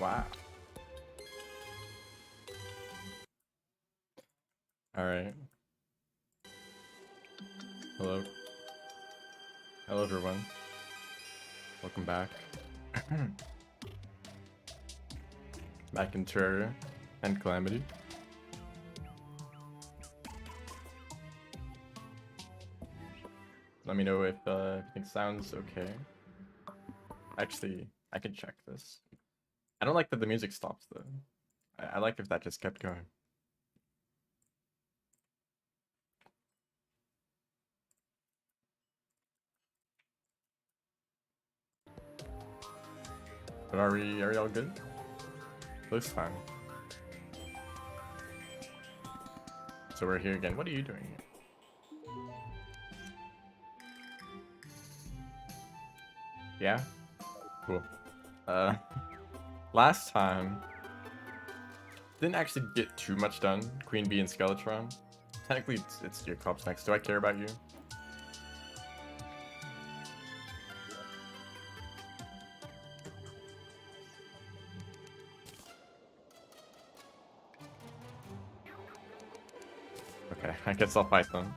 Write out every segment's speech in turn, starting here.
Wow. Alright. Hello. Hello everyone. Welcome back. Back in Terraria and Calamity. Let me know if everything sounds okay. Actually, I can check this. I don't like that the music stops though. I like if that just kept going. But are we all good? Looks fine. So we're here again. What are you doing here? Yeah? Cool. Last time didn't actually get too much done. Queen Bee and Skeletron. Technically it's your clubs next. Do I care about you? Okay, I guess I'll fight them.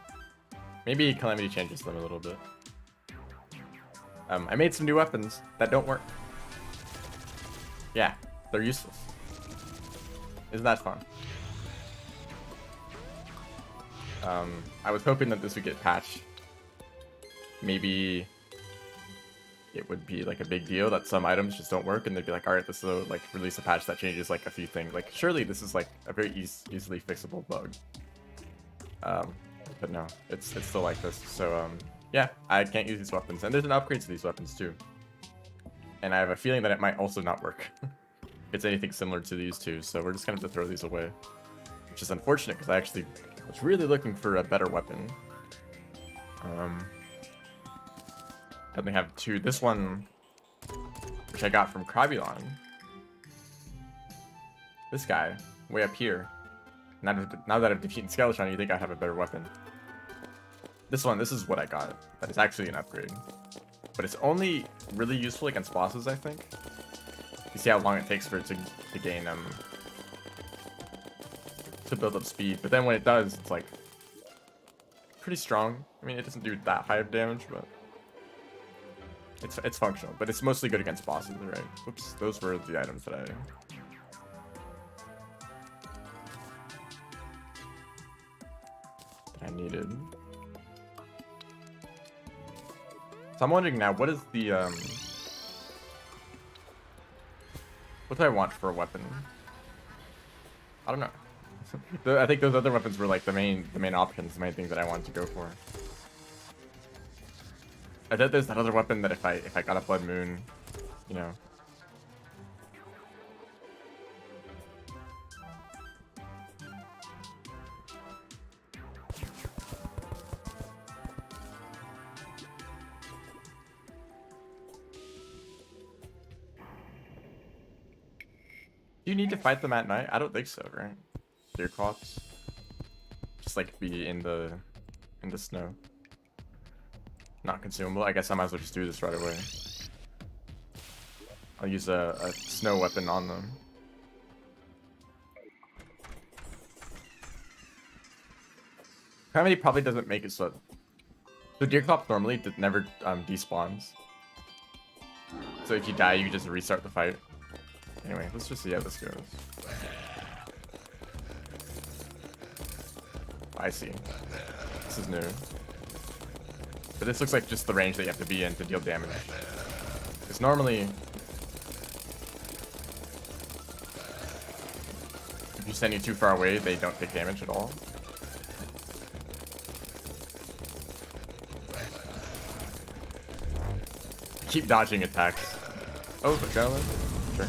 Maybe Calamity changes them a little bit. I made some new weapons that don't work. Yeah, they're useless. Isn't that fun? I was hoping that this would get patched. Maybe it would be like a big deal that some items just don't work and they'd be like, alright, this will like release a patch that changes like a few things. Like surely this is like a very easily fixable bug. But no, it's still like this. So yeah, I can't use these weapons. And there's an upgrade to these weapons too. And I have a feeling that it might also not work. It's anything similar to these two, so we're just gonna have to throw these away. Which is unfortunate, because I actually was really looking for a better weapon. I only have two. This one, which I got from Krabulon. This guy, way up here. Now that I've defeated Skeletron, you think I have a better weapon. This one, this is what I got. That is actually an upgrade. But it's only really useful against bosses, I think. You see how long it takes for it to gain, to build up speed. But then when it does, it's like pretty strong. I mean, it doesn't do that high of damage, but it's functional. But it's mostly good against bosses, right? Oops, those were the items that I needed. So I'm wondering now, what is the what do I want for a weapon? I don't know. I think those other weapons were like the main options, the main things that I wanted to go for. I bet there's that other weapon that if I got a Blood Moon, you know. Do you need to fight them at night? I don't think so, right? Deer clops. Just like be in the snow. Not consumable. I guess I might as well just do this right away. I'll use a snow weapon on them. Calamity probably doesn't make it so. The deer clop normally never despawns. So if you die, you just restart the fight. Anyway, let's just see how this goes. I see. This is new. But this looks like just the range that you have to be in to deal damage. Because normally, if you send you too far away, they don't take damage at all. Keep dodging attacks. Oh, the gentleman? Sure.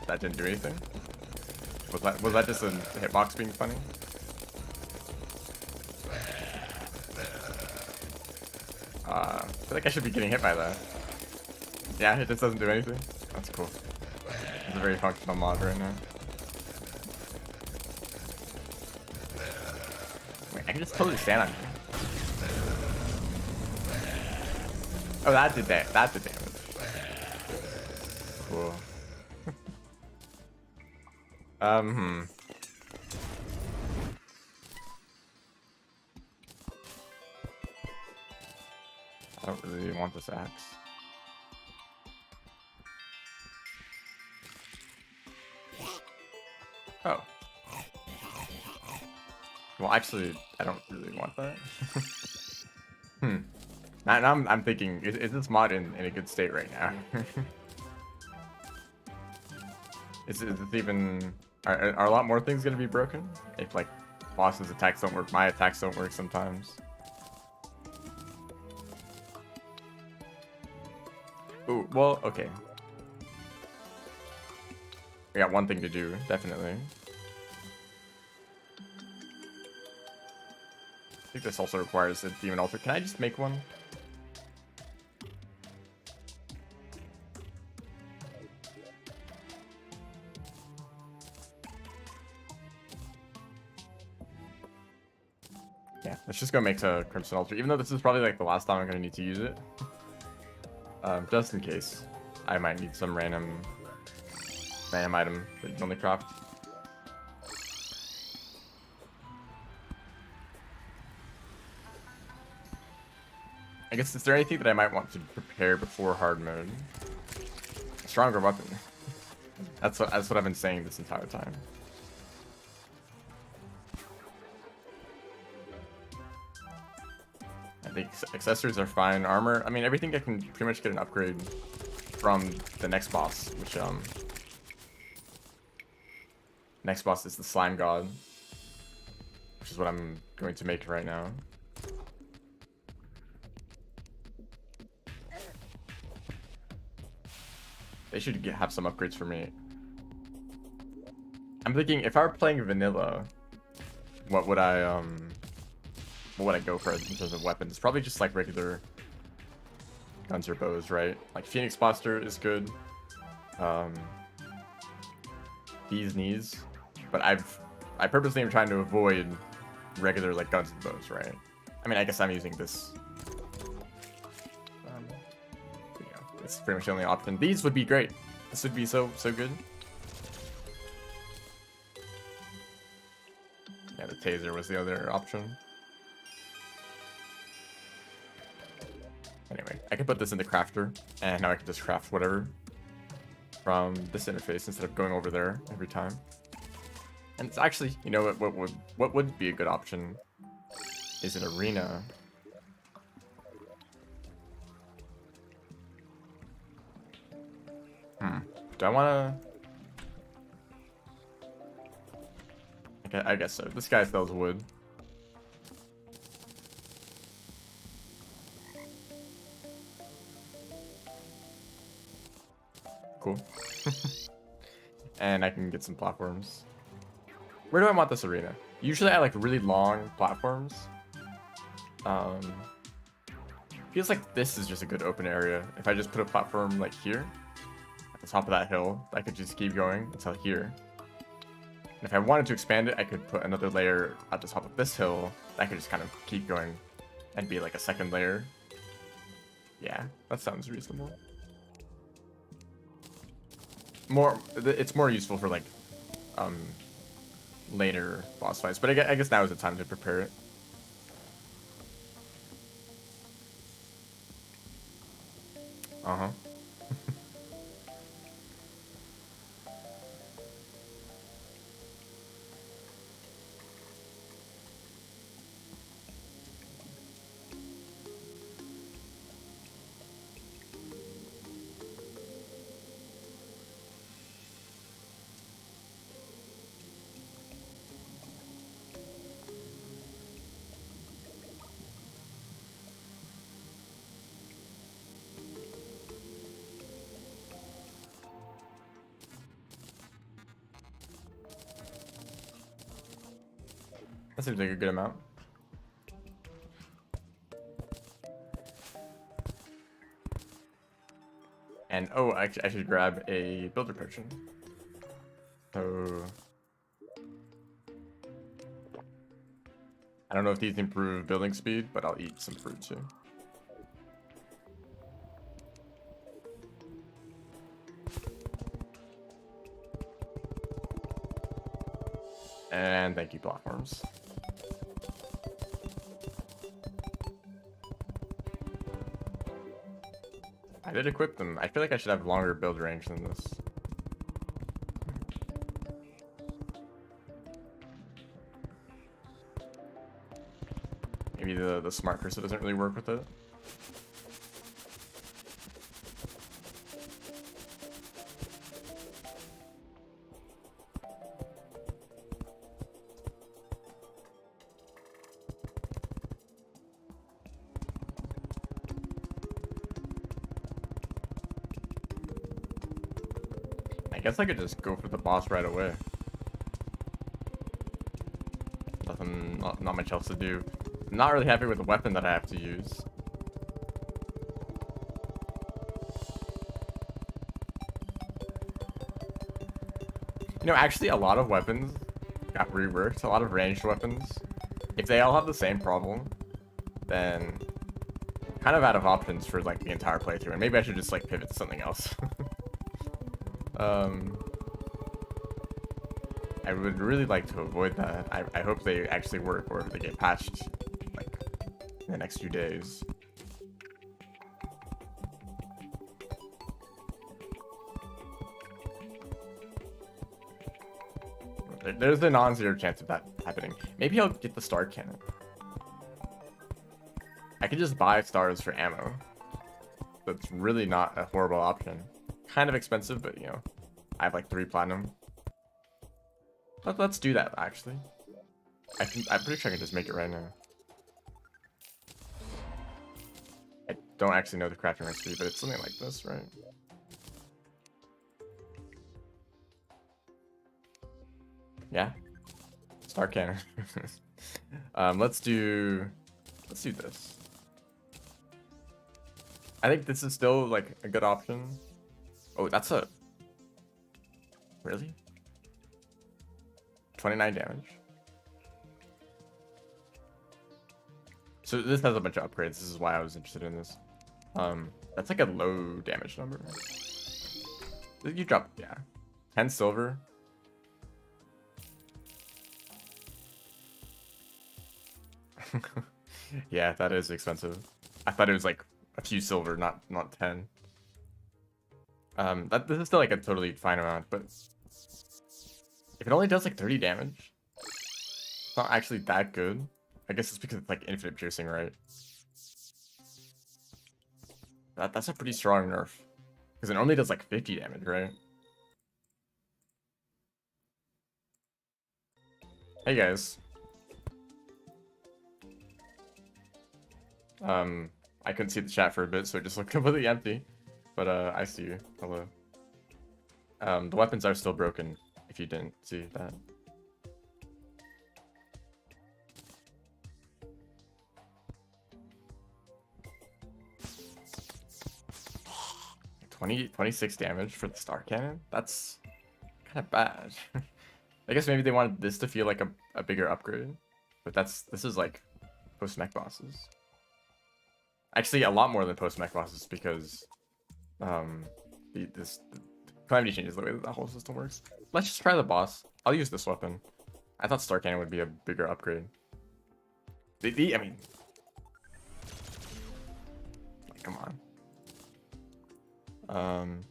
That didn't do anything. Was that just a hitbox being funny? I feel like I should be getting hit by that. Yeah, it just doesn't do anything. That's cool. It's a very functional mod right now. can just totally stand on me. Oh, that did that. That did damage. Cool. I don't really want this axe. Oh. Well, actually, I don't really want that. Now I'm thinking, is this mod in a good state right now? is it even... Are a lot more things going to be broken? If, like, bosses' attacks don't work, my attacks don't work sometimes. Ooh, well, okay. We got one thing to do, definitely. I think this also requires a demon altar. Can I just make one? Yeah, let's just go make a crimson altar. Even though this is probably like the last time I'm gonna need to use it. Just in case. I might need some random item that you can only craft. I guess, is there anything that I might want to prepare before hard mode? A stronger weapon. That's what I've been saying this entire time. I think accessories are fine. Armor, I mean, everything I can pretty much get an upgrade from the next boss, which next boss is the slime god, which is what I'm going to make right now. They should have some upgrades for me. I'm thinking if I were playing vanilla, what would I go for in terms of weapons? Probably just like regular guns or bows, right? Like Phoenix Blaster is good. Bee's Knees, but I purposely am trying to avoid regular like guns and bows, right? I mean, I guess I'm using this. It's pretty much the only option. These would be great. This would be so good. Yeah, the taser was the other option. Anyway, I can put this in the crafter, and now I can just craft whatever from this interface instead of going over there every time. And it's actually, you know, what would be a good option is an arena. Do I want to... I guess so. This guy sells wood. Cool. And I can get some platforms. Where do I want this arena? Usually I like really long platforms. Feels like this is just a good open area. If I just put a platform like here, at the top of that hill, I could just keep going until here. And if I wanted to expand it, I could put another layer at the top of this hill. I could just kind of keep going and be like a second layer. Yeah, that sounds reasonable. It's more useful for like later boss fights, but I guess now is the time to prepare it. That seems like a good amount. And oh, I should grab a builder potion. So I don't know if these improve building speed, but I'll eat some fruit too. And thank you, platforms. I did equip them. I feel like I should have longer build range than this. Maybe the smart cursor doesn't really work with it. I guess I could just go for the boss right away. Nothing, not much else to do. I'm not really happy with the weapon that I have to use. You know, actually a lot of weapons got reworked, a lot of ranged weapons. If they all have the same problem, then kind of out of options for like the entire playthrough, and maybe I should just like pivot to something else. I would really like to avoid that. I hope they actually work, or they get patched like in the next few days. There's a non-zero chance of that happening. Maybe I'll get the star cannon. I could just buy stars for ammo. That's really not a horrible option. Kind of expensive, but you know, I have like 3 platinum. Let's do that, actually. I'm pretty sure I can just make it right now. I don't actually know the crafting recipe, but it's something like this, right? Yeah. Star cannon. Let's do this. I think this is still like a good option. Oh, that's a... Really? 29 damage. So this has a bunch of upgrades. This is why I was interested in this. That's like a low damage number. You drop, yeah. 10 silver. Yeah, that is expensive. I thought it was like a few silver, not 10. This is still like a totally fine amount, but if it only does like 30 damage, it's not actually that good. I guess it's because it's like infinite piercing, right? That's a pretty strong nerf, because it only does like 50 damage, right? Hey guys. I couldn't see the chat for a bit, so it just looked completely empty. But I see you. Hello. The weapons are still broken, if you didn't see that. $26 damage for the star cannon? That's kind of bad. I guess maybe they wanted this to feel like a bigger upgrade. But this is like post-mech bosses. Actually, a lot more than post-mech bosses, because this Calamity changes the way that the whole system works. Let's just try the boss. I'll use this weapon. I thought Star Cannon would be a bigger upgrade. I mean... Come on.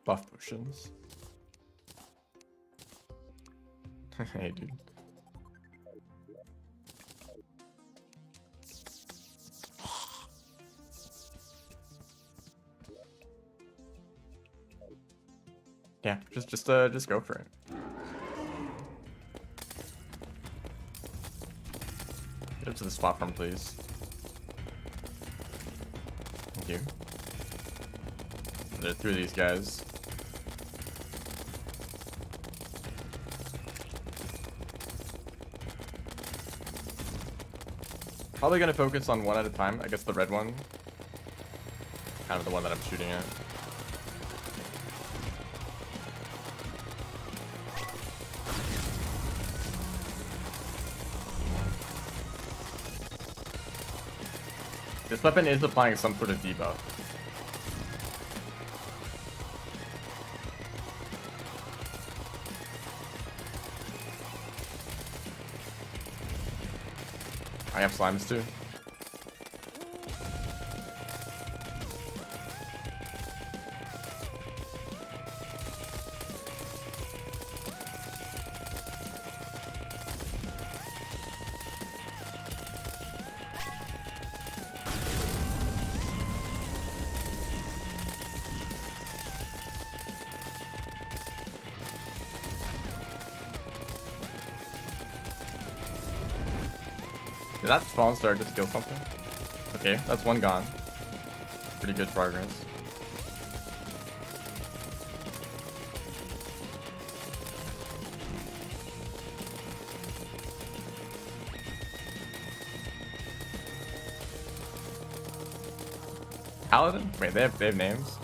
Buff potions. Hey, dude. Yeah, just go for it. Get up to this platform, please. Thank you. They're through these guys. Probably gonna focus on one at a time. I guess the red one. Kind of the one that I'm shooting at. This weapon is applying some sort of debuff. I have slimes too. Did that spawn start to kill something? Okay, that's one gone. Pretty good progress. Paladin? Wait, they have names?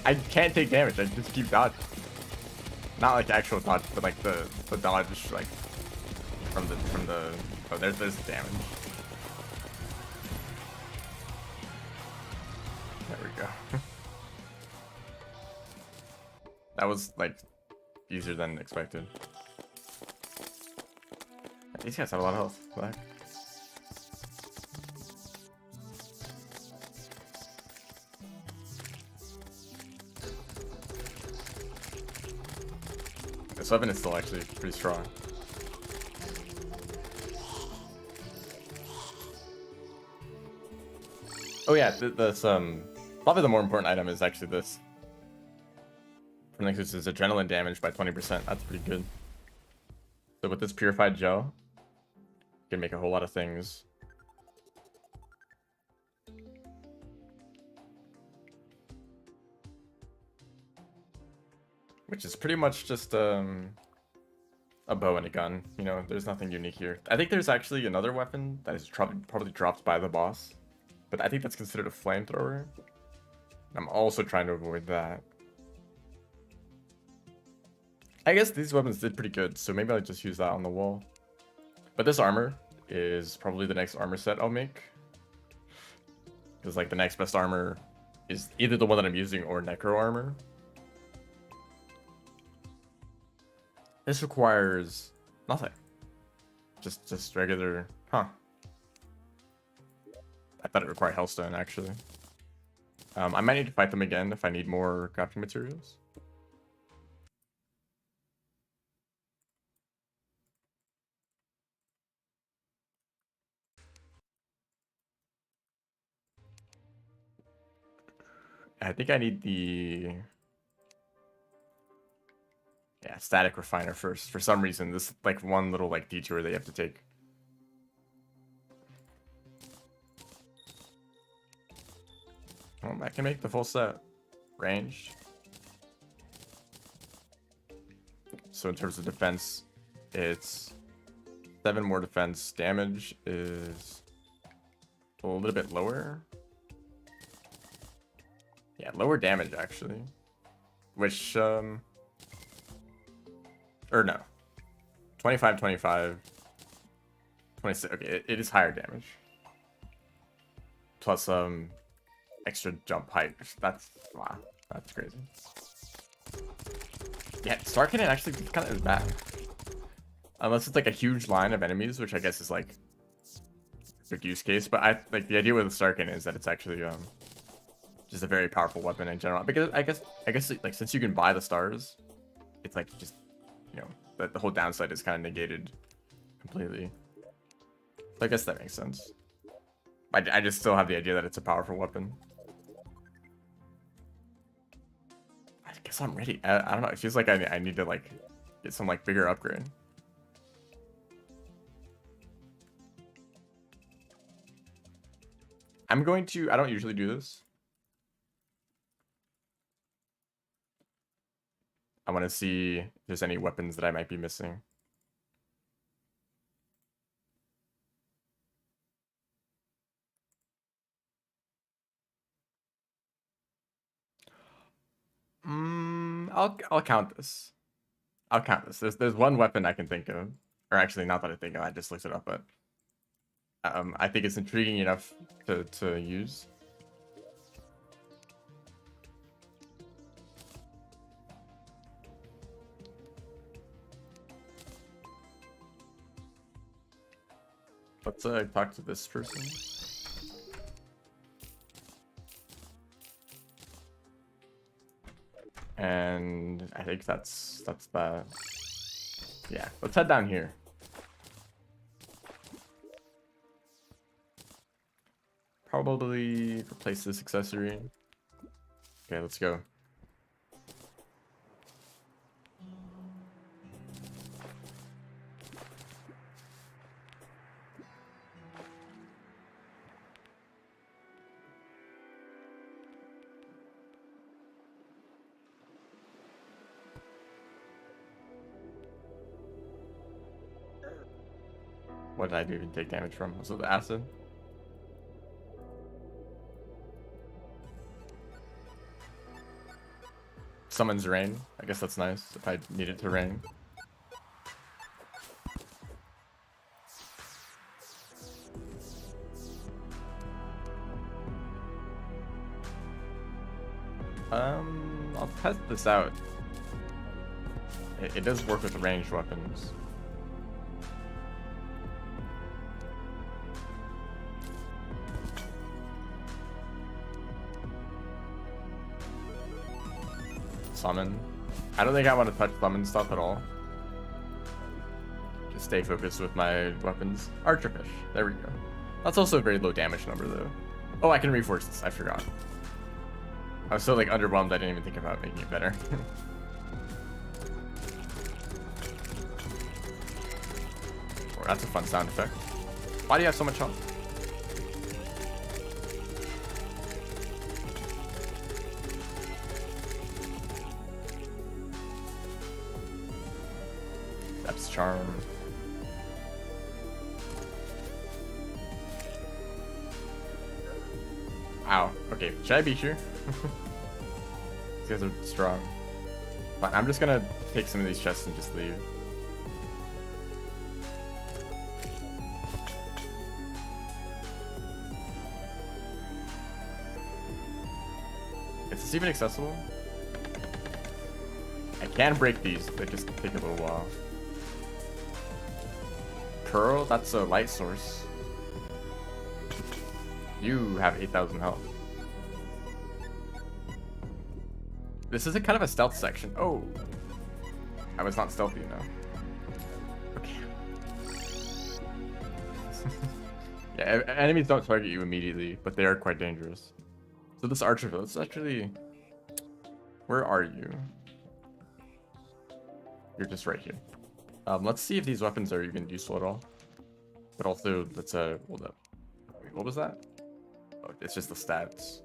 I can't take damage, I just keep dodging. Not like actual dodge, but like the dodge like from the oh there's the damage. There we go. That was like easier than expected. These guys have a lot of health. What the heck? This weapon is still actually pretty strong. Oh yeah, this probably the more important item is actually this. This is adrenaline damage by 20%. That's pretty good. So with this purified gel, you can make a whole lot of things. Which is pretty much just a bow and a gun. You know, there's nothing unique here. I think there's actually another weapon that is probably dropped by the boss, but I think that's considered a flamethrower. I'm also trying to avoid that. I guess these weapons did pretty good, so maybe I'll just use that on the wall. But this armor is probably the next armor set I'll make. Because like the next best armor is either the one that I'm using or necro armor. This requires nothing. Just regular, huh. I thought it required Hellstone, actually. I might need to fight them again if I need more crafting materials. I think I need the... Yeah, static refiner first. For some reason, this like one little like detour that you have to take. Well, I can make the full set. Range. So in terms of defense, it's 7 more defense. Damage is a little bit lower. Yeah, lower damage actually. Which or no, 25, 25, 26. Okay, it is higher damage. Plus extra jump height. That's wow, that's crazy. Yeah, Star Cannon actually kind of is bad. Unless it's like a huge line of enemies, which I guess is like a use case. But I like the idea with the Star Cannon is that it's actually just a very powerful weapon in general. Because I guess like since you can buy the stars, it's like just, you know, the whole downside is kind of negated completely. So I guess that makes sense. I just still have the idea that it's a powerful weapon. guess I'm ready. I don't know. It feels like I need to like get some like bigger upgrade. I'm going to. I don't usually do this. I want to see if there's any weapons that I might be missing. I'll count this. I'll count this. There's one weapon I can think of, or actually not that I think of. I just looked it up, but I think it's intriguing enough to use. Let's talk to this person. And I think that's the, yeah, let's head down here. Probably replace this accessory. Okay, let's go. What did I even take damage from? Was it the acid? Summons rain. I guess that's nice if I need it to rain. I'll test this out. It does work with ranged weapons. Summon. I don't think I want to touch summon stuff at all. Just stay focused with my weapons. Archerfish. There we go. That's also a very low damage number though. Oh, I can reforce this. I forgot. I was so like underwhelmed I didn't even think about making it better. Oh, that's a fun sound effect. Why do you have so much health? That's charm. Wow. Okay, should I beat you? These guys are strong. Fine, I'm just gonna take some of these chests and just leave. Is this even accessible? I can break these, they just take a little while. Pearl, that's a light source. You have 8,000 health. This is a kind of a stealth section. Oh, I was not stealthy enough. Okay. Yeah, enemies don't target you immediately, but they are quite dangerous. So this archer, let's actually. Where are you? You're just right here. Let's see if these weapons are even useful at all. But also, let's hold up. Wait, what was that? Oh, it's just the stats.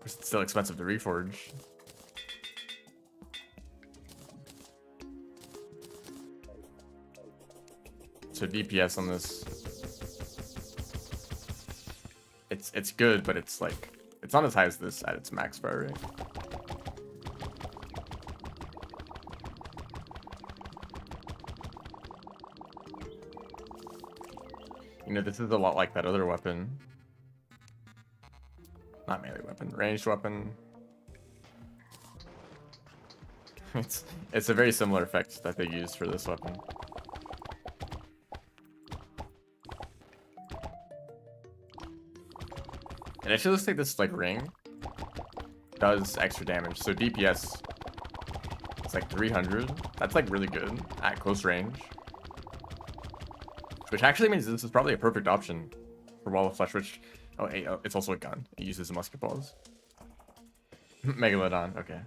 It's still expensive to reforge. So DPS on this, it's good, but it's like it's not as high as this at its max priority. You know, this is a lot like that other weapon. Not melee weapon, ranged weapon. It's a very similar effect that they use for this weapon. It actually looks like this like ring does extra damage. So DPS, it's like 300. That's like really good at close range. Which actually means this is probably a perfect option for Wall of Flesh, which Oh, hey, oh, it's also a gun. It uses musket balls. Megalodon. Okay.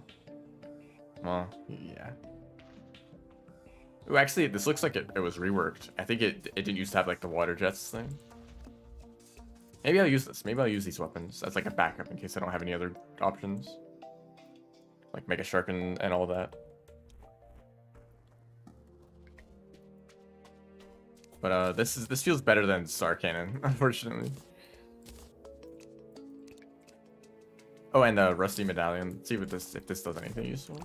Well, yeah. Ooh, actually, this looks like it was reworked. I think it didn't used to have like the water jets thing. Maybe I'll use this. Maybe I'll use these weapons as like a backup in case I don't have any other options. Like Mega Shark and all that. But this feels better than Star Cannon, unfortunately. Oh, and the Rusty Medallion. Let's see what if this does anything useful.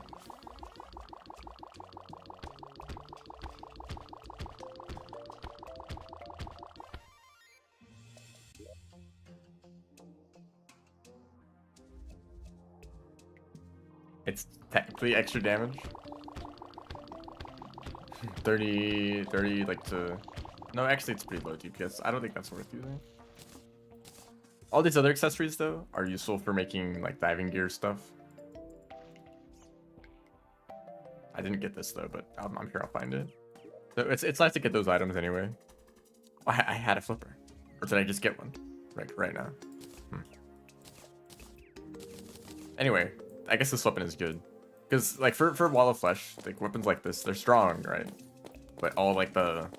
It's technically extra damage. 30, like to... No, actually it's pretty low DPS. I don't think that's worth using. All these other accessories, though, are useful for making, like, diving gear stuff. I didn't get this, though, but I'm sure I'll find it. So it's nice to get those items anyway. Oh, I had a flipper. Or did I just get one? Right now. Anyway, I guess this weapon is good. Because, like, for Wall of Flesh, like, weapons like this, they're strong, right? But all, like, the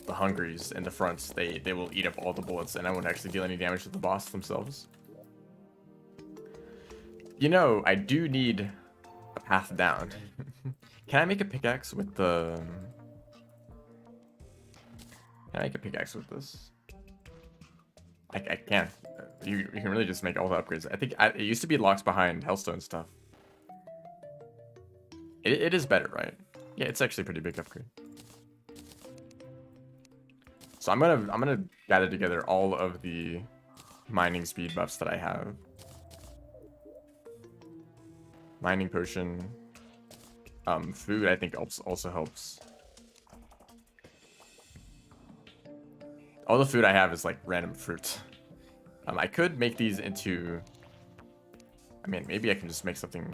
hungries in the fronts, they will eat up all the bullets, and I won't actually deal any damage to the boss themselves. You know, I do need a path down. Can I make a pickaxe with the... Can I make a pickaxe with this? I can. You can really just make all the upgrades. I think it used to be locks behind Hellstone stuff. It is better, right? Yeah, it's actually a pretty big upgrade. So I'm gonna gather together all of the mining speed buffs that I have. Mining potion. Food I think also helps. All the food I have is like random fruit. I could make these into... I mean, maybe I can just make something...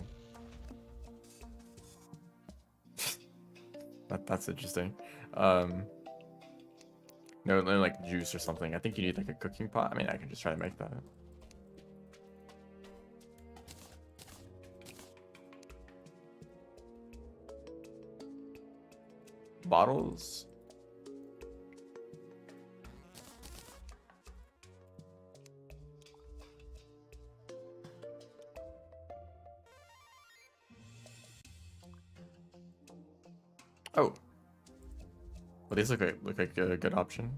That's interesting. No, like juice or something. I think you need like a cooking pot. I mean, I can just try to make that. Bottles. Oh. Well, these look like a good option.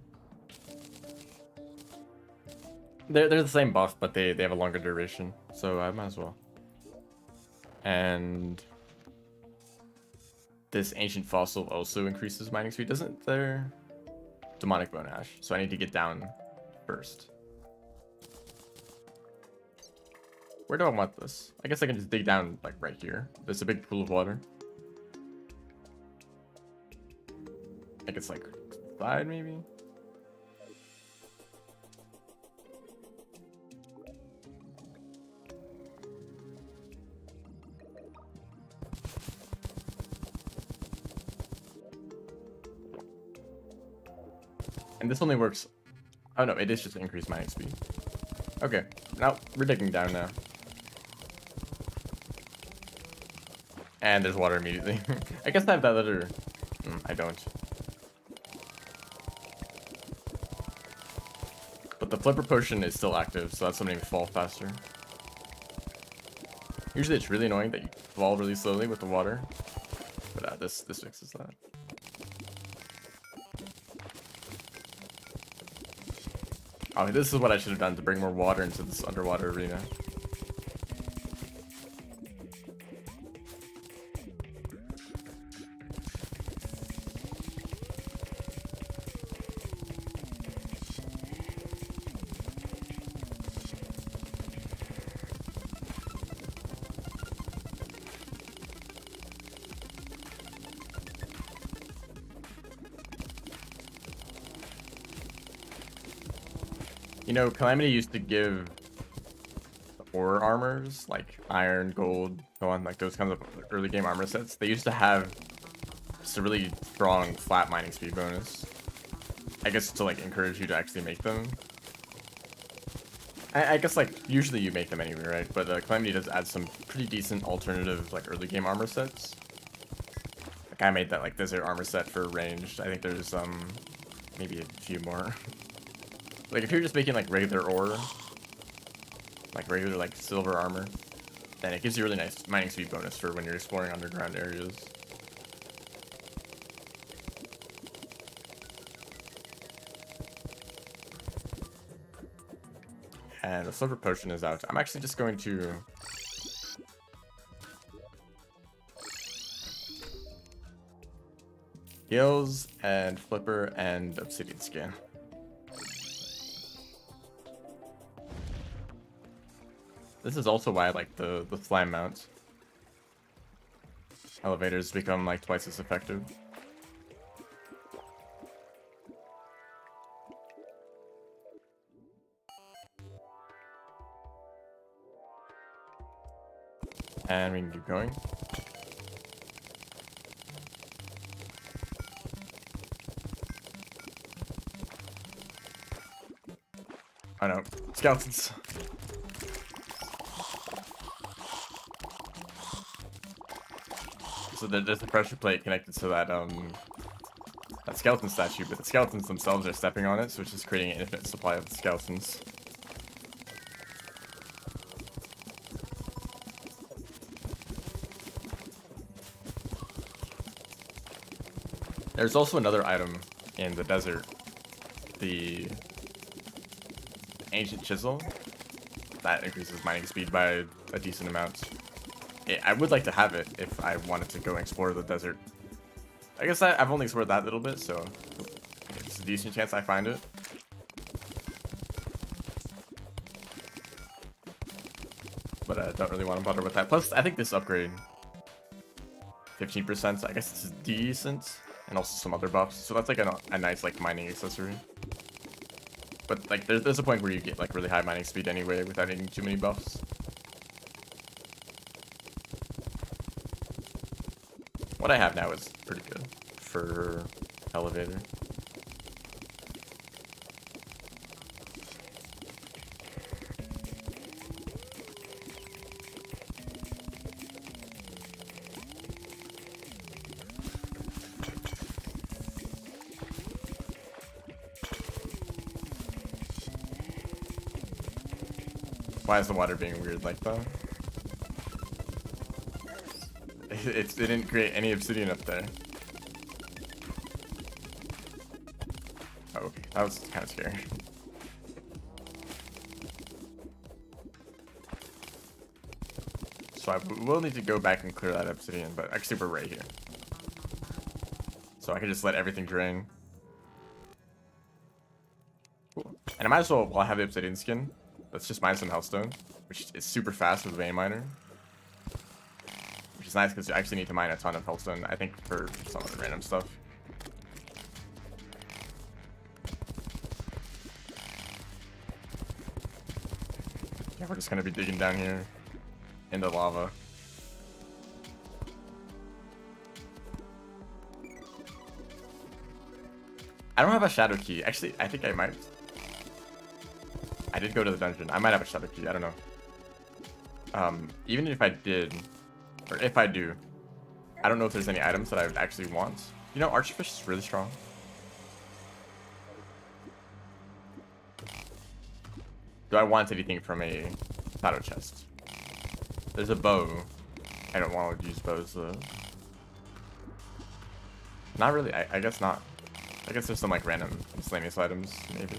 They're the same buff, but they have a longer duration, so I might as well. And this ancient fossil also increases mining speed, doesn't there? Demonic bone ash. So I need to get down first. Where do I want this? I guess I can just dig down like right here. There's a big pool of water. I think it's like side maybe. And this only works... Oh no, it is just increased mining speed. Okay, now we're digging down now. And there's water immediately. I guess I have that other... I don't. But the flipper potion is still active, so that's something to fall faster. Usually it's really annoying that you fall really slowly with the water. But this fixes that. Oh, this is what I should have done to bring more water into this underwater arena. You know, Calamity used to give ore armors, like iron, gold, so on, like those kinds of early game armor sets. They used to have just a really strong flat mining speed bonus. I guess to like encourage you to actually make them. I guess like usually you make them anyway, right? But Calamity does add some pretty decent alternative like early game armor sets. Like I made that like desert armor set for ranged. I think there's maybe a few more. Like if you're just making like regular ore, like regular like silver armor, then it gives you really nice mining speed bonus for when you're exploring underground areas. And the silver potion is out. I'm actually just going to Gills and Flipper and Obsidian Skin. This is also why I like the slime mount. Elevators become like twice as effective. And we can keep going. Oh no, skeletons. So there's a pressure plate connected to that that skeleton statue, but the skeletons themselves are stepping on it, so it's just creating an infinite supply of skeletons. There's also another item in the desert, the ancient chisel, that increases mining speed by a decent amount. I would like to have it if I wanted to go and explore the desert. I guess I've only explored that little bit, so it's a decent chance I find it. But I don't really want to bother with that. Plus, I think this upgrade, 15%, I guess this is decent. And also some other buffs, so that's like a nice like mining accessory. But like there's a point where you get like really high mining speed anyway without needing too many buffs. What I have now is pretty good for elevator. Why is the water being weird like that? It didn't create any obsidian up there. Oh, okay. That was kind of scary. So I will need to go back and clear that obsidian, but actually we're right here. So I can just let everything drain. Cool. And I might as well, while I have the obsidian skin, let's just mine some hellstone, which is super fast with vein miner. Which is nice because you actually need to mine a ton of hellstone, I think, for some of the random stuff. Yeah, we're just gonna be digging down here in the lava. I don't have a shadow key. Actually, I think I might. I did go to the dungeon. I might have a shadow key. I don't know. Even if I did, or if I do, I don't know if there's any items that I would actually want. You know, Archerfish is really strong. Do I want anything from a shadow chest? There's a bow. I don't want to use bows though. Not really. I guess not. I guess there's some like random miscellaneous items, maybe.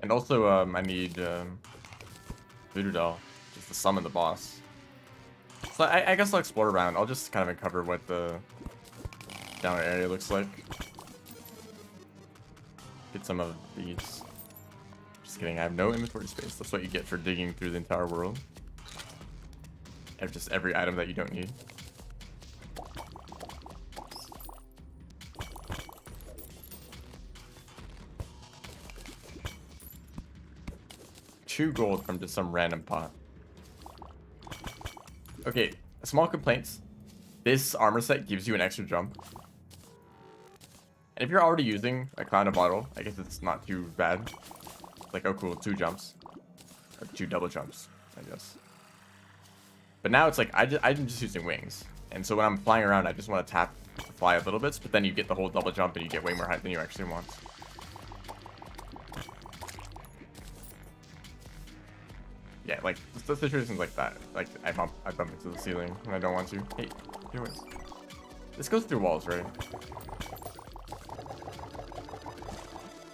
And also, I need Voodoo Doll, just to summon the boss. So I guess I'll explore around. I'll just kind of uncover what the down area looks like. Get some of these. Just kidding, I have no inventory space. That's what you get for digging through the entire world. of just every item that you don't need. Two gold from just some random pot. Okay, small complaints. This armor set gives you an extra jump. And if you're already using a cloud of bottle, I guess it's not too bad. Like, oh cool, 2 jumps. Or 2 double jumps, I guess. But now it's like, I'm just using wings. And so when I'm flying around, I just want to tap to fly a little bit, but then you get the whole double jump and you get way more height than you actually want. Yeah, like, the situations like that. Like, I bump into the ceiling when I don't want to. Hey, do it. This goes through walls, right?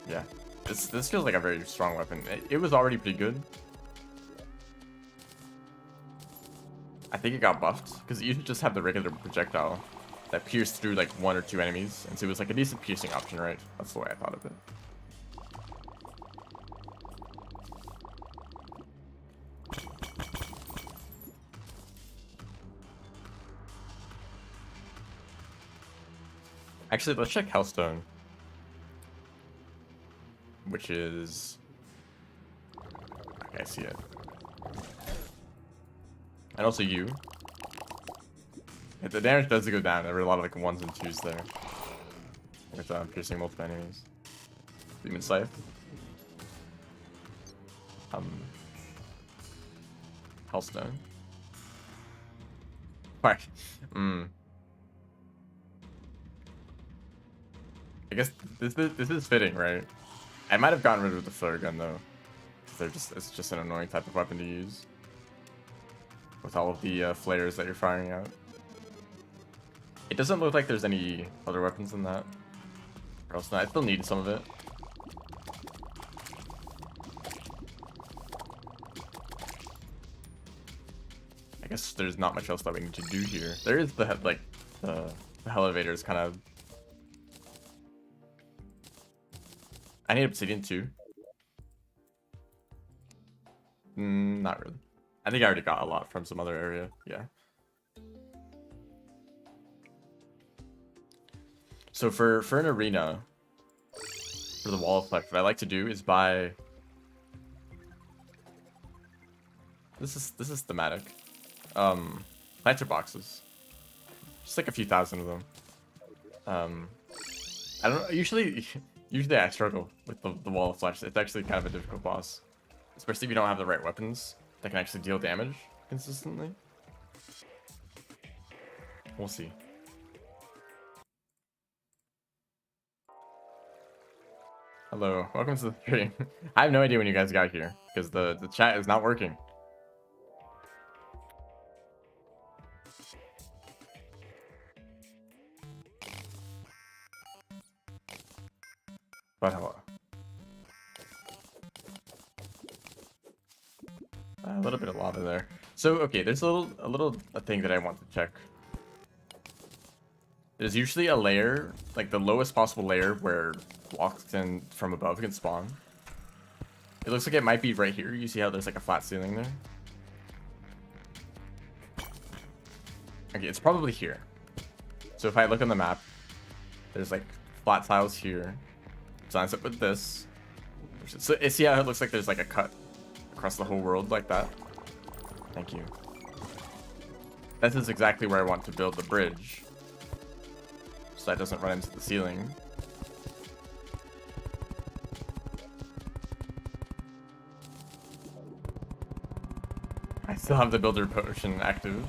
Yeah. This feels like a very strong weapon. It was already pretty good. I think it got buffed, because it used to just have the regular projectile that pierced through like 1 or 2 enemies, and so it was like a decent piercing option, right? That's the way I thought of it. Actually, let's check Hellstone, which is... Okay, I see it. And also you. If the damage does go down, there were a lot of like 1s and 2s there. With piercing multiple enemies. Demon Scythe. Hellstone. Alright. I guess this is fitting, right? I might have gotten rid of the flare gun though. It's just an annoying type of weapon to use. With all of the flares that you're firing out. It doesn't look like there's any other weapons than that. Or else not. I still need some of it. I guess there's not much else that we need to do here. There is the elevator is kind of... I need obsidian too. Not really. I think I already got a lot from some other area. Yeah. So for an arena, for the wall of flesh, what I like to do is buy... This is thematic. Planter boxes. Just like a few thousand of them. I don't know, usually I struggle with the wall of flesh. It's actually kind of a difficult boss. Especially if you don't have the right weapons that can actually deal damage consistently. We'll see. Hello, welcome to the stream. I have no idea when you guys got here, because the chat is not working. But hello. A little bit of lava there. So okay, there's a little thing that I want to check. There's usually a layer, like the lowest possible layer, where blocks in from above can spawn. It looks like it might be right here. You see how there's like a flat ceiling there? Okay, it's probably here. So if I look on the map, there's like flat tiles here. So lines up with this. So see how it looks like there's like a cut across the whole world like that? Thank you. This is exactly where I want to build the bridge. So that doesn't run into the ceiling. I still have the builder potion active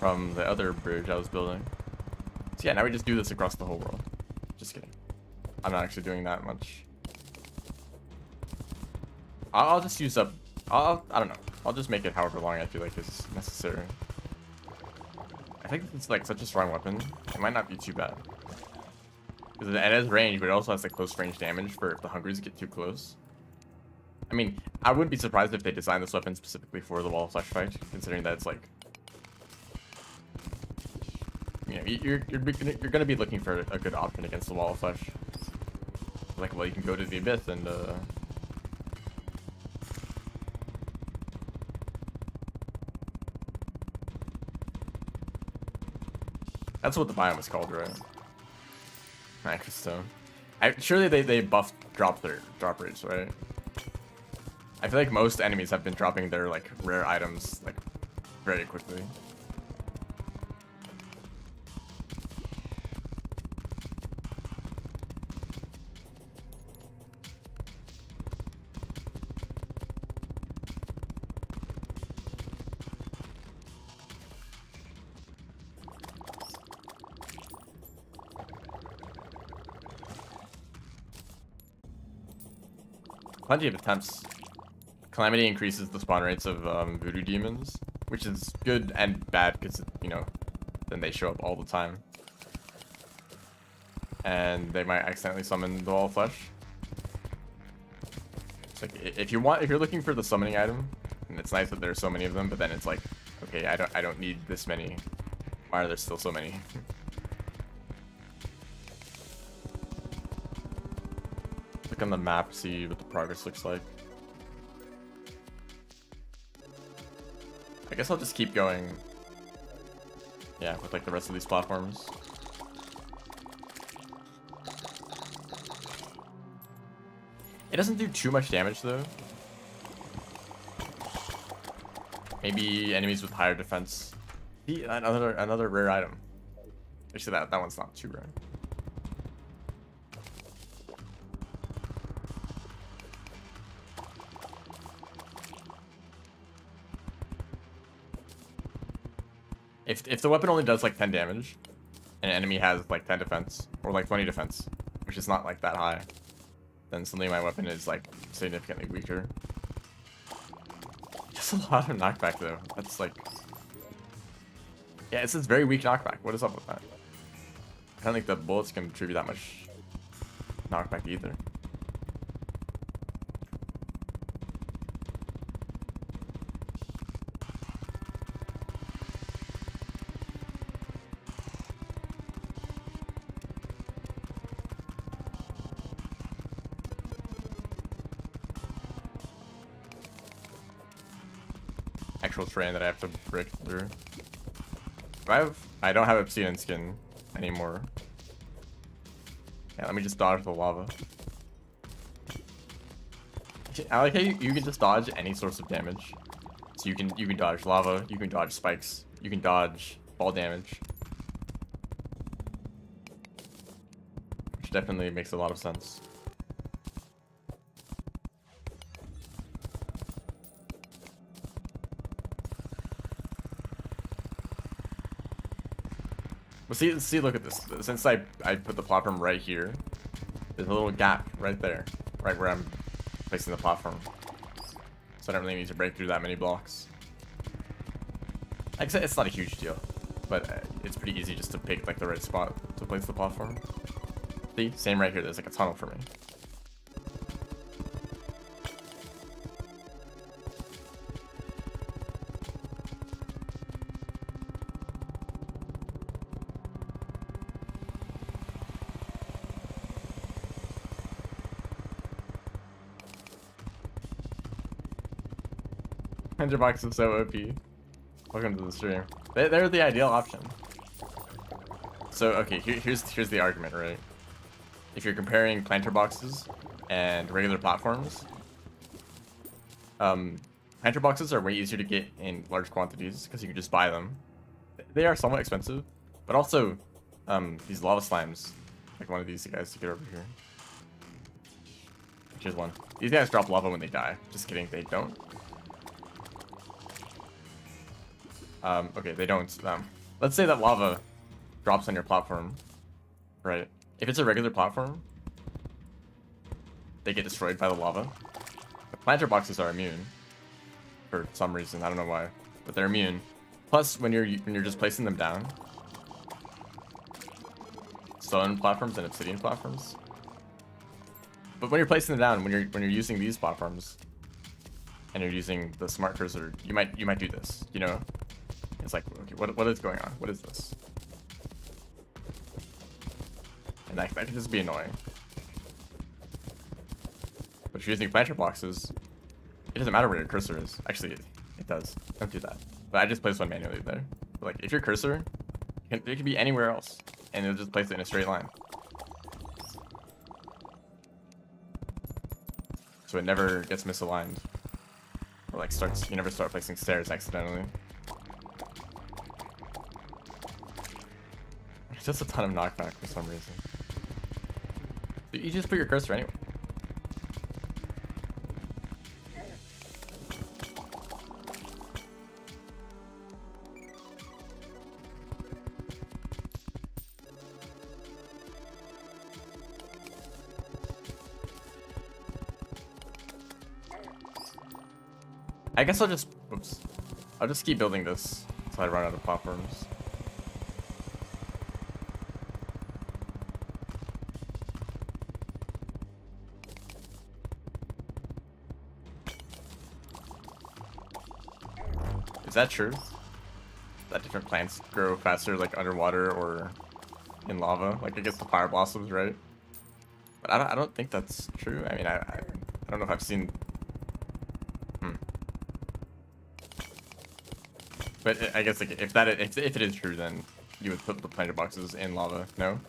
from the other bridge I was building. So yeah, now we just do this across the whole world. Just kidding. I'm not actually doing that much. I'll just use up... I don't know. I'll just make it however long I feel like is necessary. I think it's like such a strong weapon. It might not be too bad. Because it has range, but it also has like close range damage for if the hungries get too close. I mean, I wouldn't be surprised if they designed this weapon specifically for the wall of flesh fight, considering that it's like... You know, you're going to be looking for a good option against the wall of flesh. Like, well, you can go to the abyss and That's what the biome was called, right? Stone. Surely they buffed drop rates, right? I feel like most enemies have been dropping their like rare items like very quickly. Plenty of attempts. Calamity increases the spawn rates of voodoo demons, which is good and bad because, you know, then they show up all the time. And they might accidentally summon the wall of flesh. It's like, if you're looking for the summoning item, and it's nice that there's so many of them, but then it's like, okay, I don't need this many. Why are there still so many? Look on the map, see what the progress looks like. I guess I'll just keep going. Yeah, with like the rest of these platforms. It doesn't do too much damage though. Maybe enemies with higher defense. See, another rare item. Actually, that one's not too rare. If the weapon only does like 10 damage, and an enemy has like 10 defense, or like 20 defense, which is not like that high, then suddenly my weapon is like significantly weaker. Just a lot of knockback though. That's like... Yeah, it says very weak knockback. What is up with that? I don't think the bullets can contribute that much knockback either. Actual terrain that I have to break through. I don't have obsidian skin anymore. Yeah, let me just dodge the lava. I like how you can just dodge any source of damage. So you can dodge lava, you can dodge spikes, you can dodge fall damage. Which definitely makes a lot of sense. Well, see, look at this. Since I put the platform right here, there's a little gap right there, right where I'm placing the platform. So I don't really need to break through that many blocks. Like I said, it's not a huge deal, but it's pretty easy just to pick like the right spot to place the platform. See, same right here. There's like a tunnel for me. Box is so OP. Welcome to the stream. They're the ideal option. So okay, here's the argument, right? If you're comparing planter boxes and regular platforms, planter boxes are way easier to get in large quantities because you can just buy them. They are somewhat expensive, but also these lava slimes, like one of these guys to get over here. Here's one. These guys drop lava when they die. Just kidding, they don't. Okay, they don't. Let's say that lava drops on your platform, right? If it's a regular platform, they get destroyed by the lava. The planter boxes are immune for some reason. I don't know why, but they're immune. Plus, when you're just placing them down, stone platforms and obsidian platforms. But when you're placing them down, when you're using these platforms, and you're using the smart cursor, you might do this, you know. It's like, okay, what is going on? What is this? And that can just be annoying. But if you're using planter boxes, it doesn't matter where your cursor is. Actually, it does. Don't do that. But I just placed one manually there. But like, if your cursor It could be anywhere else, and it'll just place it in a straight line. So it never gets misaligned. Or like you never start placing stairs accidentally. It's just a ton of knockback for some reason. You just put your cursor anywhere. I guess I'll just keep building this until I run out of platforms. Is that true? That different plants grow faster like underwater or in lava? Like I guess the fire blossoms, right? But I don't think that's true. I mean I don't know if I've seen. But I guess like if it is true, then you would put the planter boxes in lava. No.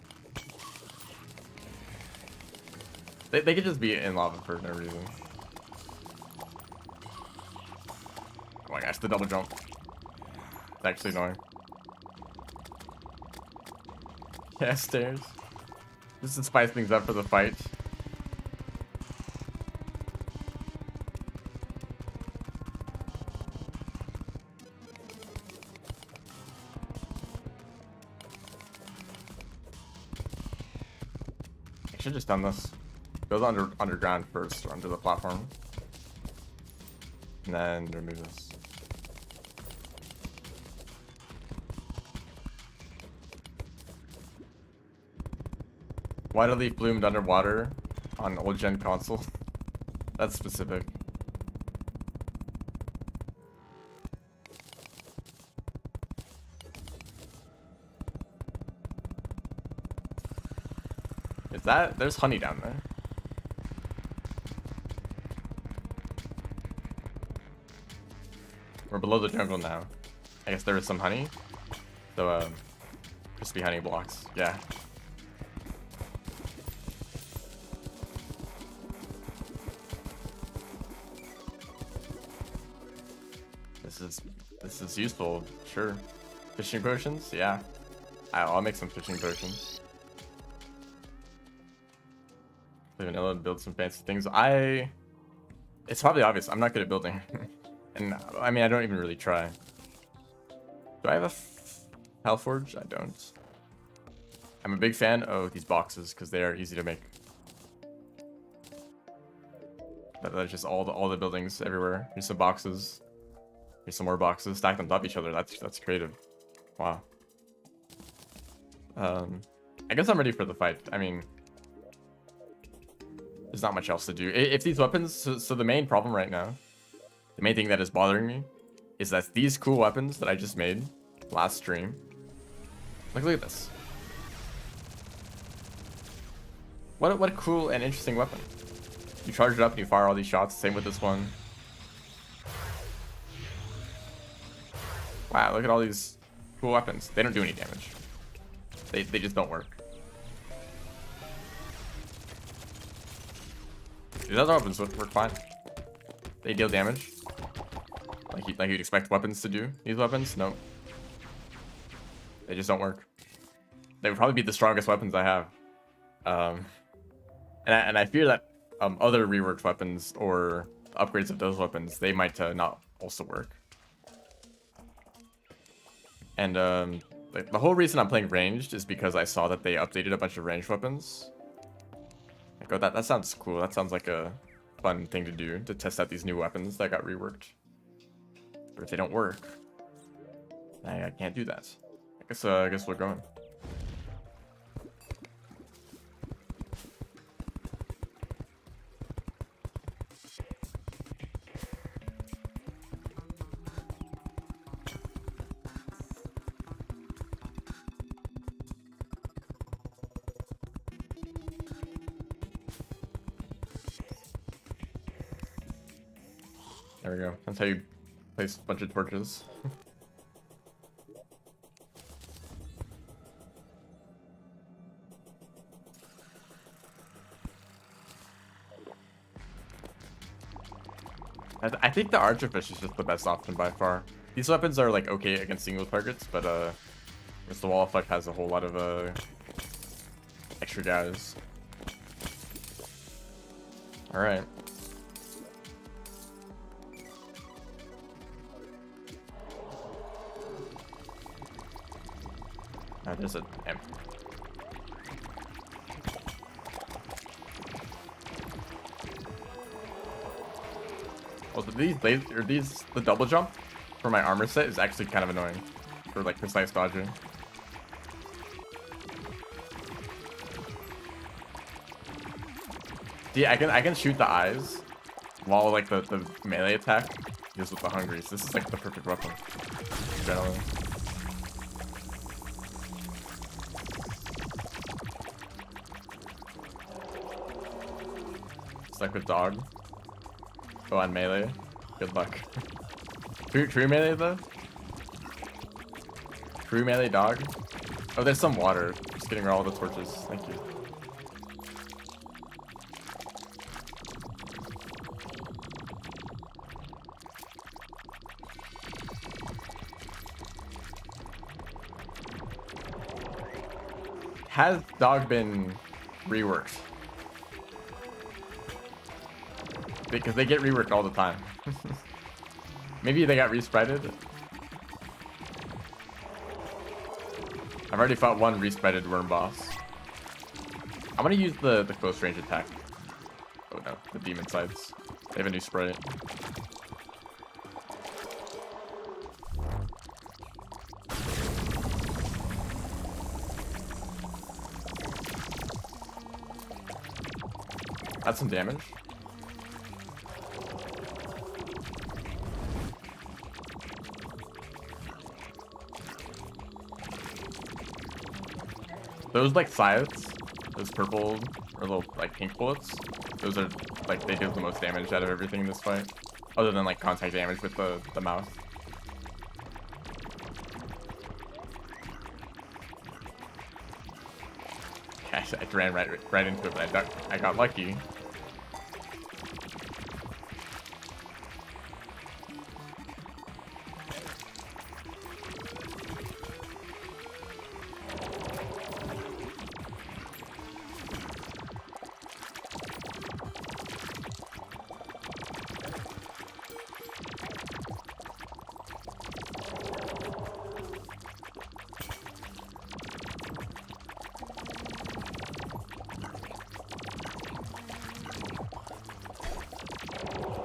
They could just be in lava for no reason. Oh my gosh, the double jump. It's actually annoying. Yeah, stairs. Just to spice things up for the fight. I should have just done this. Build underground first, or under the platform. And then remove this. Why the leaf bloomed underwater on old gen console? That's specific. Is that? There's honey down there. We're below the jungle now. I guess there is some honey. So, crispy honey blocks. Yeah. This is useful. Sure. Fishing potions? Yeah. I'll make some fishing potions. Play vanilla and build some fancy things. It's probably obvious. I'm not good at building. And I mean, I don't even really try. Do I have a Hellforge? I don't. I'm a big fan of these boxes because they are easy to make. That's just all the buildings everywhere. Here's some boxes. Here's some more boxes. Stack them on top of each other. That's creative. Wow. I guess I'm ready for the fight. I mean, there's not much else to do. If these weapons, so the main problem right now, the main thing that is bothering me, is that these cool weapons that I just made last stream. Look at this. What a cool and interesting weapon. You charge it up and you fire all these shots. Same with this one. Wow, look at all these cool weapons. They don't do any damage. They just don't work. These other weapons work fine. They deal damage. Like you'd expect weapons to do. These weapons, no. They just don't work. They would probably be the strongest weapons I have. And I fear that other reworked weapons or upgrades of those weapons, they might not also work. And like the whole reason I'm playing ranged is because I saw that they updated a bunch of ranged weapons. Like, oh, that sounds cool. That sounds like a fun thing to do, to test out these new weapons that got reworked. But if they don't work, I can't do that. I guess we're going. There we go. That's how you place a bunch of torches. I think the Archerfish is just the best option by far. These weapons are like okay against single targets, but the wall effect has a whole lot of extra guys. All right. Oh, there's an M. Also, the double jump for my armor set is actually kind of annoying for like precise dodging. See, I can shoot the eyes while like the melee attack is with the hungries. This is like the perfect weapon. Generally. Stuck with dog. Oh, on melee. Good luck. True melee though? True melee dog? Oh, there's some water. Just getting rid of all the torches. Thank you. Has dog been reworked? Because they get reworked all the time. Maybe they got resprited. I've already fought one resprited worm boss. I'm gonna use the close range attack. Oh no, the demon sides. They have a new sprite. That's some damage. Those like scythes, those purple or little like pink bullets, those are like they deal the most damage out of everything in this fight, other than like contact damage with the mouth. I ran right into it, but I got lucky.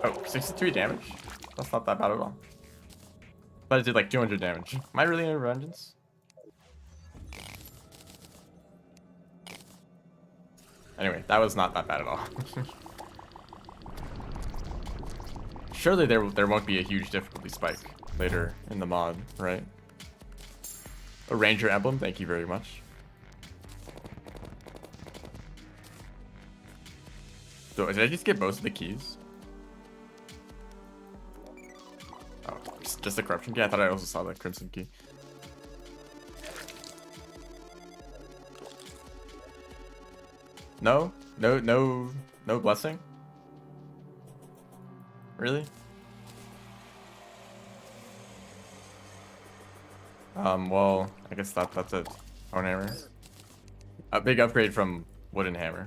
Oh, 63 damage? That's not that bad at all. But it did like 200 damage. Am I really in vengeance? Anyway, that was not that bad at all. Surely there won't be a huge difficulty spike later in the mod, right? A ranger emblem, thank you very much. So did I just get most of the keys? Oh, just the corruption key? I thought I also saw the crimson key. No blessing? Really? Well, I guess that's it. Bone hammer. A big upgrade from wooden hammer.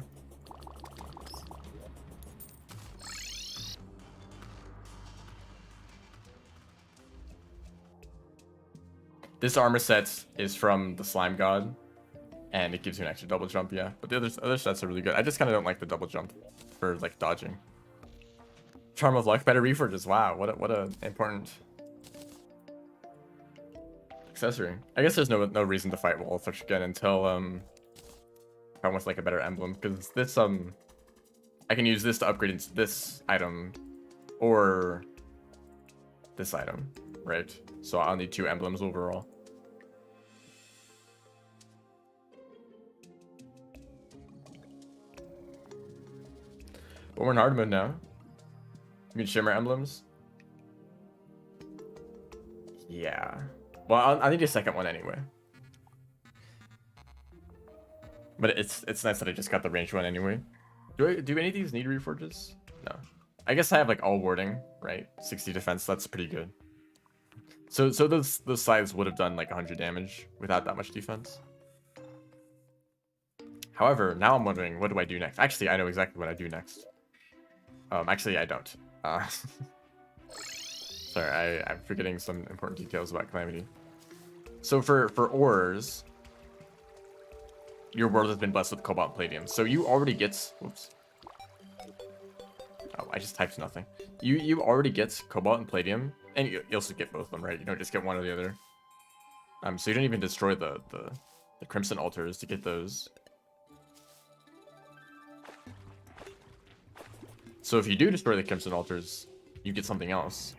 This armor set is from the slime god, and it gives you an extra double jump, yeah. But the other sets are really good. I just kind of don't like the double jump for like dodging. Charm of luck, better reforges. Wow, what a important accessory. I guess there's no reason to fight wall effect again until I want like a better emblem, because this I can use this to upgrade into this item or this item, right? So I'll need 2 emblems overall. But we're in hard mode now. You can shimmer emblems. Yeah. Well, I need a second one anyway. But it's nice that I just got the range one anyway. Do any of these need reforges? No. I guess I have like all warding, right? 60 defense, that's pretty good. So those scythes would have done like 100 damage without that much defense. However, now I'm wondering, what do I do next? Actually, I know exactly what I do next. Actually, I don't. Sorry, I'm forgetting some important details about Calamity. So for ores, your world has been blessed with cobalt and palladium. So you already get, whoops. Oh, I just typed nothing. You already get cobalt and palladium, and you also get both of them, right? You don't just get one or the other. So you don't even destroy the crimson altars to get those. So if you do destroy the crimson altars, you get something else.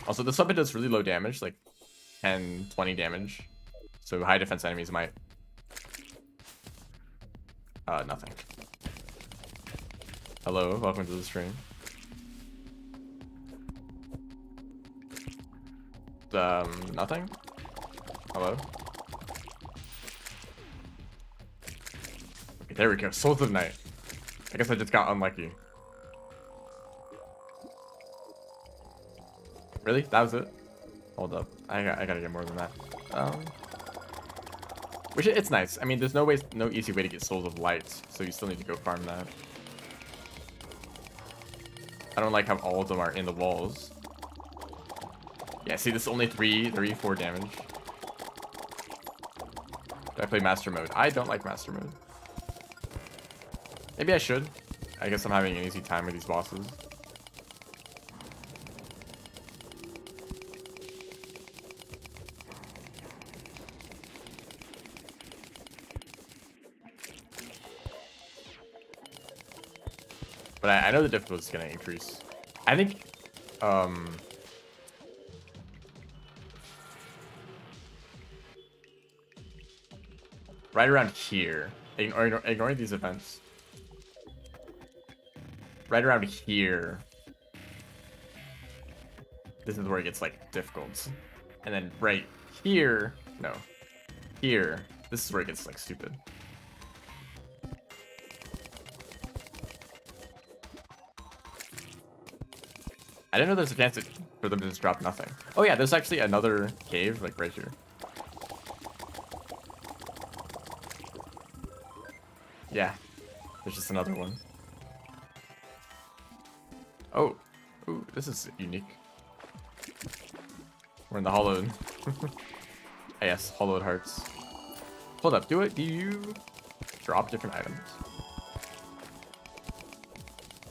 Also, this weapon does really low damage, like 10, 20 damage. So high defense enemies might... nothing. Hello, welcome to the stream. Nothing? Hello? Okay, there we go, Souls of Night. I guess I just got unlucky. Really? That was it? Hold up. I gotta get more than that. Which, it's nice. I mean, there's no easy way to get Souls of Light, so you still need to go farm that. I don't like how all of them are in the walls. Yeah, see, this is only 4 damage. Do I play Master Mode? I don't like Master Mode. Maybe I should. I guess I'm having an easy time with these bosses. But I know the difficulty is going to increase. I think, right around here, ignoring these events. Right around here, this is where it gets like difficult. And then right here, no, here, this is where it gets like stupid. I didn't know there's a chance for them to just drop nothing. Oh yeah, there's actually another cave like right here. Yeah, there's just another one. Oh, ooh, this is unique. We're in the hollowed. Yes, hollowed hearts. Hold up, do you drop different items?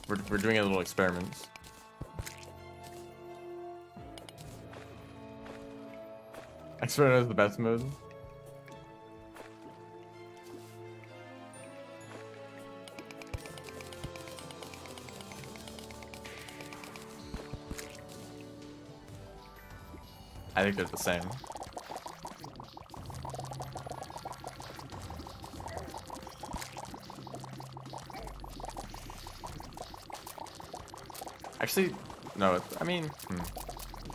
We're doing a little experiment. Experiment is the best mode. I think they're the same. Actually, no, I mean,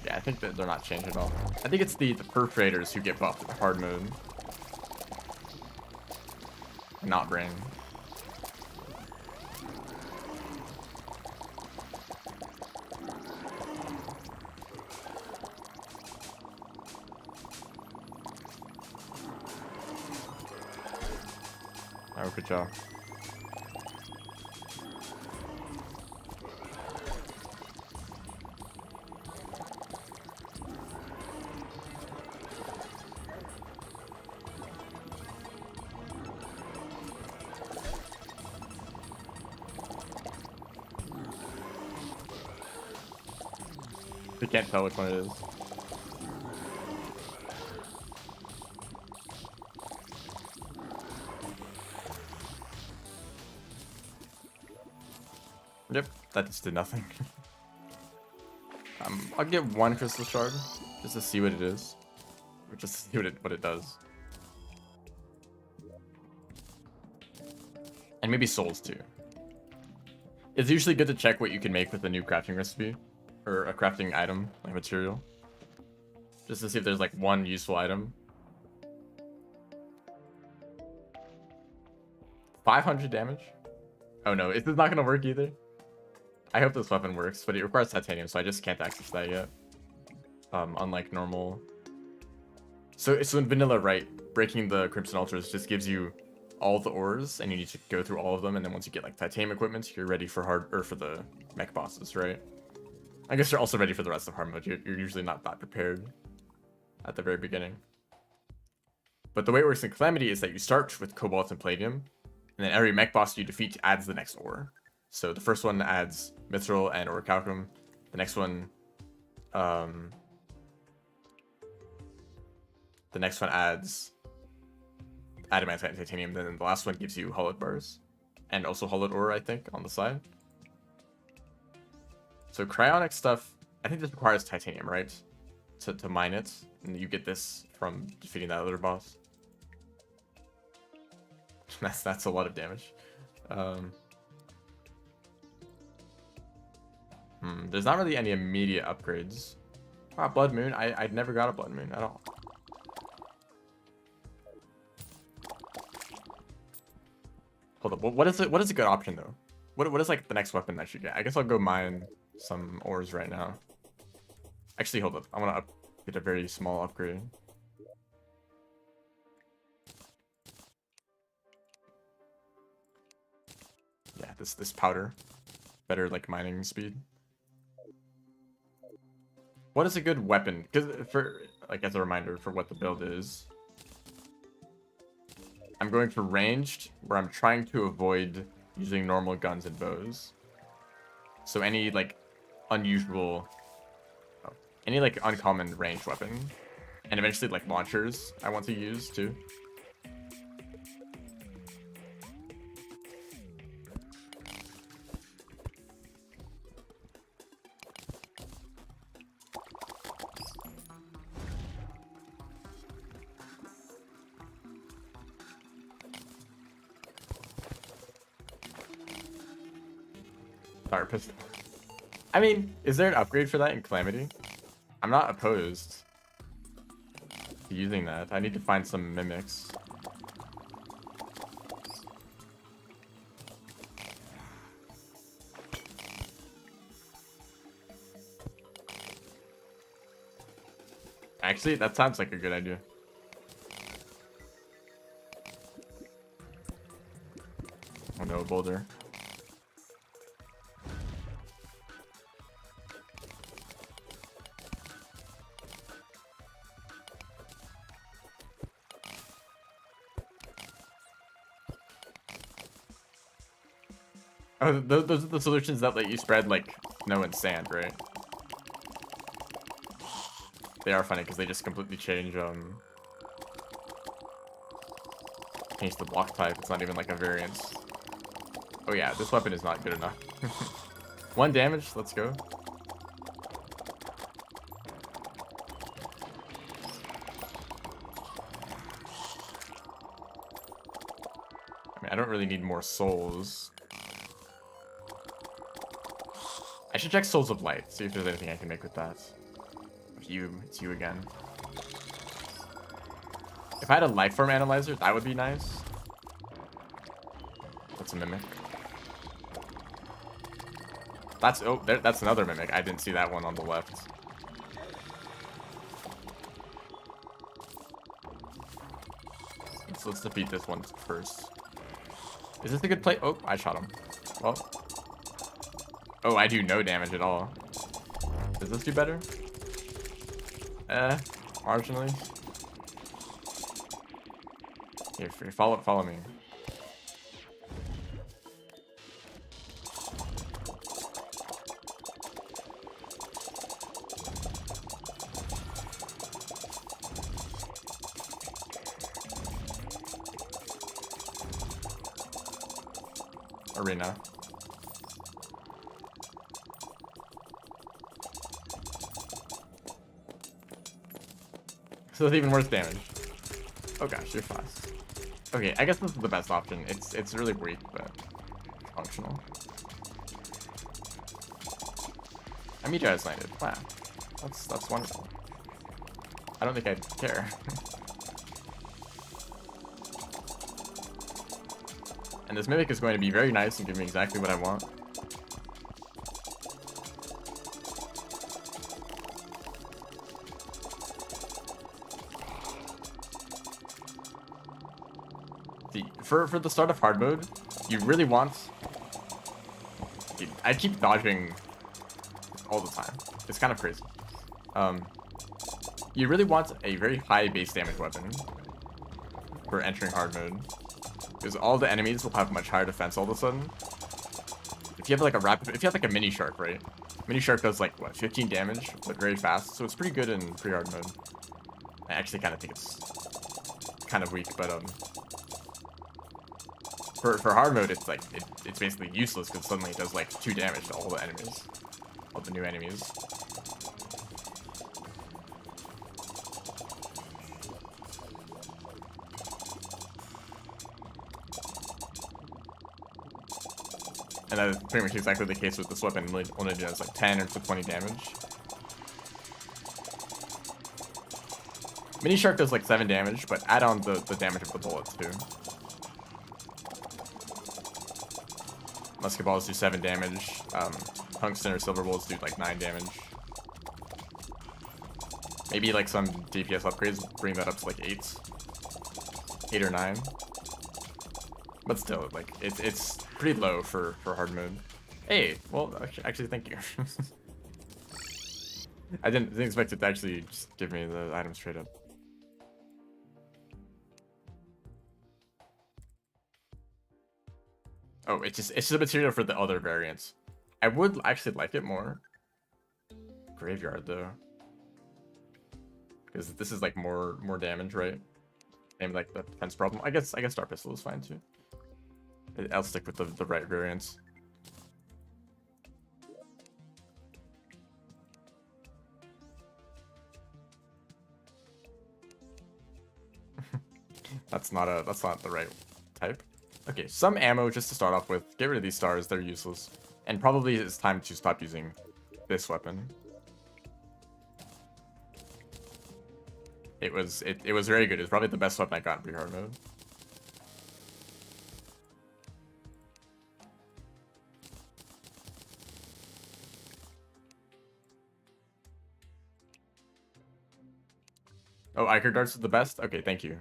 yeah, I think that they're not changed at all. I think it's the perforators who get buffed in hard mode. Not brain. Oh, good job. You can't tell which one it is. Yep, that just did nothing. I'll get one crystal shard just to see what it is, or just to see what it does, and maybe souls too. It's usually good to check what you can make with a new crafting recipe or a crafting item like material, just to see if there's like one useful item. 500 damage. Oh no, is this not gonna work either? I hope this weapon works, but it requires titanium, so I just can't access that yet. Unlike normal. So in vanilla, right, breaking the Crimson Altars just gives you all the ores, and you need to go through all of them, and then once you get like titanium equipment, you're ready for for the mech bosses, right? I guess you're also ready for the rest of hard mode. You're usually not that prepared at the very beginning. But the way it works in Calamity is that you start with cobalt and palladium, and then every mech boss you defeat adds the next ore. So the first one adds mithril and orichalcum. The next one, adds adamantite and titanium. Then the last one gives you hollowed bars, and also hollowed ore, I think, on the side. So cryonic stuff, I think this requires titanium, right? To mine it, and you get this from defeating that other boss. That's a lot of damage. There's not really any immediate upgrades. Wow, Blood Moon. I'd never got a Blood Moon at all. Hold up. What is it? What is a good option though? What is like the next weapon I should get? I guess I'll go mine some ores right now. Actually, hold up. I want to get a very small upgrade. Yeah, this powder. Better like mining speed. What is a good weapon? Because for like as a reminder for what the build is, I'm going for ranged, where I'm trying to avoid using normal guns and bows. So any like unusual, any like uncommon ranged weapon, and eventually like launchers I want to use too. Fire pistol. I mean, is there an upgrade for that in Calamity? I'm not opposed to using that. I need to find some mimics. Actually, that sounds like a good idea. Oh no, boulder. Oh, those are the solutions that let you spread, like, snow and sand, right? They are funny, because they just completely change the block type. It's not even, like, a variance. Oh, yeah, this weapon is not good enough. 1 damage, let's go. I mean, I don't really need more souls. I should check Souls of Light, see if there's anything I can make with that. It's you again. If I had a life form analyzer, that would be nice. That's a mimic. That's another mimic. I didn't see that one on the left. So let's defeat this one first. Is this a good play? Oh, I shot him. Well. Oh, I do no damage at all. Does this do better? Marginally. Here, follow me. Arena. So it's even worse damage. Oh gosh, you're fast. Okay, I guess this is the best option. It's really weak, but functional. I mean, Meteor's landed. Wow, that's wonderful. I don't think I'd care. And this Mimic is going to be very nice and give me exactly what I want. See, for the start of hard mode, you really want... Dude, I keep dodging all the time. It's kind of crazy. You really want a very high base damage weapon for entering hard mode, because all the enemies will have much higher defense all of a sudden. If you have like if you have like a mini shark, right? Mini shark does like what, 15 damage, but very fast, so it's pretty good in pre-hard mode. I actually kind of think it's kind of weak, but for hard mode, it's like it's basically useless because suddenly it does like 2 damage to all the enemies, all the new enemies. And that is pretty much exactly the case with this weapon. It only does like 10 or 20 damage. Mini Shark does like 7 damage, but add on the damage of the bullets too. Musket balls do 7 damage. Tungsten or silver bullets do like 9 damage. Maybe like some DPS upgrades bring that up to like 8 or 9. But still, like it's pretty low for hard mode. Hey, well, actually, thank you. I didn't expect it to actually just give me the items straight up. Oh, it's just a material for the other variants. I would actually like it more. Graveyard though, because this is like more damage, right? Maybe like the defense problem. I guess Star Pistol is fine too. I'll stick with the right variants. That's not the right type. Okay, some ammo just to start off with. Get rid of these stars, they're useless. And probably it's time to stop using this weapon. It was very good. It's probably the best weapon I got in pre-hard mode. Oh, Ichor darts is the best? Okay, thank you.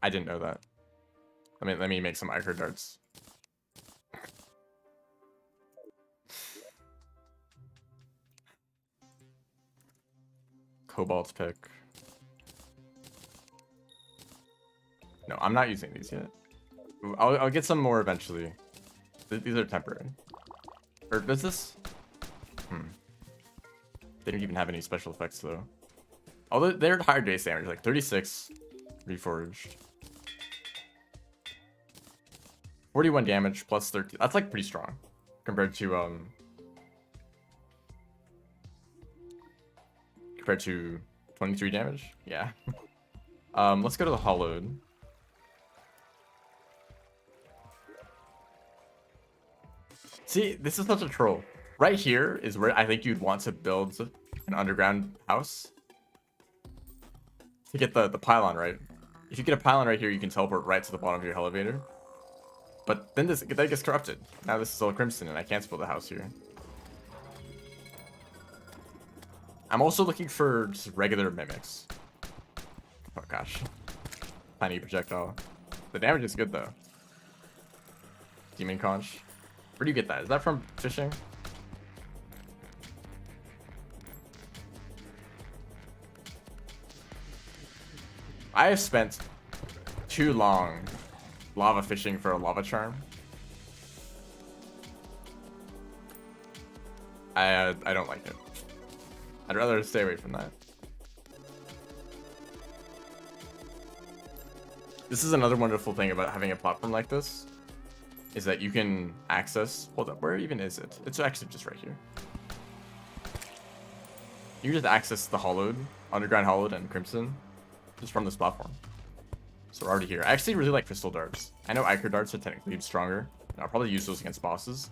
I didn't know that. Let me make some Ichor darts. Cobalt pick. No, I'm not using these yet. I'll get some more eventually. These are temporary. Or does this? They don't even have any special effects though. Although they're higher base damage, like 36 reforged. 41 damage plus 13. That's like pretty strong compared to 23 damage. Yeah. Let's go to the hollowed. See, this is such a troll. Right here is where I think you'd want to build an underground house to get the pylon, right? If you get a pylon right here, you can teleport right to the bottom of your elevator. But then that gets corrupted. Now this is all crimson and I can't build a house here. I'm also looking for just regular mimics. Oh gosh. Tiny projectile. The damage is good though. Demon conch. Where do you get that? Is that from fishing? I have spent too long lava fishing for a lava charm. I don't like it. I'd rather stay away from that. This is another wonderful thing about having a platform like this, is that you can access... Hold up, where even is it? It's actually just right here. You can just access the hollowed, underground hollowed, and crimson just from this platform. So we're already here. I actually really like crystal darts. I know Ichor darts are technically stronger, and I'll probably use those against bosses.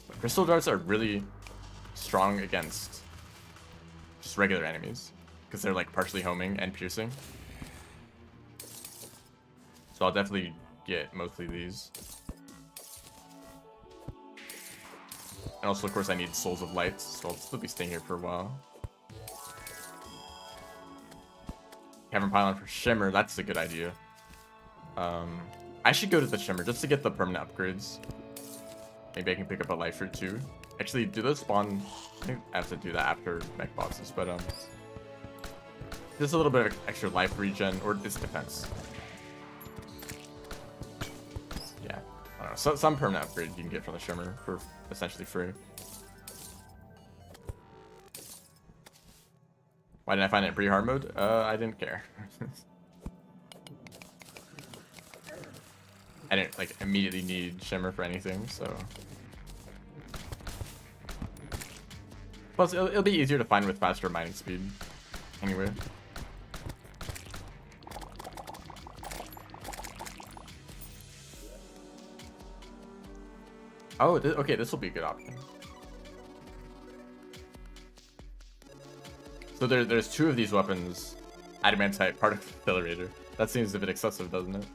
But crystal darts are really strong against just regular enemies, because they're like partially homing and piercing. So I'll definitely get mostly these. And also, of course, I need Souls of Light, so I'll still be staying here for a while. Cavern Pylon for Shimmer, that's a good idea. I should go to the Shimmer just to get the permanent upgrades. Maybe I can pick up a life or two. Actually, do those spawn? I think I have to do that after mech bosses, but just a little bit of extra life regen, or it's defense. Yeah, I don't know. So, some permanent upgrade you can get from the Shimmer for essentially free. Why didn't I find it in pre-hard mode? I didn't care. I didn't like immediately need Shimmer for anything, so. Plus, it'll be easier to find with faster mining speed. Anyway. Oh, okay, this will be a good option. So there's two of these weapons, Adamantite, Particle Accelerator. That seems a bit excessive, doesn't it?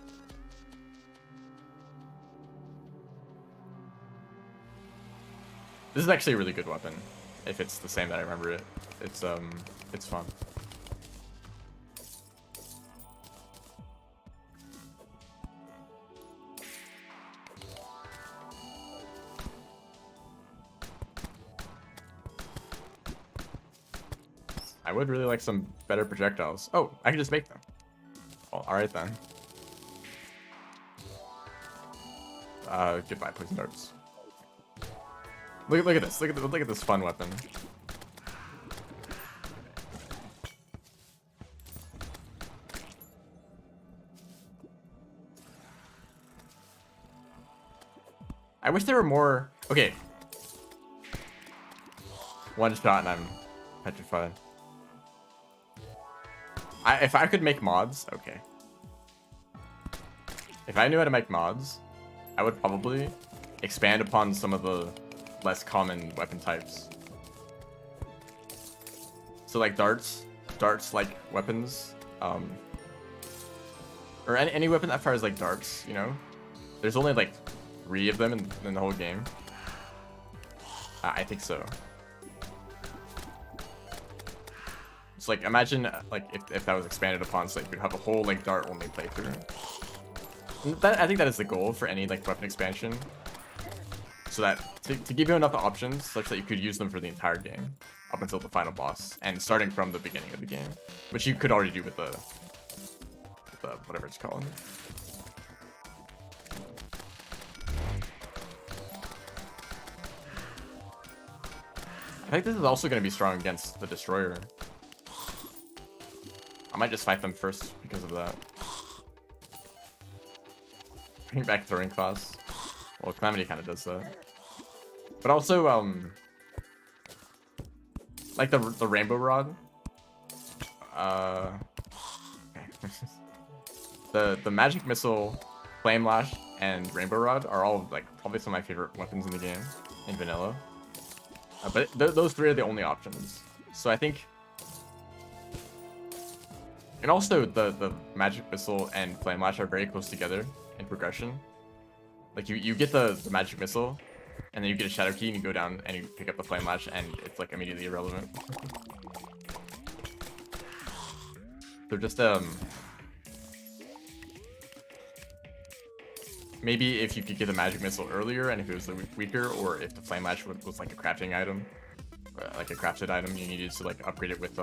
This is actually a really good weapon, if it's the same that I remember it. It's fun. I would really like some better projectiles. Oh, I can just make them. Well, alright then. Goodbye, poison darts. Look at this. Look at this fun weapon. I wish there were more. Okay. One shot and I'm petrified. If I could make mods, okay. If I knew how to make mods, I would probably expand upon some of the less common weapon types. So like darts like weapons, or any weapon that fires like darts, you know? There's only like 3 of them in the whole game. I think so. It's like, imagine like if that was expanded upon, so you could have a whole like dart only playthrough. I think that is the goal for any like weapon expansion. So that to give you enough options such that you could use them for the entire game up until the final boss, and starting from the beginning of the game, which you could already do with the whatever it's called. I think this is also going to be strong against the Destroyer. I might just fight them first because of that. Bring back throwing class. Well, Calamity kind of does that. But also, like the Rainbow Rod. The Magic Missile, Flame Lash, and Rainbow Rod are all like probably some of my favorite weapons in the game in vanilla. But those 3 are the only options. So I think. And also, the Magic Missile and Flame Lash are very close together in progression. Like, you get the Magic Missile, and then you get a Shadow Key, and you go down and you pick up the Flame Lash, and it's, like, immediately irrelevant. They're just, maybe if you could get the Magic Missile earlier, and if it was weaker, or if the Flame Lash was, like, a crafting item, like a crafted item, you needed to, like, upgrade it with,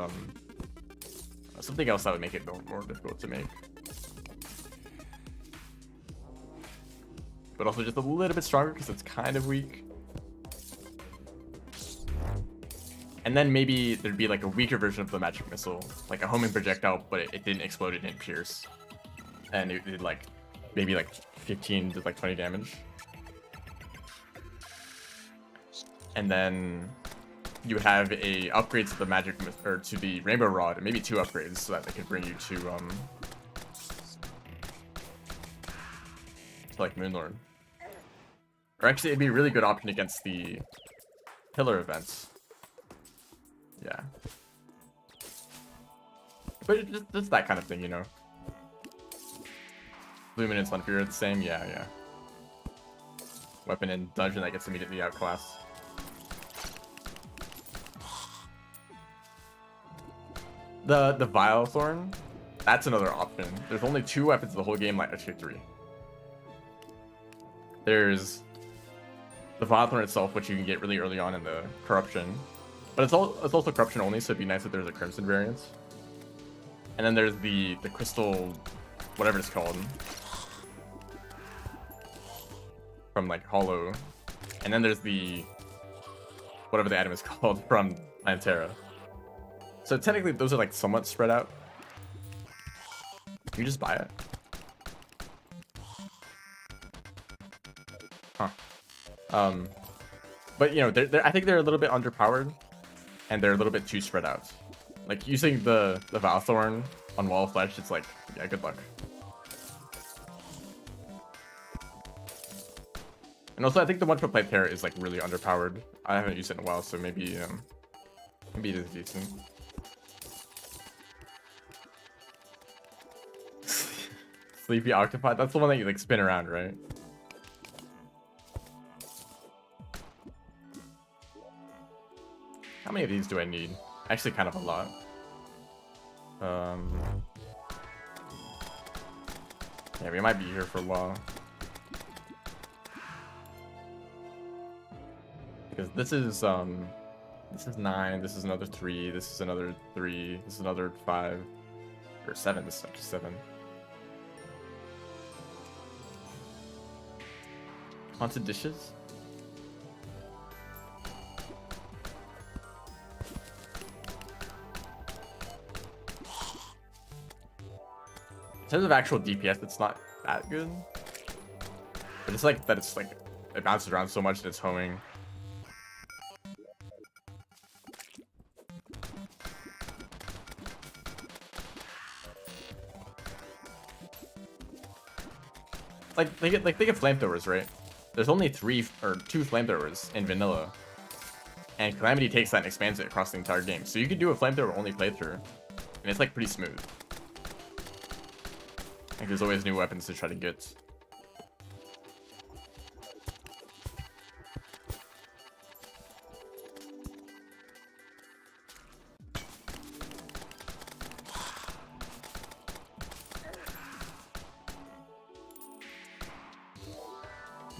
something else that would make it more difficult to make. But also just a little bit stronger because it's kind of weak. And then maybe there'd be like a weaker version of the Magic Missile, like a homing projectile, but it didn't explode, it didn't pierce. And it did like, maybe like 15 to like 20 damage. And then you would have a upgrade to the or to the Rainbow Rod, and maybe 2 upgrades so that they could bring you to like Moonlord. Or actually, it'd be a really good option against the pillar events. Yeah. But just that kind of thing, you know. Luminance on Fear are the same? Yeah, yeah. Weapon and dungeon that gets immediately outclassed. The Vile Thorn, that's another option. There's only 2 weapons in the whole game, like actually 3. There's the Vile Thorn itself, which you can get really early on in the Corruption. But it's also Corruption only, so it'd be nice if there's a Crimson variant. And then there's the Crystal, whatever it's called, from like Hollow. And then there's the whatever the item is called from Plantera. So technically those are like somewhat spread out. You just buy it. Huh. But you know, I think they're a little bit underpowered, and they're a little bit too spread out. Like using the Valthorn on Wall of Flesh, it's like, yeah, good luck. And also, I think the one for Plantera is like really underpowered. I haven't used it in a while, so maybe it is decent. Sleepy Octopi, that's the one that you like spin around, right? How many of these do I need? Actually, kind of a lot. Yeah, we might be here for a while. Because this is 9, this is another 3, this is another 3, this is another 5, or 7, this is up to 7. Haunted dishes? In terms of actual DPS, it's not that good. But it's like that it's like it bounces around so much that it's homing. Like they get flamethrowers, right? There's only 2 flamethrowers in vanilla, and Calamity takes that and expands it across the entire game. So you could do a flamethrower only playthrough, and it's like pretty smooth. Like there's always new weapons to try to get.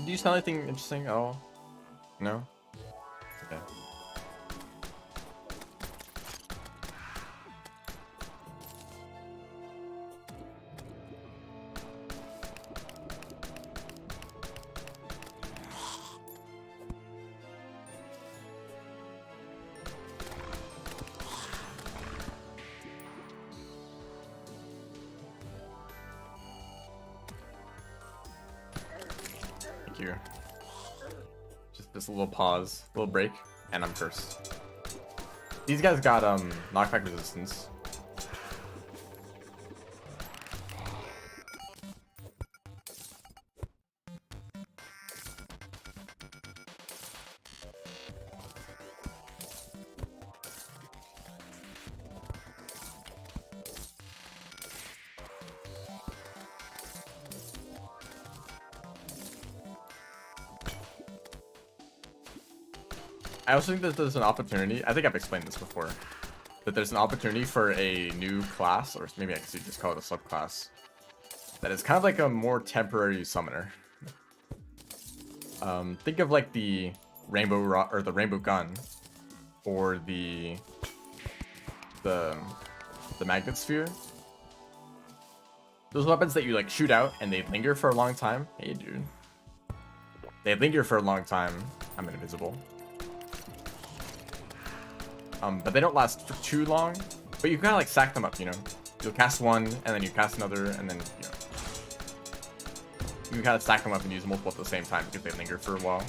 Do you sell anything interesting at all? No? Okay. Here. Just a little pause, a little break, and I'm cursed. These guys got knockback resistance. I also think that there's an opportunity, I think I've explained this before, that there's an opportunity for a new class, or maybe I could just call it a subclass, that is kind of like a more temporary summoner. Think of like the Rainbow or the Rainbow Gun, or the Magnet Sphere. Those weapons that you like shoot out and they linger for a long time. Hey dude. They linger for a long time. I'm invisible. But they don't last for too long. But you kind of like stack them up, you know. You'll cast one, and then you cast another, and then, you know. You can kind of stack them up and use multiple at the same time because they linger for a while.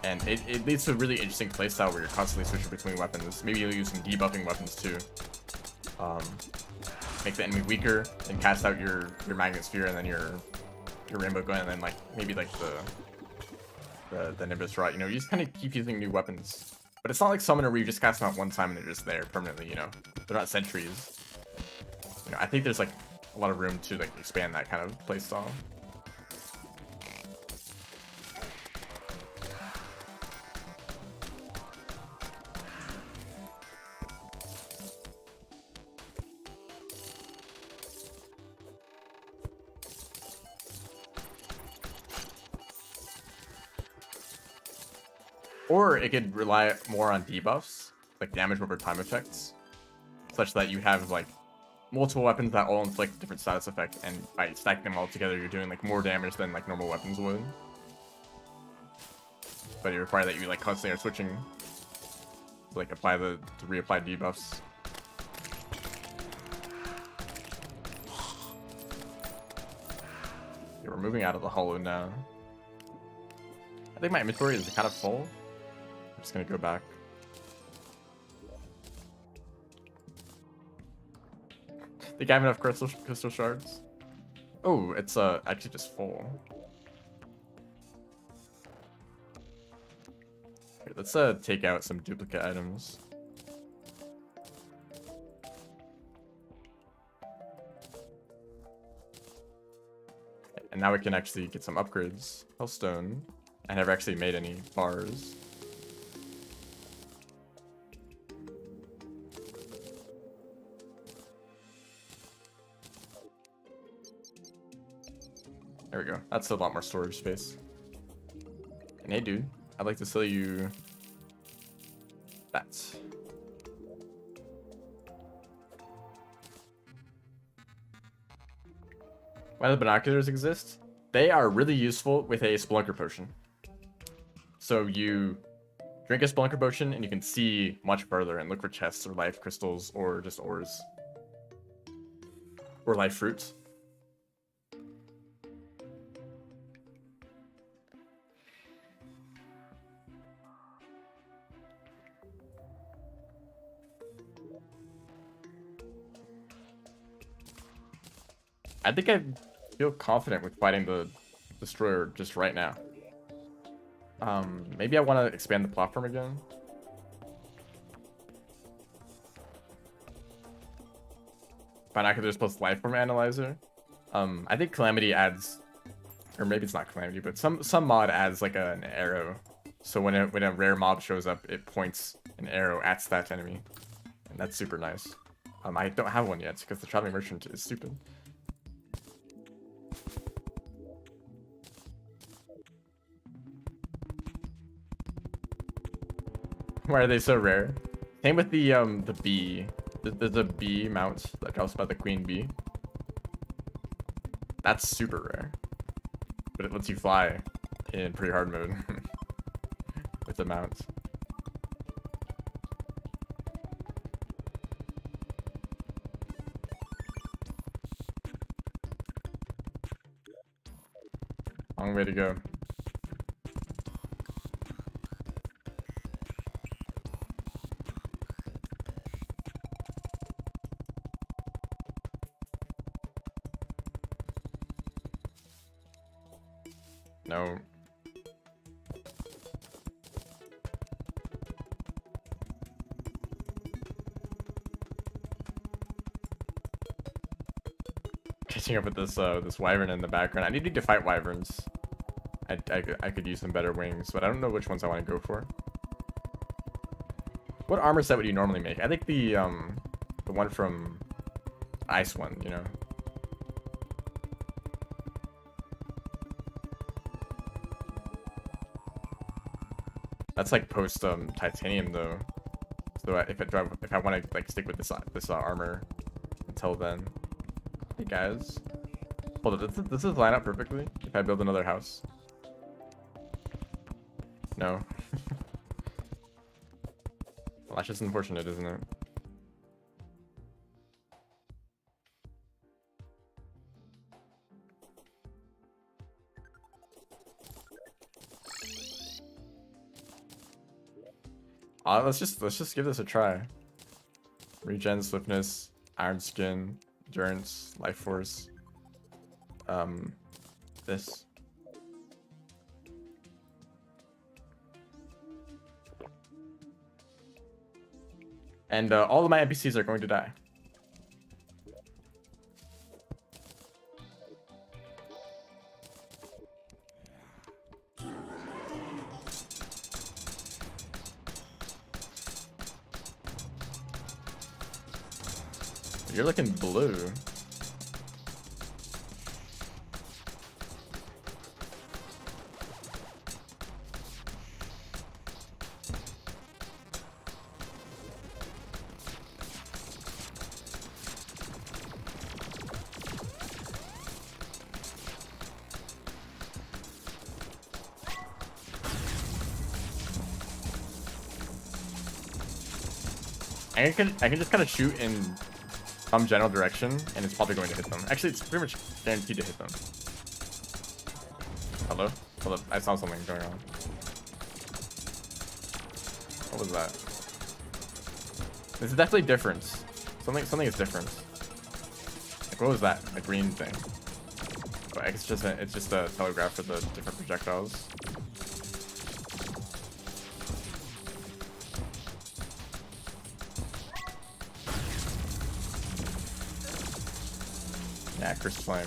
And it leads to a really interesting playstyle where you're constantly switching between weapons. Maybe you'll use some debuffing weapons too. Make the enemy weaker, and cast out your Magnet Sphere, and then your Rainbow Gun, and then like maybe like the Nimbus Rot. You know, you just kind of keep using new weapons. But it's not like Summoner where you just cast them out one time and they're just there permanently, you know. They're not sentries. You know, I think there's like a lot of room to like expand that kind of playstyle. Or it could rely more on debuffs, like damage over time effects, such that you have like multiple weapons that all inflict different status effect, and by stacking them all together, you're doing like more damage than like normal weapons would. But it requires that you like constantly are switching to like apply to reapply debuffs. Yeah, we're moving out of the hollow now. I think my inventory is kind of full. I'm just gonna go back. Think I have enough crystal shards? Oh, it's actually just full. Here, let's take out some duplicate items. And now we can actually get some upgrades. Hellstone. I never actually made any bars. There we go. That's a lot more storage space. And hey, dude, I'd like to sell you that. Why do the binoculars exist? They are really useful with a Spelunker potion. So you drink a Spelunker potion and you can see much further and look for chests or life crystals or just ores. Or life fruits. I think I feel confident with fighting the destroyer just right now. Maybe I want to expand the platform again. Binoculars plus lifeform analyzer. I think Calamity adds, or maybe it's not Calamity, but some mod adds like an arrow. So when a rare mob shows up, it points an arrow at that enemy, and that's super nice. I don't have one yet because the traveling merchant is stupid. Why are they so rare? Same with the bee. There's a bee mount that drops by the queen bee. That's super rare, but it lets you fly in pretty hard mode with the mount. Long way to go. No. Catching up with this wyvern in the background. I need to fight wyverns. I could use some better wings, but I don't know which ones I want to go for. What armor set would you normally make? I think the one from Ice one, you know. That's like post titanium though. So if I want to like stick with this armor until then. Hey guys, hold on. Does this line up perfectly if I build another house? No. Well, that's just unfortunate, isn't it? Let's just give this a try. Regen, swiftness, iron skin, endurance, life force. This. And all of my NPCs are going to die. You're looking blue. I can just kind of shoot in some general direction, and it's probably going to hit them. Actually, it's pretty much guaranteed to hit them. Hello? Hold up, I saw something going on. What was that? This is definitely different. Something is different. Like, what was that? A green thing. Oh, it's just a telegraph for the different projectiles. Yeah, Chris Flame.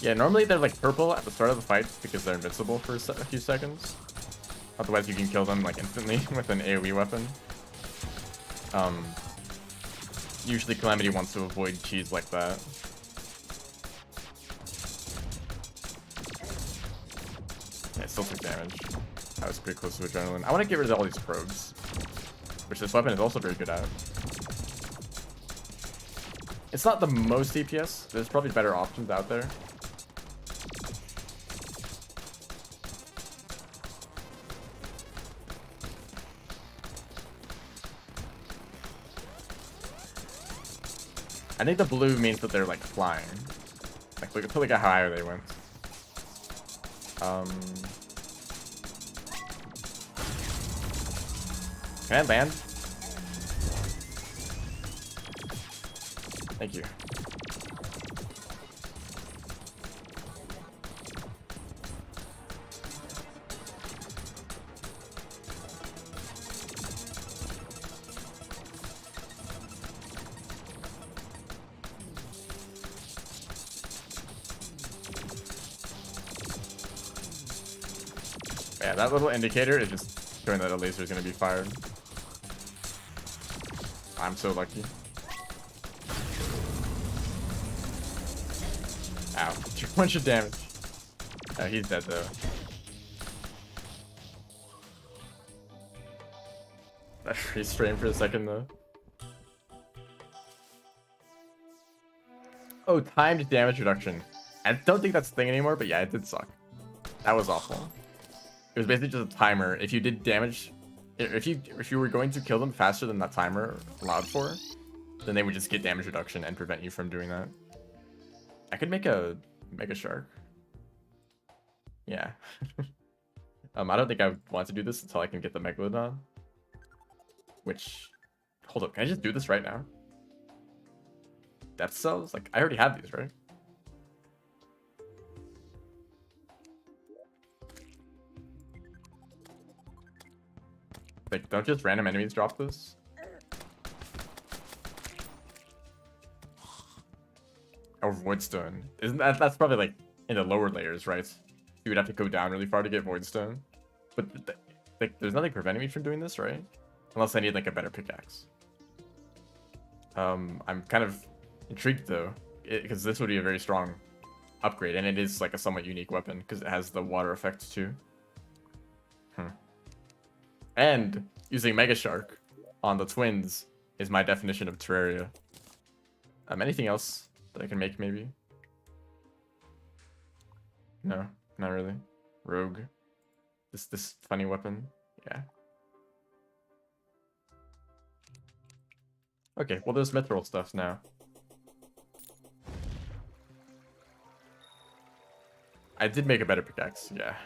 Yeah, normally they're like purple at the start of the fight because they're invincible for a few seconds. Otherwise you can kill them like instantly with an AoE weapon. Usually Calamity wants to avoid cheese like that. Yeah, it still took damage. I was pretty close to adrenaline. I want to get rid of all these probes, which this weapon is also very good at. It's not the most DPS. There's probably better options out there. I think the blue means that they're like flying. Like look at how high they went. Can I land? Thank you. Yeah, that little indicator is just showing that a laser is going to be fired. I'm so lucky. Ow. 2 bunch of damage. Oh, he's dead though. That freeze frame for a second though. Oh, timed damage reduction. I don't think that's a thing anymore, but yeah, it did suck. That was awful. It was basically just a timer. If you did damage, if you were going to kill them faster than that timer allowed for, then they would just get damage reduction and prevent you from doing that. I could make a Mega Shark. Yeah. I don't think I want to do this until I can get the Megalodon. Which, hold up, can I just do this right now? Death cells? Like, I already have these, right? Like, don't just random enemies drop this? Or Voidstone. Isn't that's probably like in the lower layers, right? You would have to go down really far to get Voidstone. But like, there's nothing preventing me from doing this, right? Unless I need like a better pickaxe. I'm kind of intrigued though, because this would be a very strong upgrade, and it is like a somewhat unique weapon because it has the water effect too. And using Mega Shark on the twins is my definition of Terraria. Anything else that I can make maybe? No, not really. Rogue. This funny weapon. Yeah. Okay, well there's mithril stuff now. I did make a better pickaxe, yeah.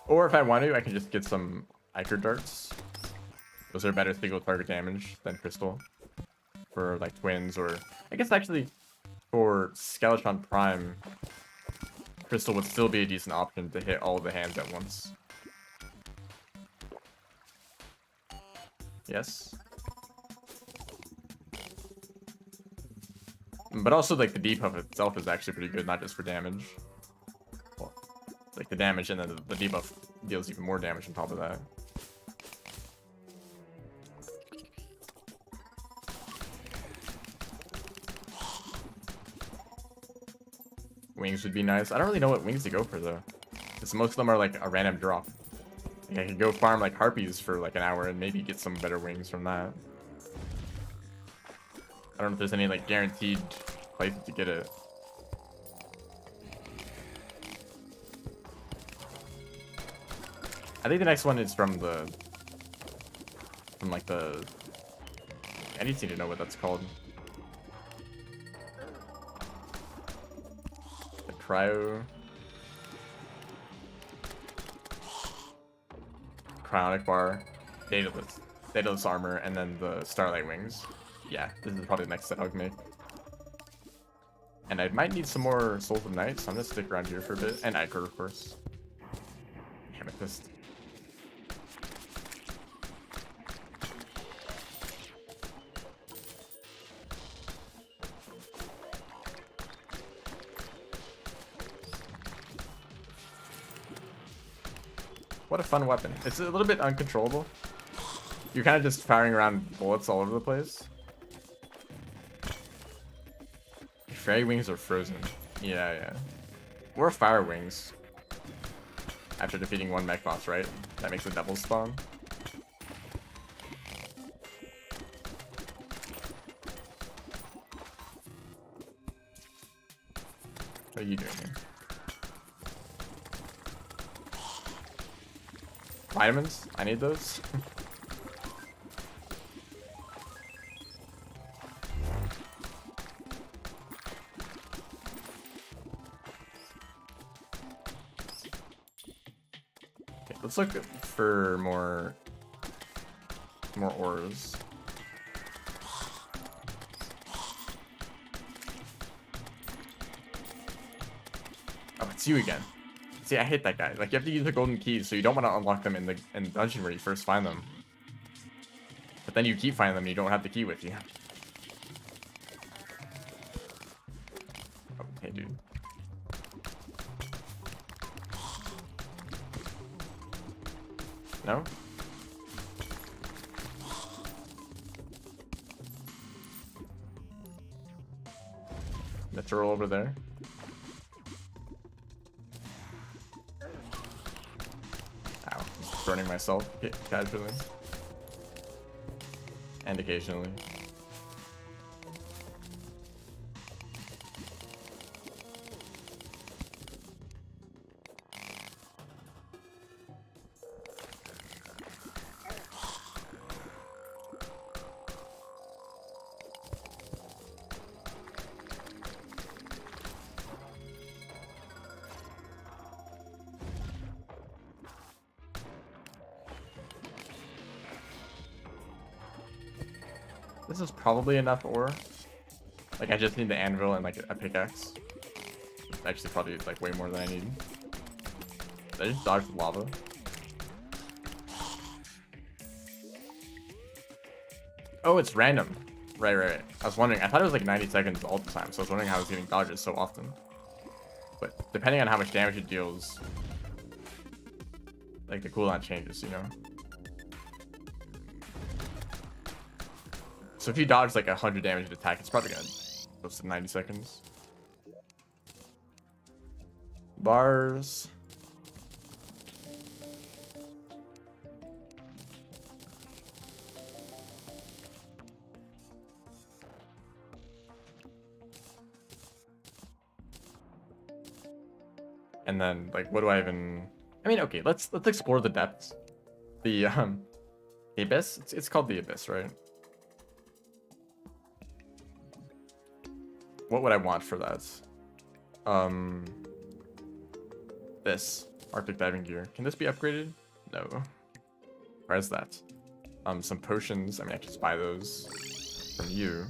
Or if I want to, I can just get some Ichor darts. Those are better single target damage than crystal. For like twins, or I guess actually for Skeletron Prime, Crystal would still be a decent option to hit all the hands at once. Yes. But also, like, the debuff itself is actually pretty good, not just for damage. Well, like, the damage and then the debuff deals even more damage on top of that. Wings would be nice. I don't really know what wings to go for, though. Because most of them are, like, a random drop. Like, I could go farm, like, harpies for, like, an hour and maybe get some better wings from that. I don't know if there's any, like, guaranteed places to get it. I think the next one is from like, the... I need to know what that's called. The Cryonic Bar, Daedalus Armor, and then the Starlight Wings. Yeah, this is probably the next set I'll make. And I might need some more Souls of Night, so I'm gonna stick around here for a bit. And Ichor, of course. Amethyst. What a fun weapon. It's a little bit uncontrollable. You're kind of just firing around bullets all over the place. Fairy wings are frozen. Yeah. Or fire wings. After defeating one mech boss, right? That makes the double spawn. What are you doing here? Vitamins? I need those. Okay, let's look for more ores. Oh, it's you again. See, I hate that guy. Like, you have to use the golden keys, so you don't want to unlock them in the dungeon where you first find them. But then you keep finding them, and you don't have the key with you. Oh, hey, dude. No? Natural over there. Ow. Just burning myself casually. And occasionally. This is probably enough ore. Like, I just need the anvil and, like, a pickaxe. It's actually probably, like, way more than I need. Did I just dodge the lava? Oh, it's random. Right. I was wondering. I thought it was, like, 90 seconds all the time, so I was wondering how I was getting dodges so often. But depending on how much damage it deals, like, the cooldown changes, you know? So if you dodge like 100 damage at attack, it's probably gonna go to 90 seconds. Bars. And then, like, what do I even... I mean, okay, let's explore the depths. The Abyss. It's called the Abyss, right? What would I want for that? This Arctic diving gear. Can this be upgraded? No. Where's that? Some potions. I mean, I can just buy those from you.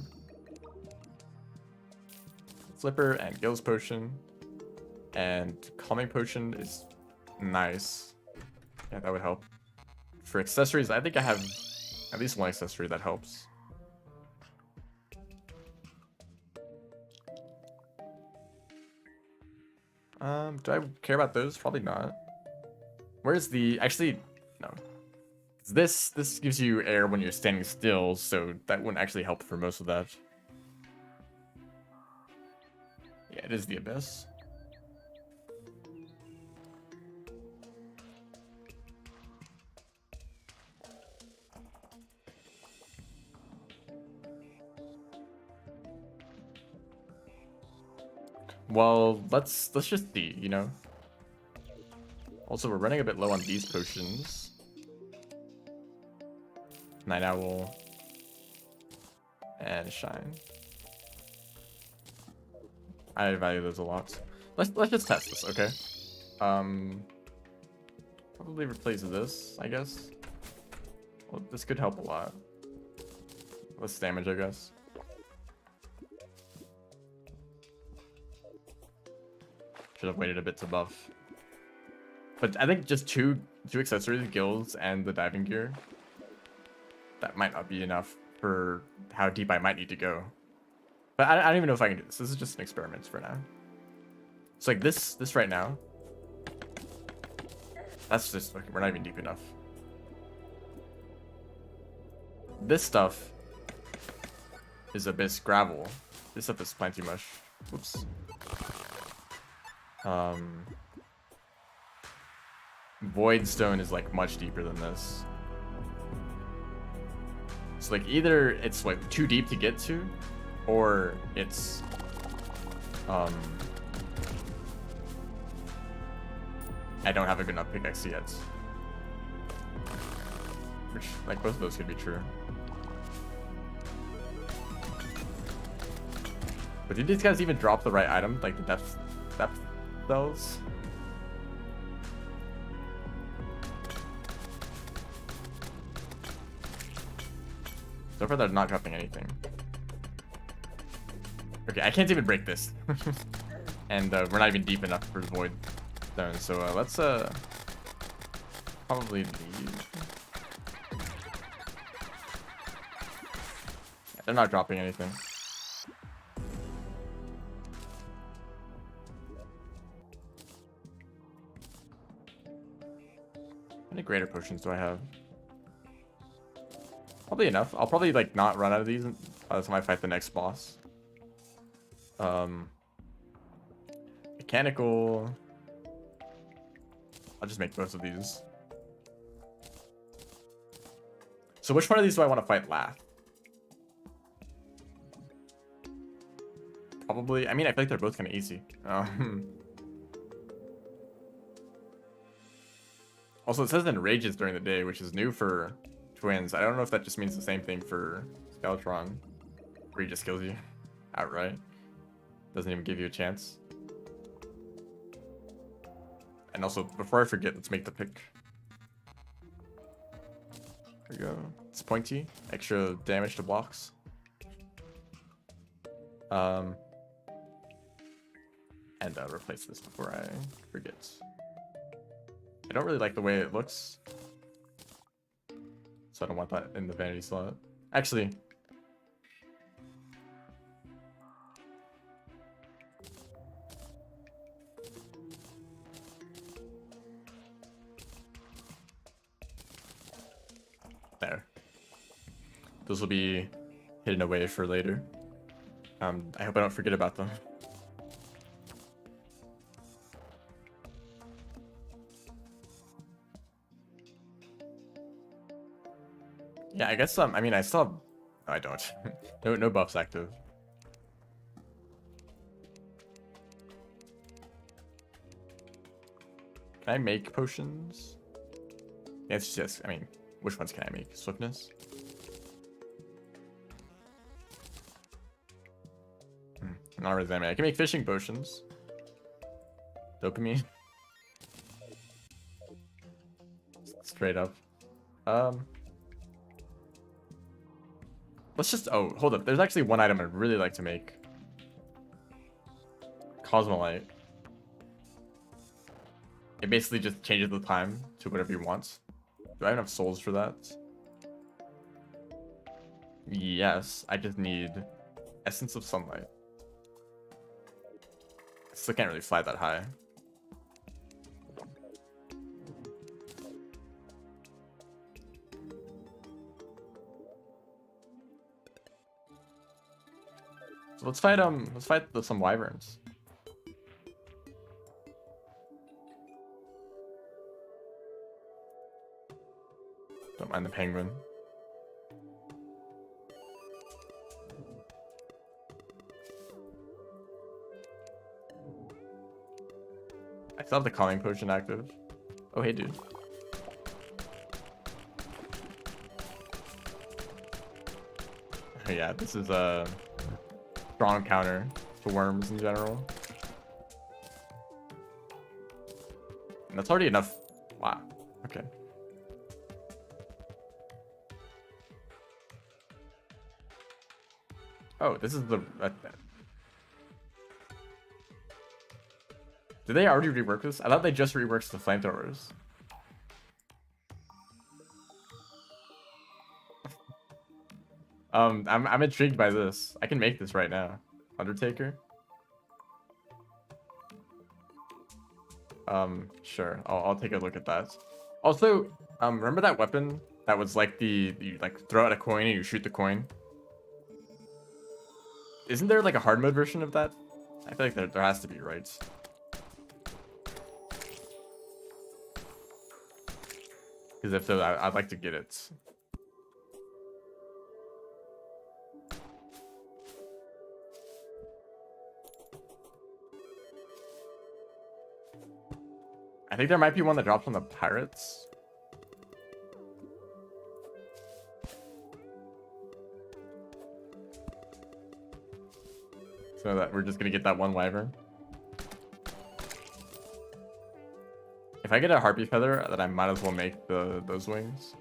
Slipper and Gills Potion. And Calming Potion is nice. Yeah, that would help. For accessories, I think I have at least one accessory that helps. Do I care about those? Probably not. Where's the... Actually, no. This gives you air when you're standing still, so that wouldn't actually help for most of that. Yeah, it is the Abyss. Well, let's just see, you know. Also, we're running a bit low on these potions. Night Owl and Shine. I value those a lot. Let's just test this, okay? Probably replace this, I guess. Well, this could help a lot. Less damage, I guess. Should have waited a bit to buff. But I think just two accessories, Gills and the diving gear, that might not be enough for how deep I might need to go. But I don't even know if I can do this. This is just an experiment for now. It's like this right now. That's just, okay, we're not even deep enough. This stuff is Abyss Gravel. This stuff is Planty Mush. Oops. Void Stone is like much deeper than this. So like either it's like too deep to get to, or it's I don't have a good enough pickaxe yet. Which, like, both of those could be true. But did these guys even drop the right item? Like the depth cells? So far, they're not dropping anything. Okay, I can't even break this. And we're not even deep enough for Void Stone, so let's probably leave. Yeah, they're not dropping anything. How many greater potions do I have? Probably enough. I'll probably like not run out of these by the time I fight the next boss. Mechanical. I'll just make both of these. So which one of these do I want to fight last? Probably. I mean, I feel like they're both kind of easy. Also, it says it rages during the day, which is new for twins. I don't know if that just means the same thing for Skeletron, where he just kills you outright. Doesn't even give you a chance. And also, before I forget, let's make the pick. There we go. It's pointy. Extra damage to blocks. And replace this before I forget. I don't really like the way it looks, so I don't want that in the vanity slot. Actually, there. Those will be hidden away for later. I hope I don't forget about them. Yeah, I guess I mean, I still have... No, I don't. No buffs active. Can I make potions? Yeah, it's just, I mean, which ones can I make? Swiftness? Not really that many. I can make fishing potions. Dopamine. Straight up. Let's just... Oh, hold up. There's actually one item I'd really like to make. Cosmolite. It basically just changes the time to whatever you want. Do I have enough souls for that? Yes, I just need Essence of Sunlight. I still can't really fly that high. So let's fight some wyverns. Don't mind the penguin. I still have the calming potion active. Oh hey dude. Yeah, this is a strong counter to worms in general. And that's already enough. Wow. Okay. Oh, this is the... Did they already rework this? I thought they just reworked the flamethrowers. I'm intrigued by this. I can make this right now. Undertaker. Sure. I'll take a look at that. Also, remember that weapon that was like you like throw out a coin and you shoot the coin? Isn't there like a hard mode version of that? I feel like there has to be, right? Because if so, I'd like to get it. I think there might be one that drops on the pirates. So that we're just gonna get that one wyvern. If I get a harpy feather, then I might as well make those wings.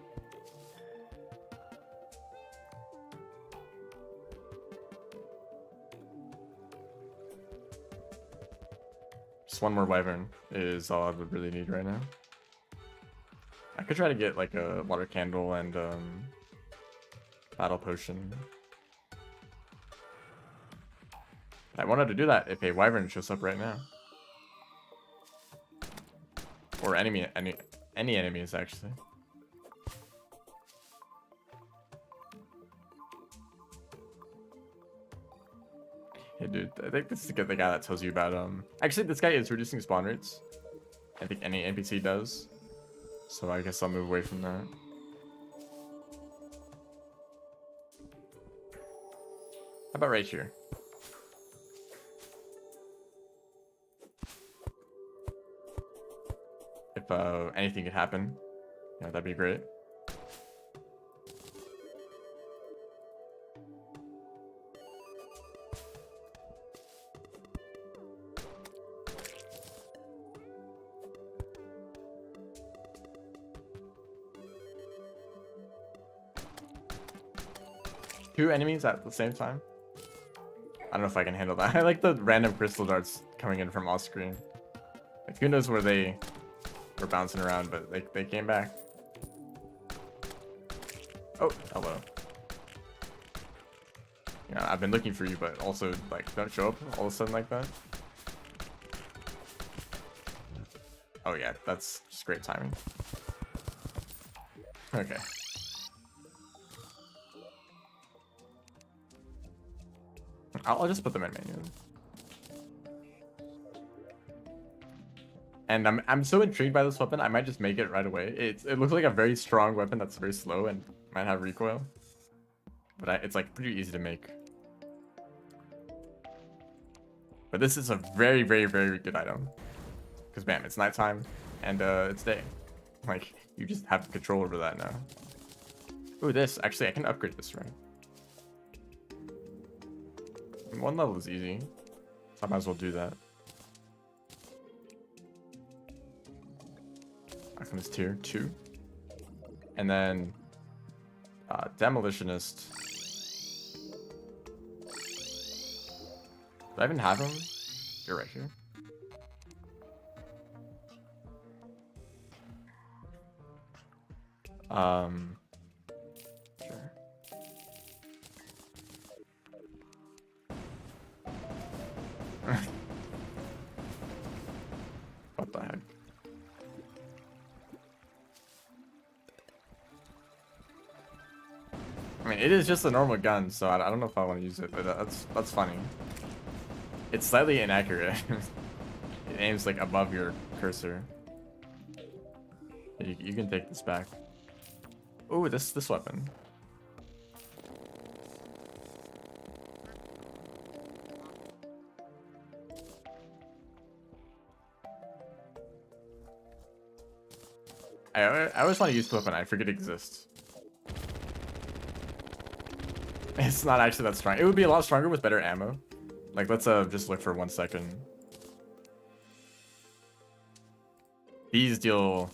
Just one more wyvern is all I would really need right now. I could try to get like a water candle and battle potion. I wanted to do that if a wyvern shows up right now. Or any enemies actually. Hey dude, I think this is the guy that tells you about actually this guy is reducing spawn rates. I think any NPC does. So I guess I'll move away from that. How about right here? If anything could happen, you know, that'd be great. Two enemies at the same time? I don't know if I can handle that. I like the random crystal darts coming in from off screen. Like, who knows where they were bouncing around, but they came back. Oh, hello. Yeah, I've been looking for you, but also, like, don't show up all of a sudden like that. Oh yeah, that's just great timing. Okay. I'll just put them in manually. And I'm so intrigued by this weapon, I might just make it right away. It looks like a very strong weapon that's very slow and might have recoil. But it's like pretty easy to make. But this is a very, very, very good item. Because bam, it's nighttime and it's day. Like, you just have control over that now. Ooh, this. Actually, I can upgrade this, right? One level is easy. So I might as well do that. Alchemist tier 2. And then Demolitionist. Do I even have him? You're right here. Sure. What the heck? I mean, it is just a normal gun, so I don't know if I want to use it, but that's funny. It's slightly inaccurate. It aims like above your cursor. You can take this back. Ooh, this weapon. I always want to use the weapon. I forget it exists. It's not actually that strong. It would be a lot stronger with better ammo. Like, let's just look for 1 second. These deal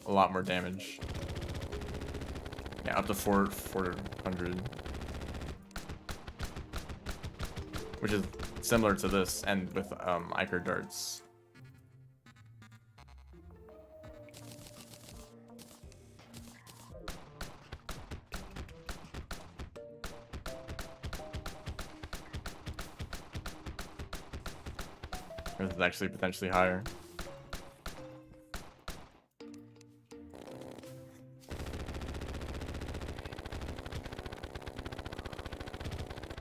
a lot more damage. Yeah, up to 400. Which is similar to this, and with Icar darts. This is actually potentially higher.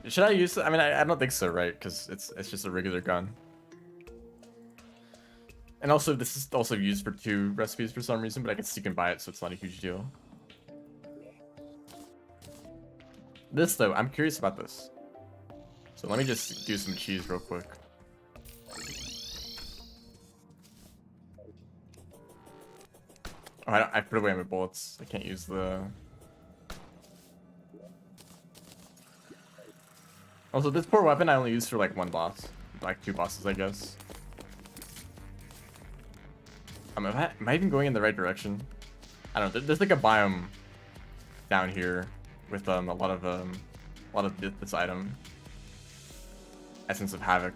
Should I use it? I mean, I don't think so, right? Because it's just a regular gun. And also, this is also used for 2 recipes for some reason, but I guess you can buy it, so it's not a huge deal. This, though, I'm curious about this. So let me just do some cheese real quick. Oh, I put away my bullets. I can't use the... Also, this poor weapon I only use for like 1 boss. Like 2 bosses, I guess. Am I even going in the right direction? I don't know. There's like a biome down here with a lot of this item. Essence of Havoc.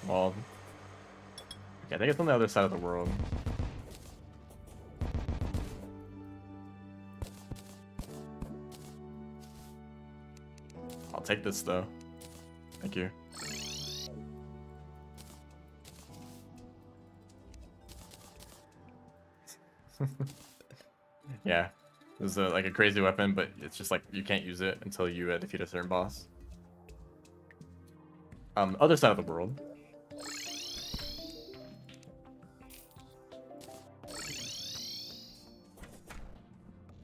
Well, okay, I think it's on the other side of the world. I'll take this though. Thank you. Yeah, this is like a crazy weapon, but it's just like you can't use it until you defeat a certain boss. Other side of the world.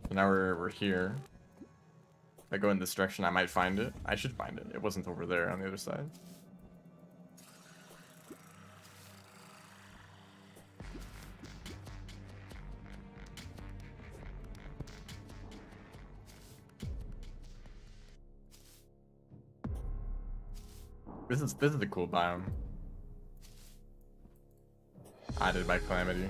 So now we're here. If I go in this direction, I might find it. I should find it. It wasn't over there on the other side. This is a cool biome. Added by Calamity.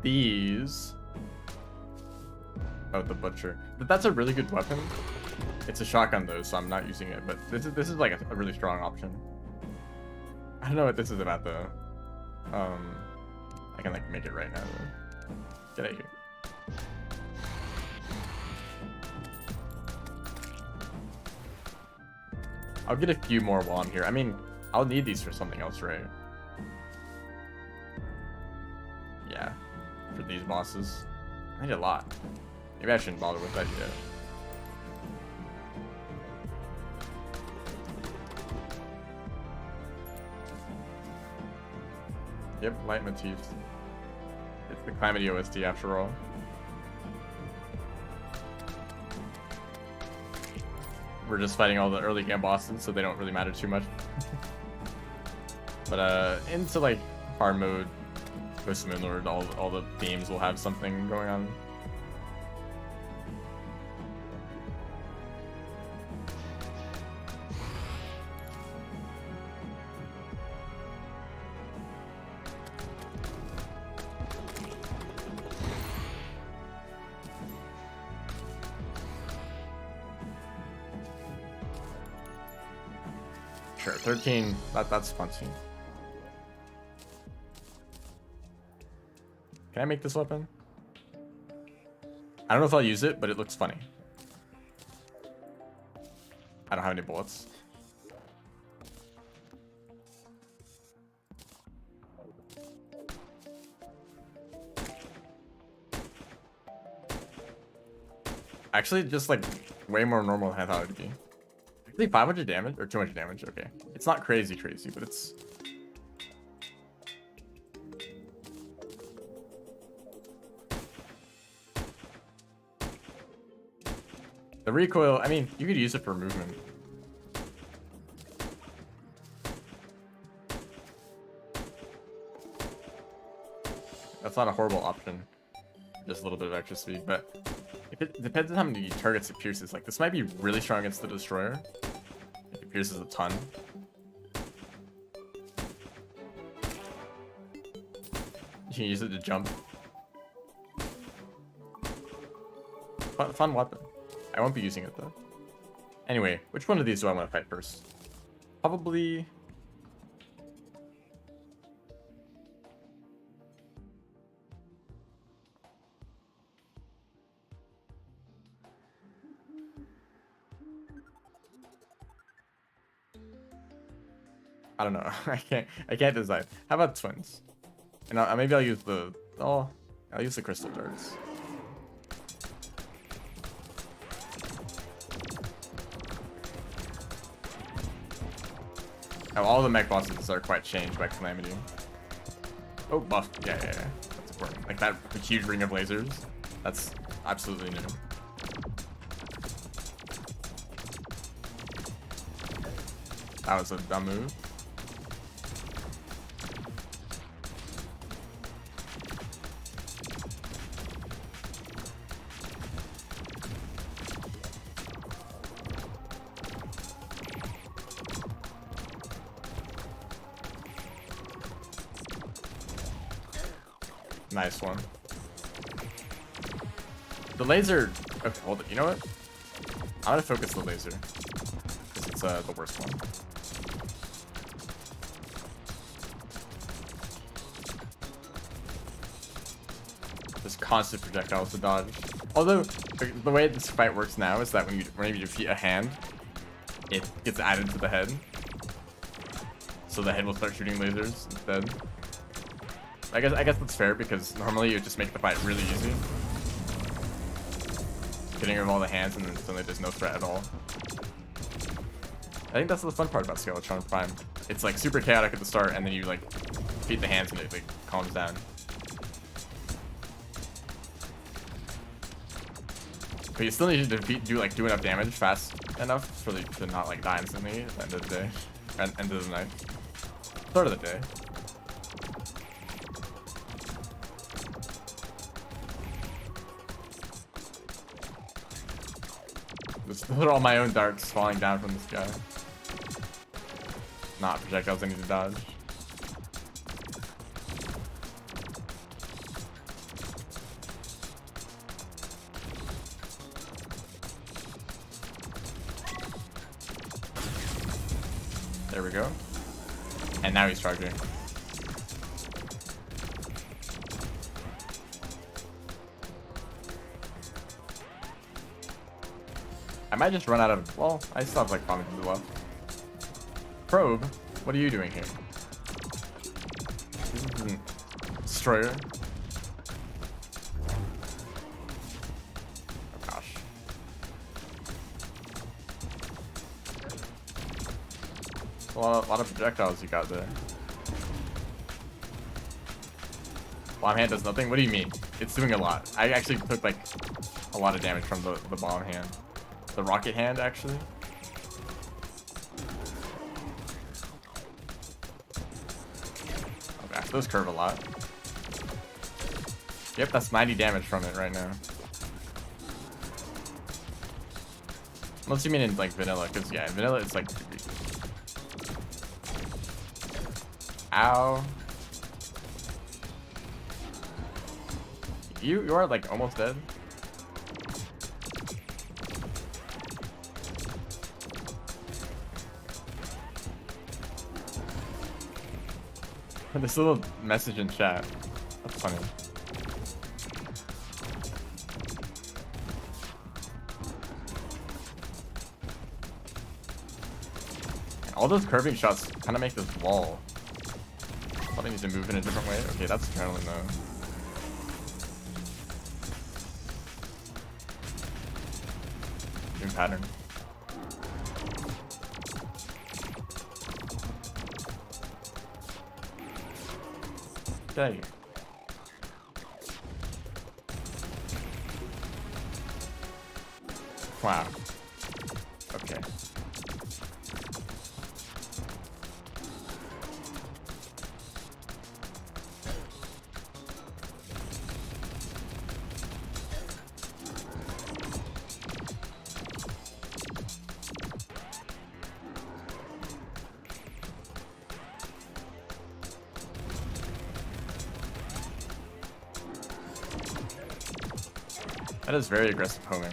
These. Oh, the butcher. But that's a really good weapon. It's a shotgun though, so I'm not using it. But this is like a really strong option. I don't know what this is about though. I can like make it right now though. Get out of here. I'll get a few more while I'm here. I mean, I'll need these for something else, right? Yeah. For these bosses. I need a lot. Maybe I shouldn't bother with that yet. Yep, light motifs. It's the Calamity OST after all. We're just fighting all the early game bosses, so they don't really matter too much. But into like hard mode, Ghost of Moonlord, all the themes will have something going on. Sure, 13. That's punchy. Can I make this weapon? I don't know if I'll use it, but it looks funny. I don't have any bullets. Actually, just like way more normal than I thought it would be. Actually, 500 damage or 200 damage. Okay, it's not crazy, but it's. The recoil, I mean, you could use it for movement. That's not a horrible option. Just a little bit of extra speed, but it depends on how many targets it pierces. Like, this might be really strong against the Destroyer. If it pierces a ton. You can use it to jump. Fun weapon. I won't be using it though. Anyway, which one of these do I want to fight first? Probably... I don't know. I can't decide. How about twins? And maybe I'll use the... Oh, I'll use the crystal darts. Now, all the mech bosses are quite changed by Calamity. Oh, buff. Yeah. That's important. Like that huge ring of lasers. That's absolutely new. That was a dumb move. Nice one. The laser... Okay, hold it. You know what? I'm gonna focus the laser. Because it's the worst one. Just constant projectiles to dodge. Although, the way this fight works now is that when you defeat a hand, it gets added to the head. So the head will start shooting lasers instead. I guess that's fair because normally you just make the fight really easy. Getting rid of all the hands and then suddenly there's no threat at all. I think that's the fun part about Skeletron Prime. It's like super chaotic at the start and then you like defeat the hands and it like calms down. But you still need to do enough damage fast enough for to not like die instantly at the end of the day. End of the night. Start of the day. Just put all my own darts falling down from the sky. Not projectiles I need to dodge. There we go. And now he's charging. I might just run out of... Well, I still have like 5 minutes left. Probe, what are you doing here? This isn't... Destroyer. Oh gosh. A lot of projectiles you got there. Bomb hand does nothing? What do you mean? It's doing a lot. I actually took like a lot of damage from the bomb hand. The rocket hand, actually. Okay, those curve a lot. Yep, that's 90 damage from it right now. Unless you mean in like vanilla, because yeah, in vanilla it's like... Ow. You are like almost dead. This little message in chat. That's funny. All those curving shots kind of make this wall. Probably needs to move in a different way. Okay, that's adrenaline though. New pattern. There you go. Wow. Okay. That is very aggressive homing.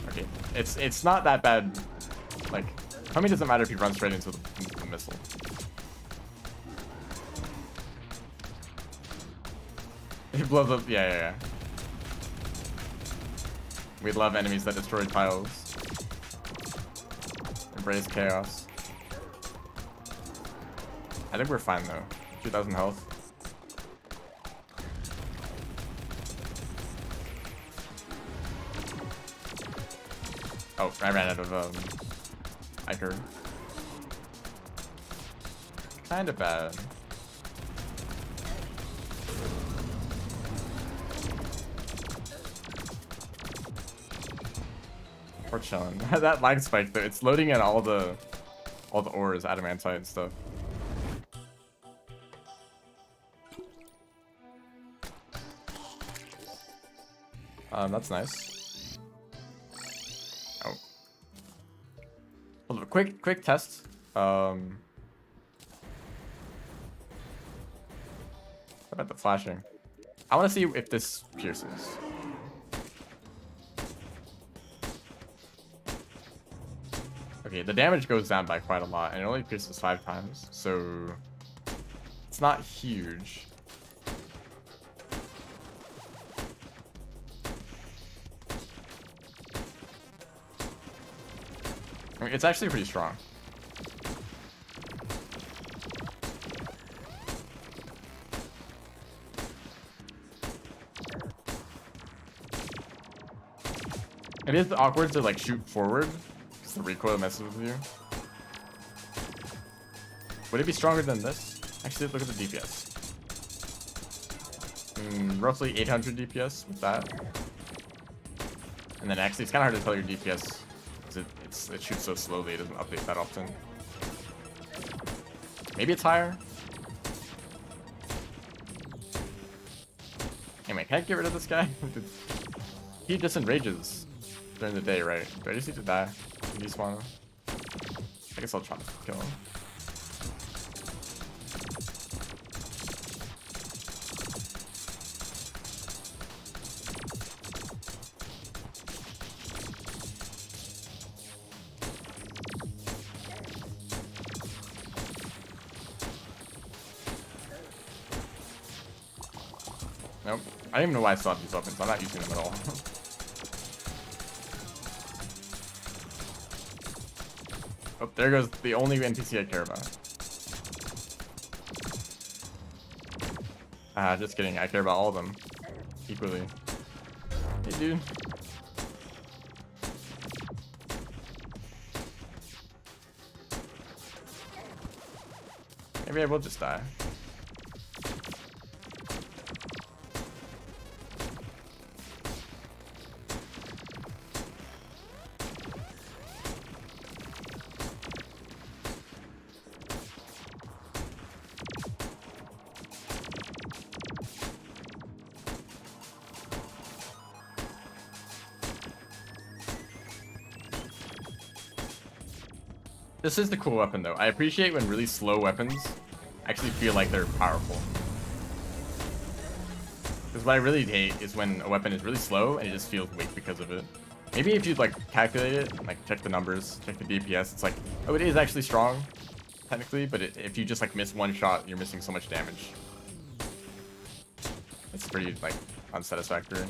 Okay, it's not that bad. Like, homing doesn't matter if he runs straight into the missile. He blows up. Yeah. We love enemies that destroy tiles. Embrace chaos. I think we're fine though. 2,000 health. Oh, I ran out of Iker. Kinda bad. We're chilling. That lag spike though, it's loading in all the ores, adamantite and stuff. That's nice. Oh. Hold on, quick test. How about the flashing? I want to see if this pierces. Okay, the damage goes down by quite a lot, and it only pierces 5 times, so it's not huge. I mean, it's actually pretty strong. It is awkward to like shoot forward because the recoil messes with you. Would it be stronger than this? Actually, look at the DPS. Roughly 800 DPS with that. And then actually, it's kind of hard to tell your DPS. It shoots so slowly, it doesn't update that often. Maybe it's higher? Anyway, can I get rid of this guy? He just enrages during the day, right? Do I just need to die? Do you just wanna? I guess I'll try to kill him. Nope. I don't even know why I still have these weapons. I'm not using them at all. Oh, there goes the only NPC I care about. Just kidding. I care about all of them equally. Hey, dude. Maybe I will just die. This is the cool weapon, though. I appreciate when really slow weapons actually feel like they're powerful. Because what I really hate is when a weapon is really slow and it just feels weak because of it. Maybe if you like calculate it, like check the numbers, check the DPS, it's like, oh, it is actually strong, technically, but if you just like miss one shot, you're missing so much damage. It's pretty like unsatisfactory.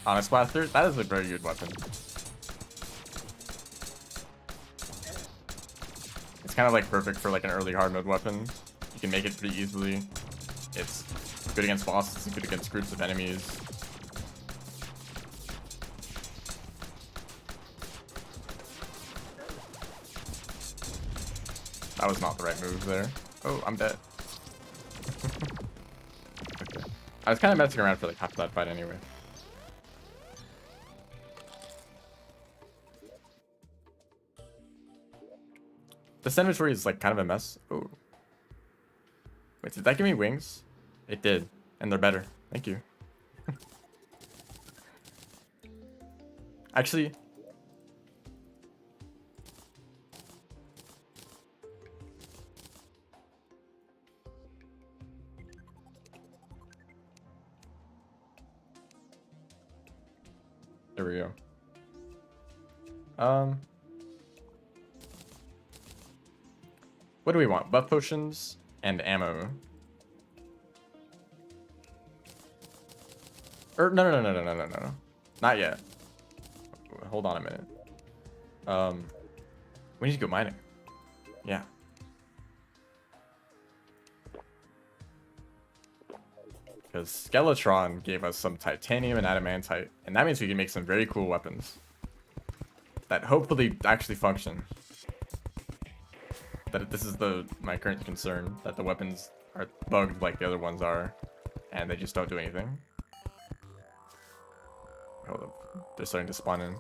Honest Blaster, that is a very good weapon. It's kind of like perfect for like an early hard mode weapon. You can make it pretty easily. It's good against bosses, it's good against groups of enemies. That was not the right move there. Oh, I'm dead. Okay. I was kind of messing around for like half that fight anyway. This inventory is like kind of a mess. Oh. Wait, did that give me wings? It did. And they're better. Thank you. Actually. There we go. What do we want? Buff potions and ammo. No. Not yet. Hold on a minute. We need to go mining. Yeah. Because Skeletron gave us some titanium and adamantite, and that means we can make some very cool weapons that hopefully actually function. That this is my current concern, that the weapons are bugged like the other ones are, and they just don't do anything. Hold up, they're starting to spawn in.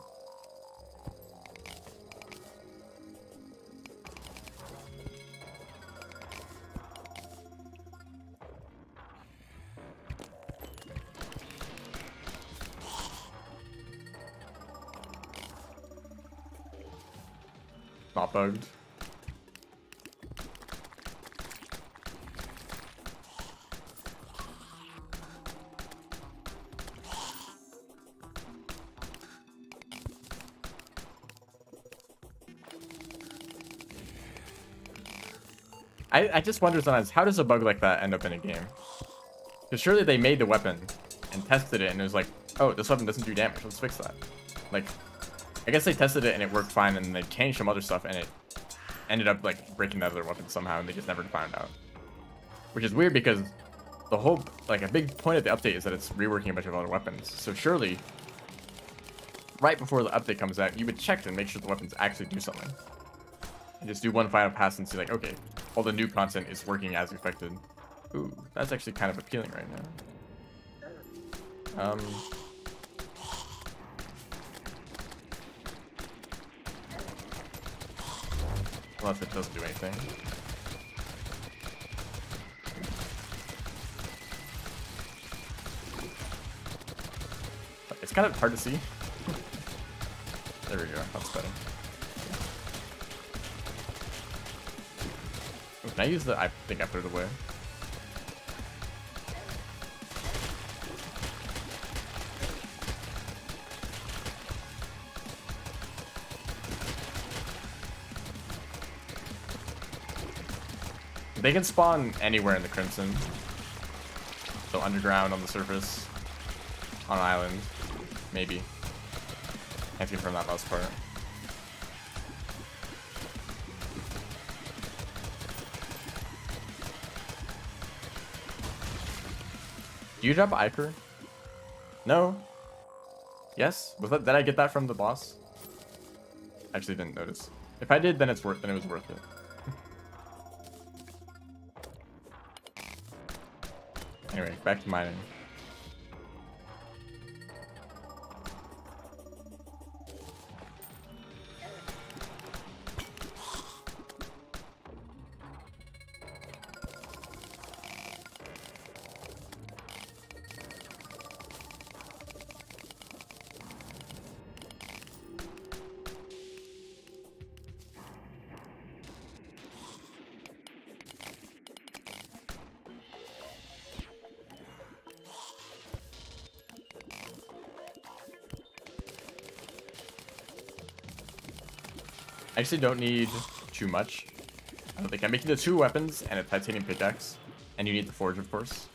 Not bugged. I just wonder sometimes, how does a bug like that end up in a game? Because surely they made the weapon and tested it and it was like, oh, this weapon doesn't do damage, let's fix that. Like, I guess they tested it and it worked fine, and they changed some other stuff and it ended up like breaking that other weapon somehow, and they just never found out. Which is weird because the whole, like, a big point of the update is that it's reworking a bunch of other weapons. So surely, right before the update comes out, you would check and make sure the weapons actually do something. And just do one final pass and see like, okay, all the new content is working as expected. Ooh, that's actually kind of appealing right now. Unless it doesn't do anything. It's kind of hard to see. There we go, that's better. Can I use the... I think I put it away. They can spawn anywhere in the Crimson. So underground, on the surface, on an island, maybe. Can't confirm that last part. Do you drop Iker? No. Yes? Was that, did I get that from the boss? Actually didn't notice. If I did, then it was worth it. Anyway, back to mining. I actually don't need too much. I don't think I'm making the 2 weapons and a titanium pickaxe, and you need the forge, of course.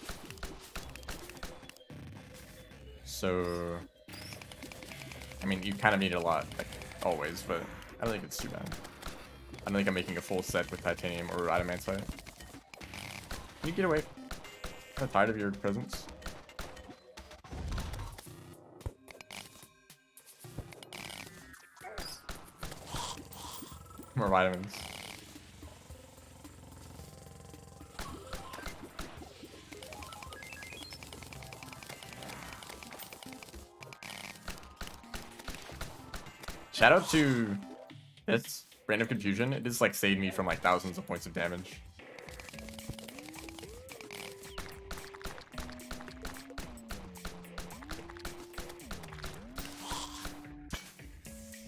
So, I mean, you kind of need a lot, like, always, but I don't think it's too bad. I don't think I'm making a full set with titanium or adamantite. Can you get away? I'm tired of your presence. More vitamins. Shout out to this Brand of Confusion. It just like saved me from like thousands of points of damage.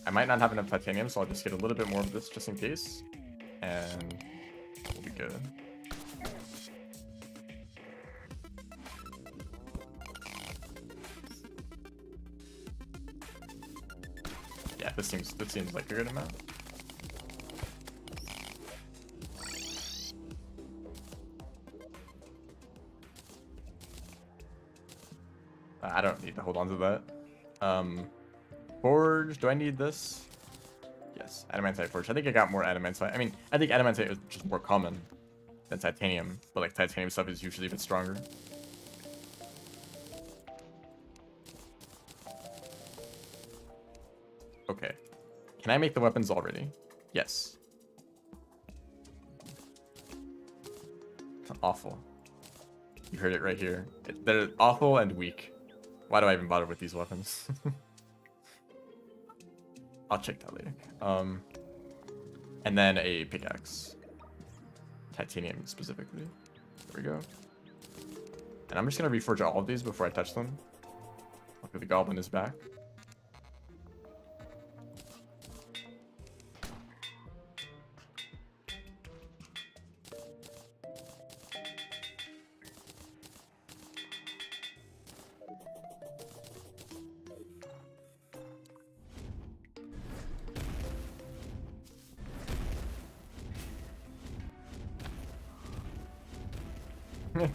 I might not have enough titanium, so I'll just get a little bit more of this just in case. And we'll be good. Yeah, this seems like a good amount. I don't need to hold on to that. Forge, do I need this? Yes, adamantite forge. I think I got more adamantite. I mean, I think adamantite is just more common than titanium, but like titanium stuff is usually a bit stronger. Okay. Can I make the weapons already? Yes. Awful. You heard it right here. They're awful and weak. Why do I even bother with these weapons? I'll check that later. And then a pickaxe. Titanium specifically. There we go. And I'm just gonna reforge all of these before I touch them. Luckily the goblin is back.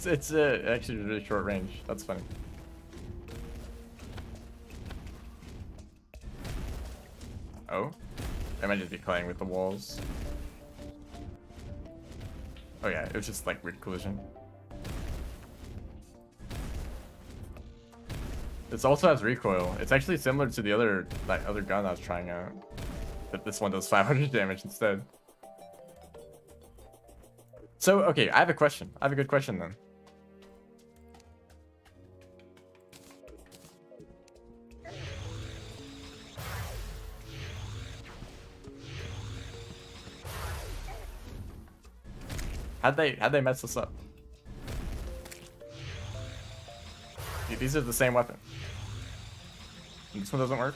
It's actually really short range. That's funny. Oh, I might just be playing with the walls. Oh yeah, it was just like weird collision. This also has recoil. It's actually similar to the other gun I was trying out, but this one does 500 damage instead. So okay, I have a question. I have a good question then. How'd they mess this up? These are the same weapon. And this one doesn't work.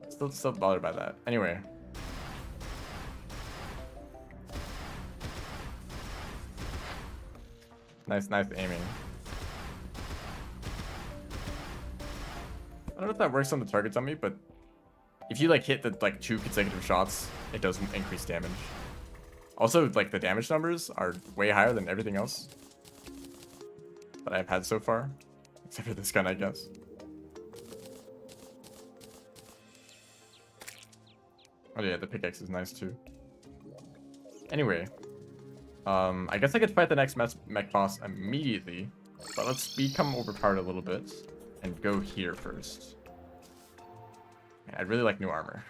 Still bothered by that. Anyway. Nice aiming. I don't know if that works on the targets on me, but if you like hit the 2 consecutive shots, it does increase damage. Also, like, the damage numbers are way higher than everything else that I've had so far. Except for this gun, I guess. Oh yeah, the pickaxe is nice too. Anyway, I guess I could fight the next mech boss immediately, but let's become overpowered a little bit and go here first. Man, I'd really like new armor.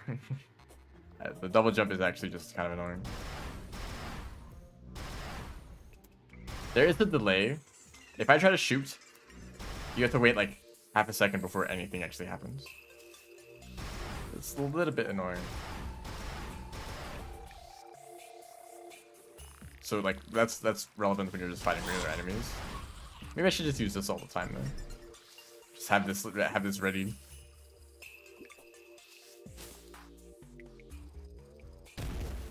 The double jump is actually just kind of annoying. There is a delay. If I try to shoot, you have to wait like half a second before anything actually happens. It's a little bit annoying. So like that's relevant when you're just fighting regular enemies. Maybe I should just use this all the time then. Just have this ready.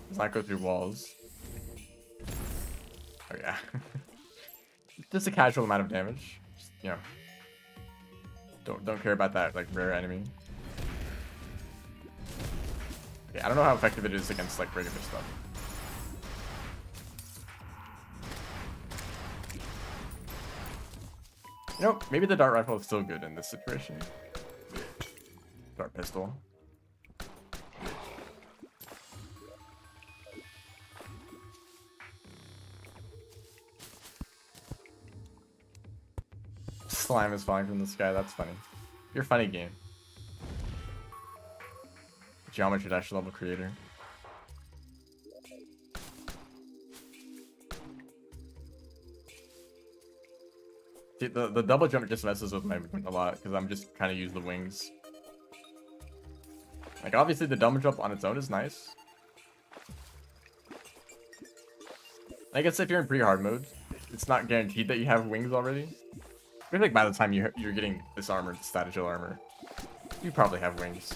Does not go through walls. Oh yeah. Just a casual amount of damage. Just, you know. Don't care about that like rare enemy. Okay, I don't know how effective it is against like regular stuff. You know, maybe the dart rifle is still good in this situation. Dart pistol. Slime is falling from the sky, that's funny. You're a funny game. Geometry Dash level creator. See, the double jump just messes with my movement a lot because I'm just trying to use the wings. Like obviously the double jump on its own is nice. I guess if you're in pre-hard mode, it's not guaranteed that you have wings already. I feel like by the time you're getting this armor, the Statagel armor, you probably have wings.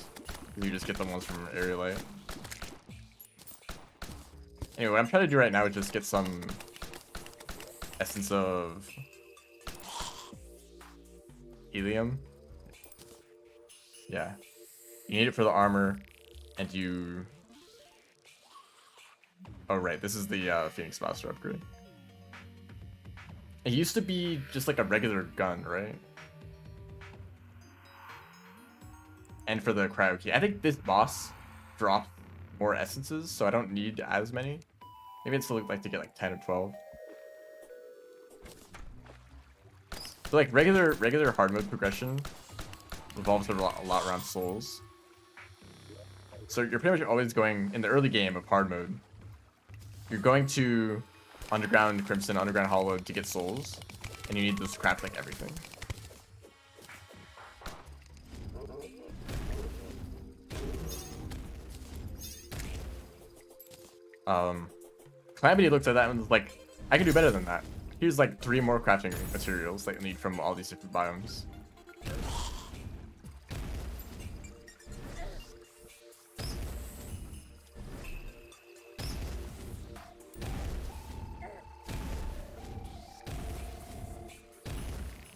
You just get the ones from area light. Anyway, what I'm trying to do right now is just get some essence of helium. Yeah. You need it for the armor, and you... Oh, right. This is the Phoenix Master upgrade. It used to be just like a regular gun, right? And for the cryo key. I think this boss dropped more essences, so I don't need as many. Maybe it's still like to get like 10 or 12. So like regular hard mode progression revolves a lot around souls. So you're pretty much always going, in the early game of hard mode, you're going to Underground Crimson, Underground Hollow to get souls, and you need to scrap like everything. Calamity looked at that and was like, I can do better than that. Here's like 3 more crafting materials that you need from all these different biomes.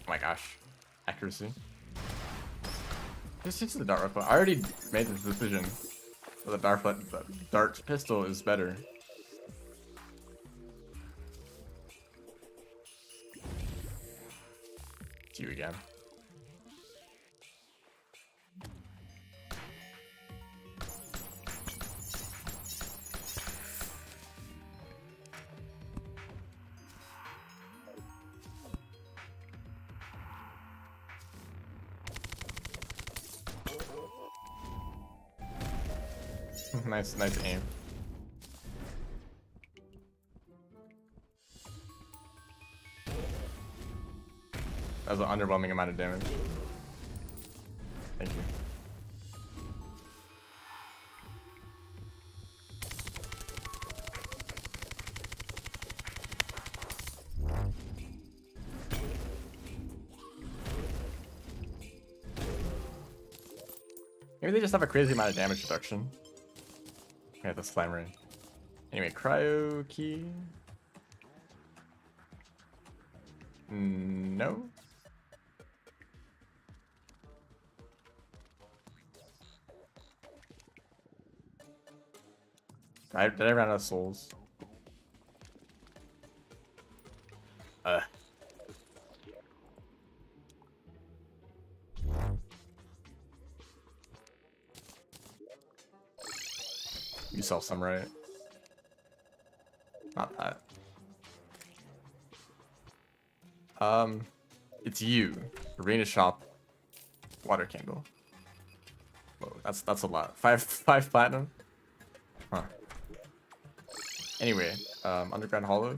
Oh my gosh. Accuracy. This is the dart rifle. I already made this decision. The dart pistol is better. It's you again. Nice aim. That was an underwhelming amount of damage. Thank you. Maybe they just have a crazy amount of damage reduction. Yeah, the slime ring. Anyway, cryo key. No. Did I run out of souls? sell some, right? Not that. It's you. Arena shop. Water candle. Whoa, that's a lot. Five platinum. Huh. Anyway, underground hollow.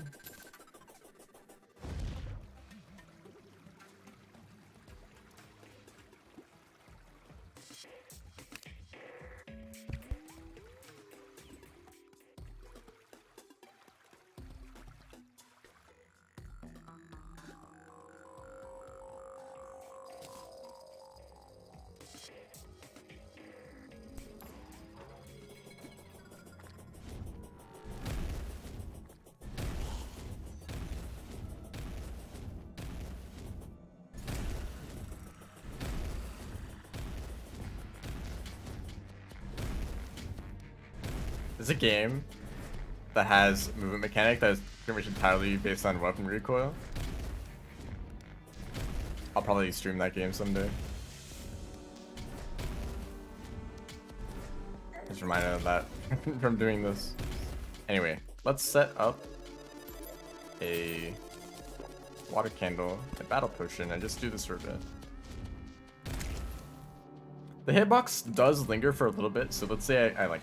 It's a game that has movement mechanic that is pretty much entirely based on weapon recoil. I'll probably stream that game someday. Just reminded of that from doing this. Anyway, let's set up a water candle, a battle potion, and just do this for a bit. The hitbox does linger for a little bit, so let's say I like...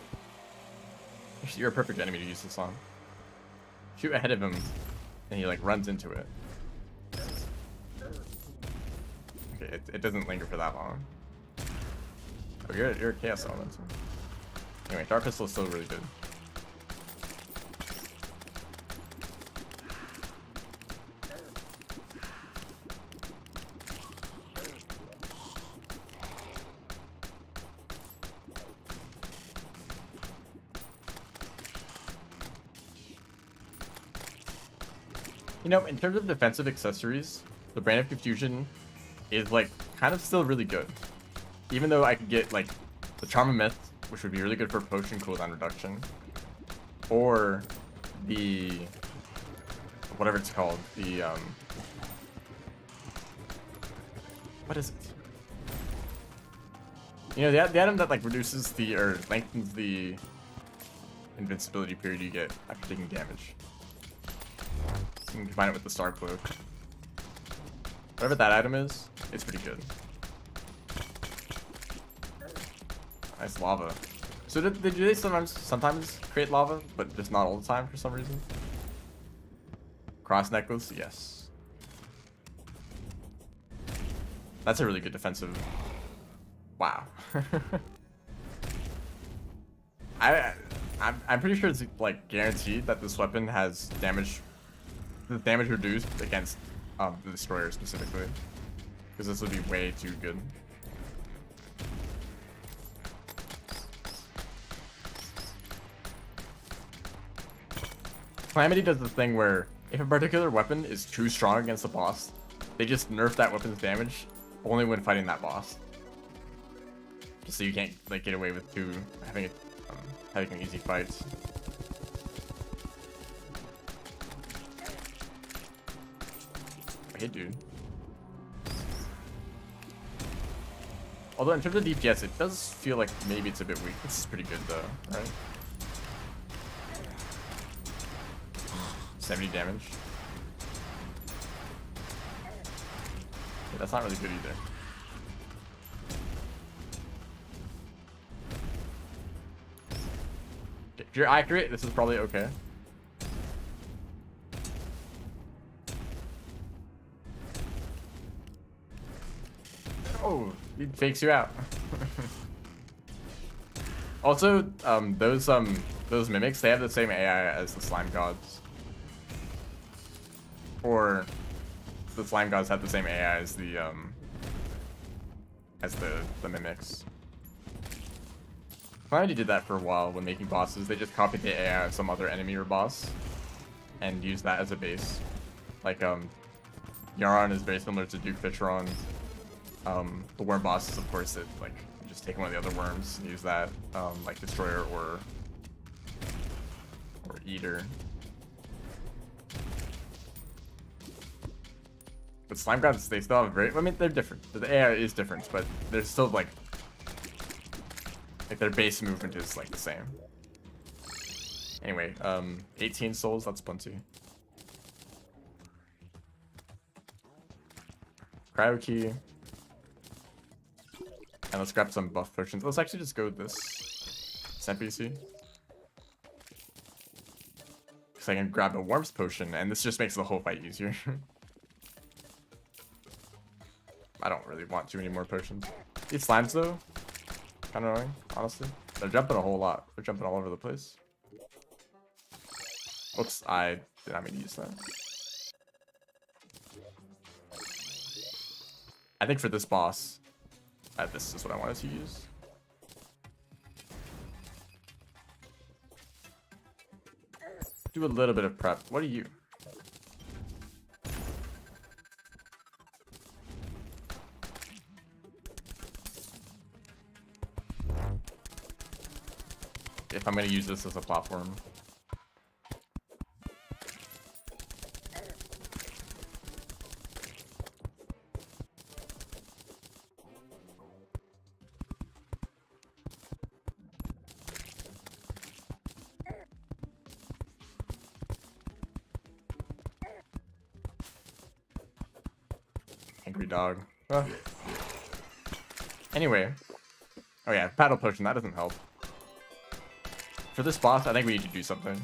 You're a perfect enemy to use this on. Shoot ahead of him, and he like runs into it. Okay, it doesn't linger for that long. Oh, you're a chaos element. Anyway, dark pistol is still really good. You know, in terms of defensive accessories, the Brand of Confusion is like kind of still really good. Even though I could get like the Charm of Myth, which would be really good for potion cooldown reduction, or the whatever it's called, the what is it? You know, the item that like reduces the or lengthens the invincibility period you get after taking damage. You can combine it with the Star Cloak. Whatever that item is, it's pretty good. Nice lava. So do they sometimes create lava, but just not all the time for some reason? Cross necklace, yes. That's a really good defensive. Wow. I'm pretty sure it's like guaranteed that this weapon has damage reduced against the destroyer specifically, because this would be way too good. Calamity does the thing where if a particular weapon is too strong against a boss, they just nerf that weapon's damage only when fighting that boss, just so you can't like get away with having an easy fight. Hey, dude. Although in terms of DPS, it does feel like maybe it's a bit weak. This is pretty good though, right? 70 damage. Yeah, that's not really good either. Okay, if you're accurate, this is probably okay. Oh, he fakes you out. Also, those mimics, they have the same AI as the slime gods. Or the slime gods have the same AI as the mimics. Calamity did that for a while when making bosses. They just copied the AI of some other enemy or boss and used that as a base. Like Yaron is very similar to Duke Fitron. The worm bosses, of course, it like just take one of the other worms and use that, like Destroyer or Eater. But slime gods, they still have I mean, they're different. The AI is different, but they're still like their base movement is like the same. Anyway, 18 souls, that's plenty. Cryo key. And let's grab some buff potions. Let's actually just go with this NPC. Because I can grab a warmth potion, and this just makes the whole fight easier. I don't really want too many more potions. These slimes, though, kind of annoying, honestly. They're jumping a whole lot. They're jumping all over the place. Oops, I did not mean to use that. I think for this boss, this is what I wanted to use. Do a little bit of prep. What are you? If I'm going to use this as a platform. Angry dog. Anyway. Oh yeah, paddle potion, that doesn't help. For this boss, I think we need to do something.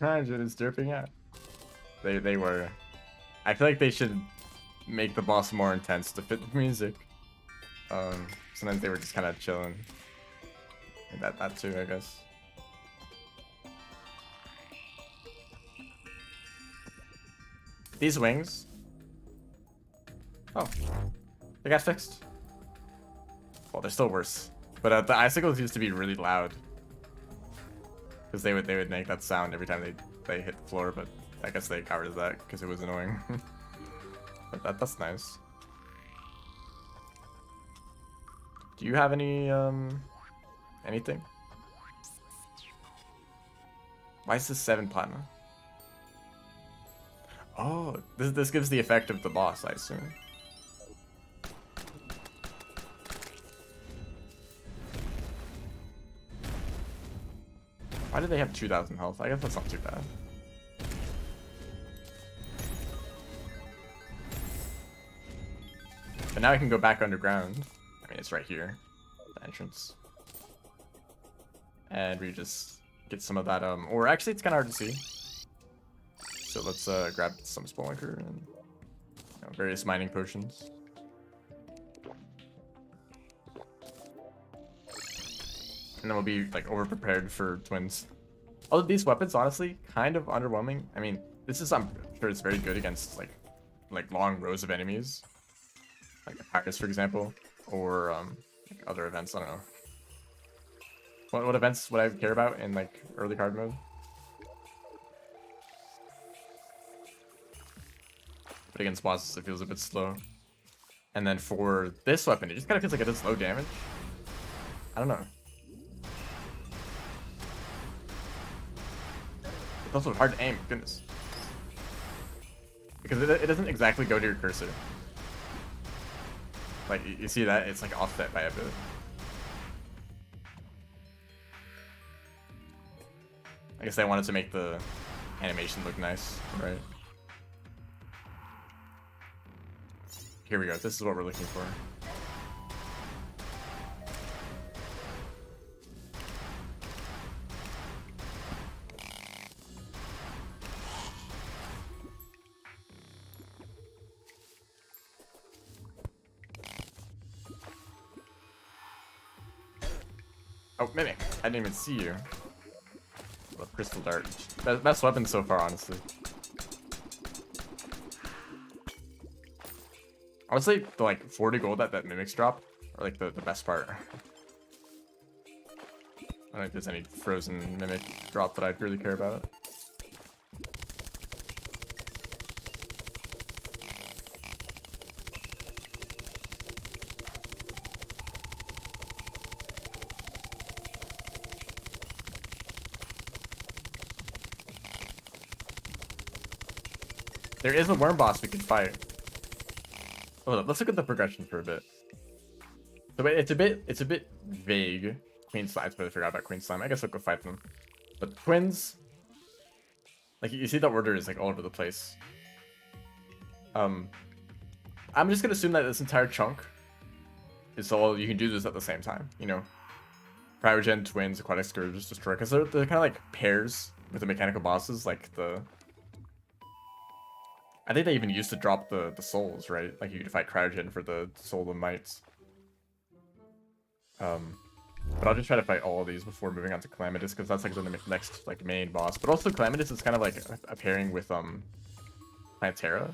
Imagine it's derping out. They were. I feel like they should make the boss more intense to fit the music. Sometimes they were just kind of chilling. And that too, I guess. These wings. Oh, they got fixed. Well, they're still worse. But the icicles used to be really loud. Because they would make that sound every time they hit the floor, but I guess they got rid of that because it was annoying. But that's nice. Do you have any anything? Why is this 7 platinum? Oh, this gives the effect of the boss, I assume. Why do they have 2,000 health? I guess that's not too bad. But now I can go back underground. I mean, it's right here, the entrance. And we just get some of that, or actually it's kind of hard to see. So let's grab some spelunker and various mining potions. And then we'll be like over prepared for twins. Although these weapons, honestly, kind of underwhelming. I mean, this is, I'm sure it's very good against like long rows of enemies, like the Pirates, for example, or like other events. I don't know. What events would I care about in like early card mode? But against bosses, it feels a bit slow. And then for this weapon, it just kind of feels like it does low damage. I don't know. It's also hard to aim, goodness. Because it doesn't exactly go to your cursor. Like, you see that? It's like offset by a bit. I guess they wanted to make the animation look nice, right? Here we go. This is what we're looking for. Oh, Mimic. I didn't even see you. The crystal dart. Best weapon so far, honestly. I would say the like 40 gold that Mimics drop are like the best part. I don't think there's any frozen Mimic drop that I'd really care about. There is a worm boss we can fight. Hold up, let's look at the progression for a bit. So it's a bit vague. Queen Slime, I forgot about Queen Slime. I guess I'll go fight them. But twins, like you see the order is like all over the place. I'm just gonna assume that this entire chunk is all you can do this at the same time. You know, Cryogen, Twins, Aquatic Scourge, Destroy, because they're kind of like pairs with the mechanical bosses, like the. I think they even used to drop the souls, right? Like you could fight Cryogen for the Soul of Mites. But I'll just try to fight all of these before moving on to Calamitous, because that's like the next like main boss. But also Calamitous is kind of like a pairing with Plantera.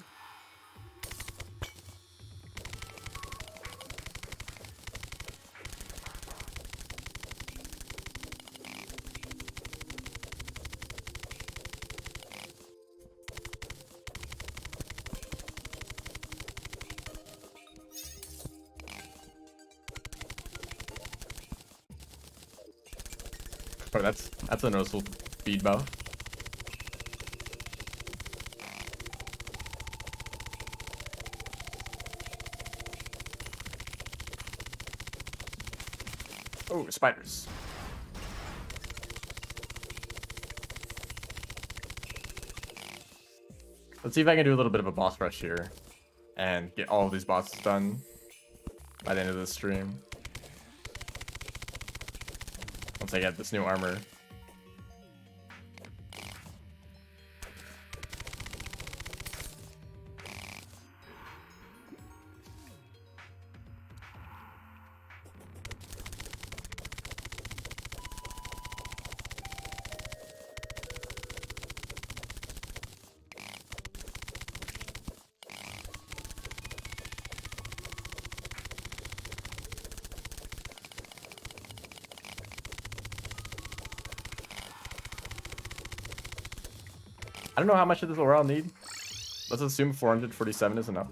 Oh, that's a noticeable speed buff. Oh, spiders. Let's see if I can do a little bit of a boss rush here and get all of these bosses done by the end of the stream. Once I get this new armor. I don't know how much of this will I'll need. Let's assume 447 is enough.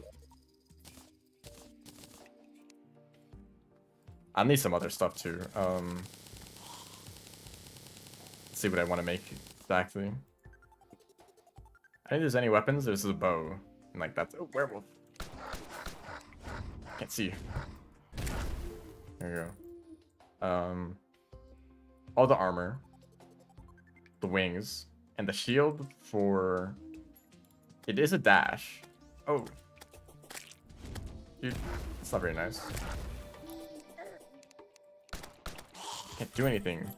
I'll need some other stuff too. Let's see what I want to make exactly. I think there's any weapons. There's a bow. And like that's a werewolf. Can't see. There you go. All the armor, the wings, and the shield for... It is a dash. Oh. Dude, that's not very nice. Can't do anything.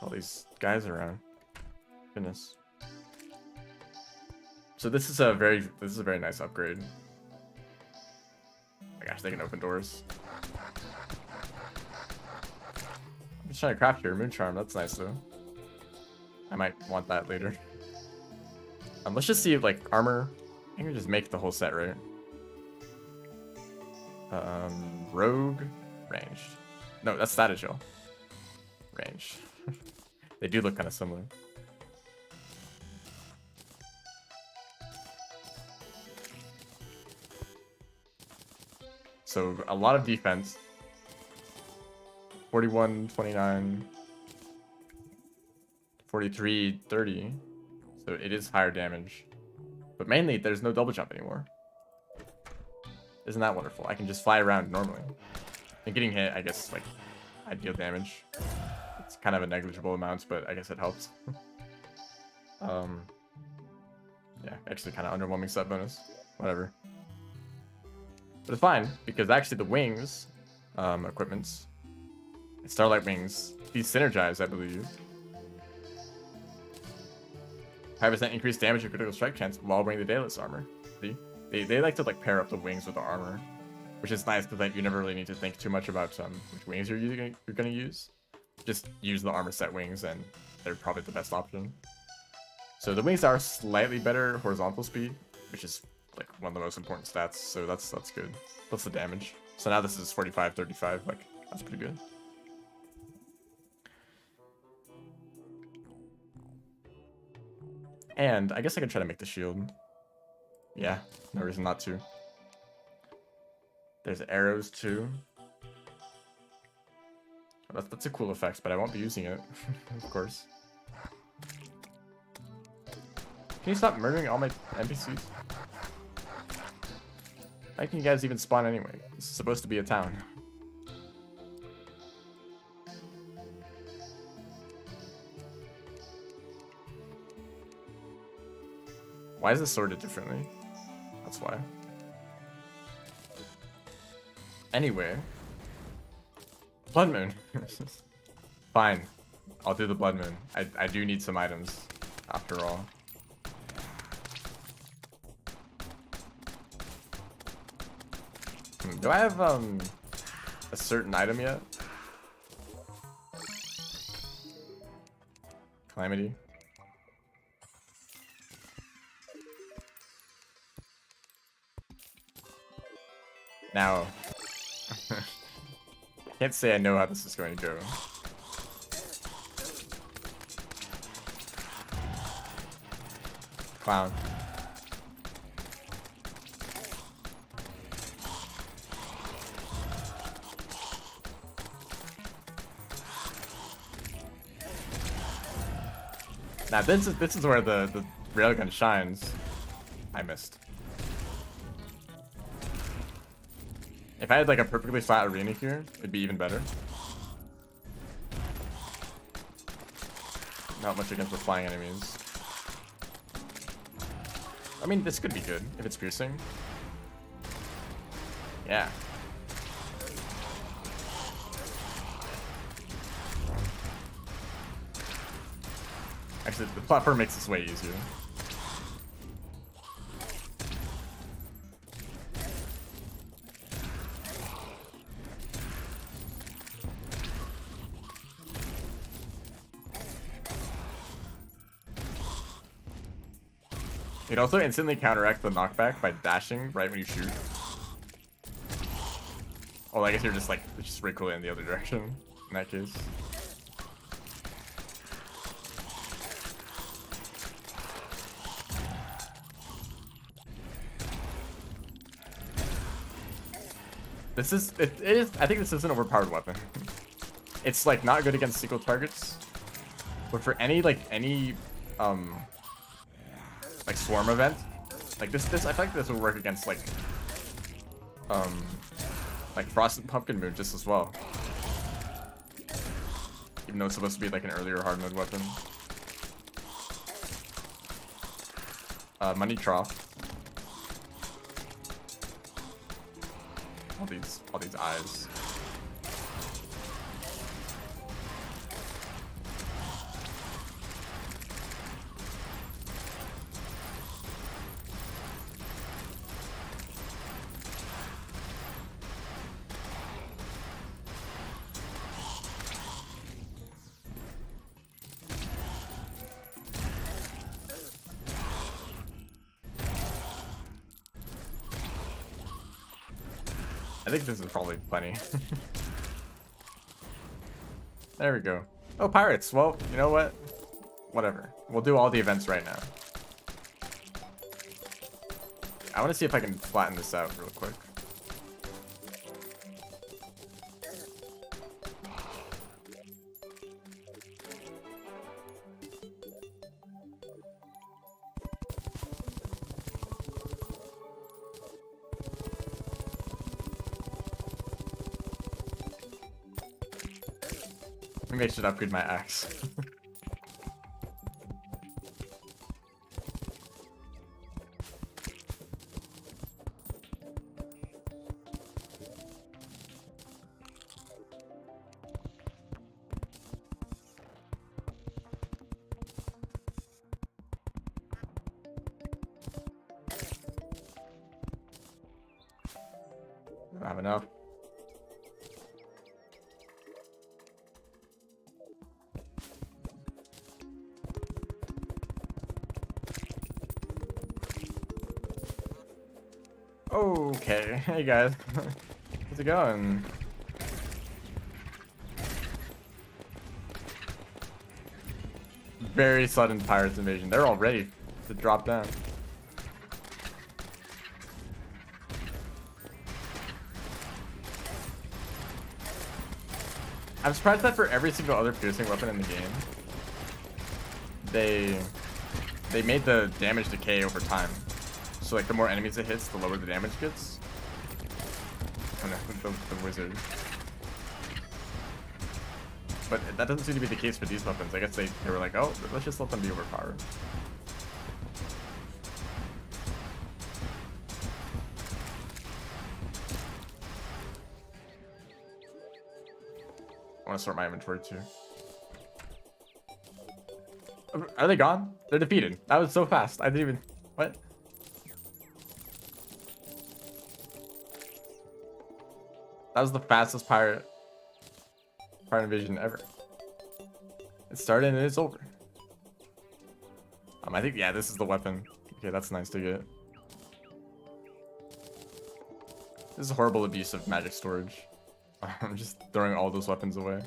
All these guys around. Goodness. So this is a very nice upgrade. Oh my gosh, they can open doors. I'm just trying to craft here. Moon charm, that's nice though. I might want that later. Let's just see like armor. I can just make the whole set, right? Rogue, ranged. No, that's status gel. Ranged. They do look kind of similar. So a lot of defense. 41, 29, 43, 30. So it is higher damage. But mainly there's no double jump anymore. Isn't that wonderful? I can just fly around normally. And getting hit, I guess, like, I deal damage. It's kind of a negligible amount, but I guess it helps. Yeah, actually kind of underwhelming set bonus. Whatever. But it's fine, because actually the wings, equipments, Starlight Wings, these synergize, I believe. 5% increased damage and critical strike chance while wearing the Daedalus armor. See? They like to like pair up the wings with the armor, which is nice because like you never really need to think too much about which wings you're gonna use. Just use the armor set wings and they're probably the best option. So the wings are slightly better horizontal speed, which is like one of the most important stats. So that's good. Plus the damage. So now this is 45, 35. Like that's pretty good. And I guess I can try to make the shield. Yeah, no reason not to. There's arrows too. That's a cool effect, but I won't be using it, of course. Can you stop murdering all my NPCs? How can you guys even spawn anyway? This is supposed to be a town. Why is this sorted differently? That's why. Anyway. Blood Moon. Fine. I'll do the Blood Moon. I do need some items, after all. Do I have, a certain item yet? Calamity. Now, can't say I know how this is going to go. Clown. Now this is where the railgun shines. I missed. If I had like a perfectly flat arena here, it'd be even better. Not much against the flying enemies. I mean, this could be good if it's piercing. Yeah. Actually, the platform makes this way easier. It also instantly counteracts the knockback by dashing right when you shoot. Oh, I guess you're just like, just recoil in the other direction in that case. This is it is. I think this is an overpowered weapon. It's like not good against single targets, but for any like swarm event, like this I feel like this would work against like Frosted Pumpkin Moon just as well. Even though it's supposed to be like an earlier hard mode weapon. Money Trough. All these eyes. I think this is probably plenty. There we go. Oh, pirates. Well, you know what? Whatever. We'll do all the events right now. I want to see if I can flatten this out real quick. Maybe I should upgrade my axe. I don't have enough. Okay, hey guys, how's it going? Very sudden pirates invasion. They're all ready to drop down. I'm surprised that for every single other piercing weapon in the game, they made the damage decay over time. So like the more enemies it hits, the lower the damage gets. Oh no, the wizard. But that doesn't seem to be the case for these weapons. I guess they were like, oh, let's just let them be overpowered. I want to sort my inventory too. Are they gone? They're defeated. That was so fast. I didn't even... What? That was the fastest pirate invasion ever. It started and it's over. I think, yeah, this is the weapon. Okay, that's nice to get. This is horrible abuse of magic storage. I'm just throwing all those weapons away.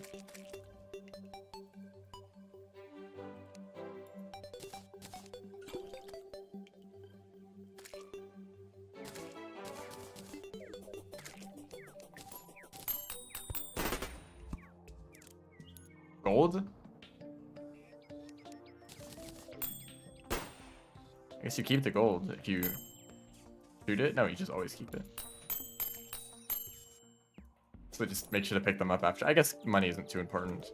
Gold? I guess you keep the gold if you shoot it. No, you just always keep it. So just make sure to pick them up after. I guess money isn't too important.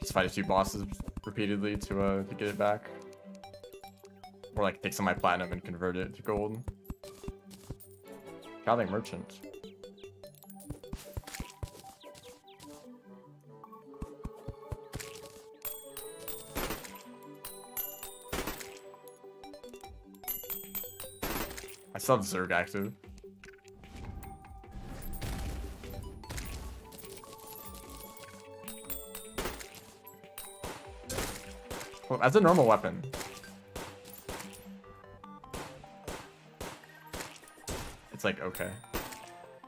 Just fight a few bosses repeatedly to get it back. Or like take some of my platinum and convert it to gold. Traveling merchant. I still have Zerg active. Well, as a normal weapon. It's like, okay.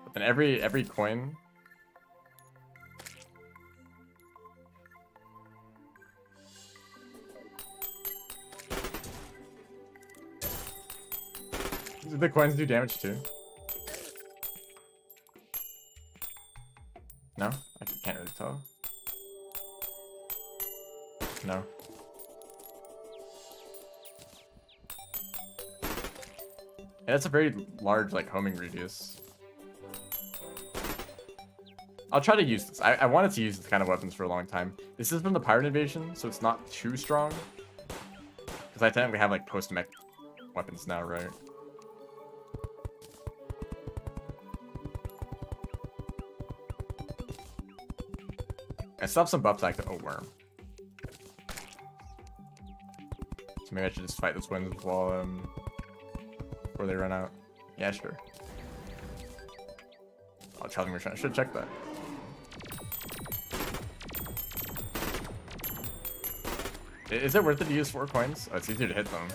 But then every coin. Do the coins do damage too? No? I can't really tell. No. Yeah, that's a very large, like, homing radius. I'll try to use this. I wanted to use this kind of weapons for a long time. This is from the Pirate Invasion, so it's not too strong. Because I think we have, like, post-mech weapons now, right? I still have some buffs like the worm. So maybe I should just fight this wind while before they run out. Yeah, sure. Oh, Charlie Merchant. I should check that. Is it worth it to use 4 coins? Oh, it's easier to hit them.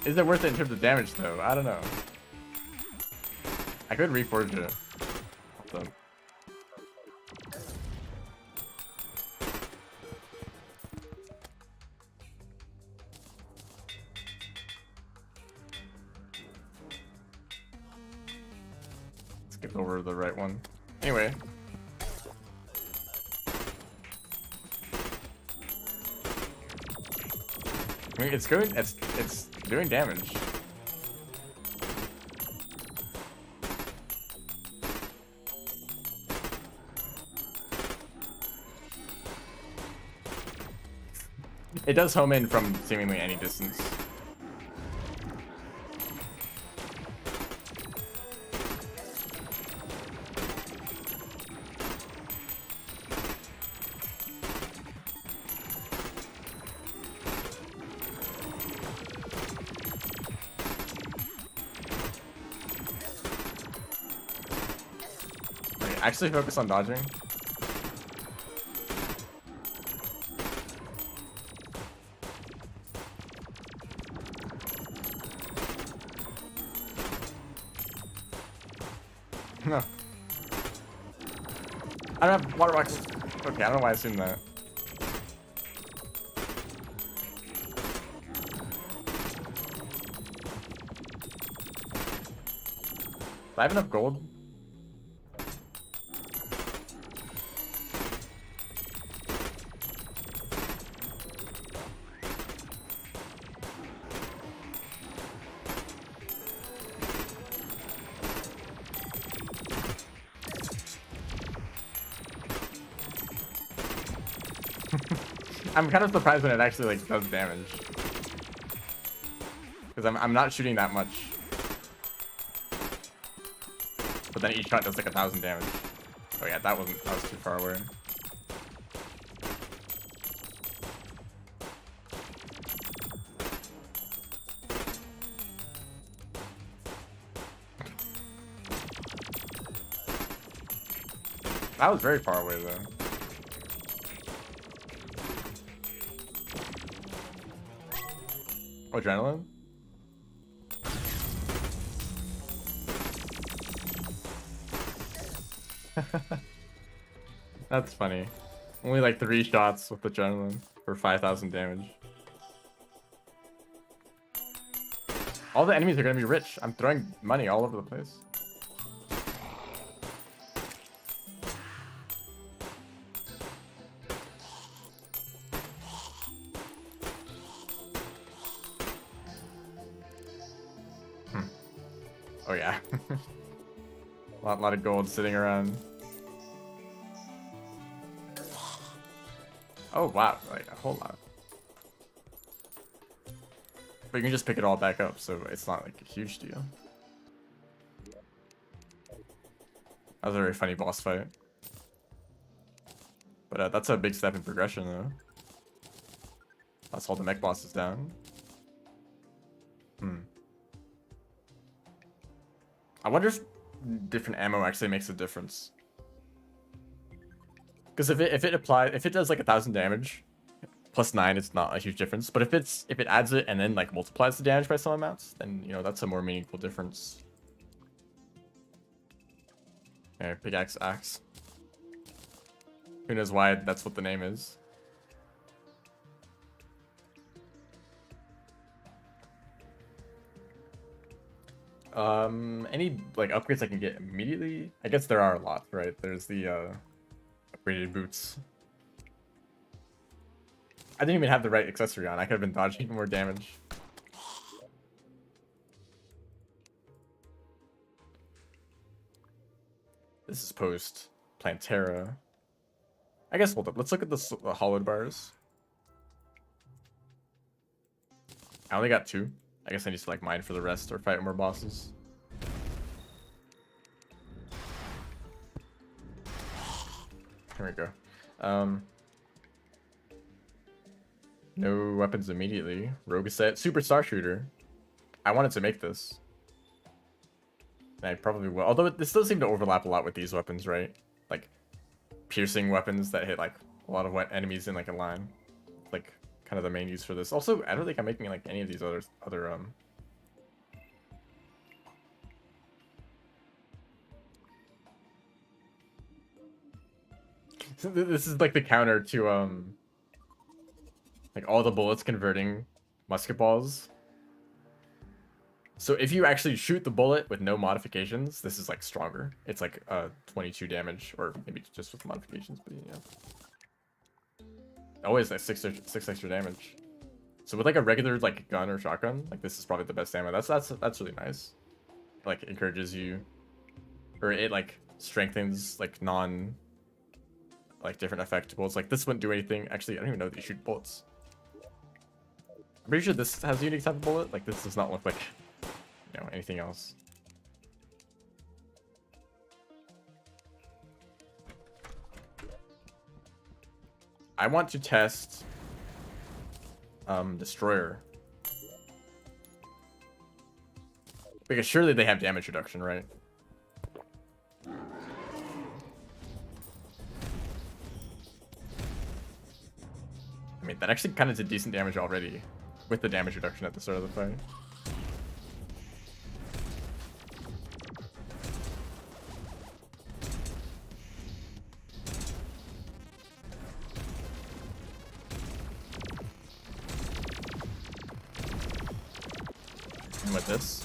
Is it worth it in terms of damage, though? I don't know. I could reforge it. So. Skip over the right one. Anyway. I mean, it's going. It's doing damage. It does home in from seemingly any distance. Okay, actually focus on dodging. No. I don't have water boxes. Okay, I don't know why I assumed that. Do I have enough gold? I'm kind of surprised when it actually like does damage, because I'm not shooting that much, but then each shot does like 1,000 damage. Oh yeah, that was too far away. That was very far away though. Adrenaline? That's funny. Only like 3 shots with adrenaline for 5,000 damage. All the enemies are gonna be rich. I'm throwing money all over the place. Oh yeah. a lot of gold sitting around. Oh wow, like a whole lot. But you can just pick it all back up, so it's not like a huge deal. That was a very funny boss fight. But that's a big step in progression though. Let's hold the mech bosses down. I wonder if different ammo actually makes a difference. Because if it does like 1,000 damage, plus 9, it's not a huge difference. But if it adds it and then like multiplies the damage by some amounts, then you know that's a more meaningful difference. Okay, pickaxe axe. Who knows why that's what the name is. Any like upgrades I can get immediately? I guess there are a lot, right? There's the upgraded boots. I didn't even have the right accessory on. I could have been dodging more damage. This is post Plantera. I guess hold up. Let's look at the hollowed bars. I only got 2. I guess I need to like mine for the rest or fight more bosses. Here we go. No weapons immediately. Rogue set. Super Star Shooter. I wanted to make this. And I probably will. Although this does seem to overlap a lot with these weapons, right? Like piercing weapons that hit like a lot of enemies in like a line. Like kind of the main use for this. Also, I don't think I'm making like any of these other This is like the counter to like all the bullets converting musket balls. So if you actually shoot the bullet with no modifications, this is like stronger. It's like 22 damage, or maybe just with modifications, but yeah. Always like 6 extra damage. So with like a regular like gun or shotgun, like this is probably the best ammo. That's really nice. It, like encourages you, or it like strengthens like different effectables. Like this wouldn't do anything. Actually, I don't even know that you shoot bullets. I'm pretty sure this has a unique type of bullet. Like this does not look like, you know, anything else. I want to test Destroyer. Because surely they have damage reduction, right? I mean, that actually kind of did decent damage already with the damage reduction at the start of the fight. And with this.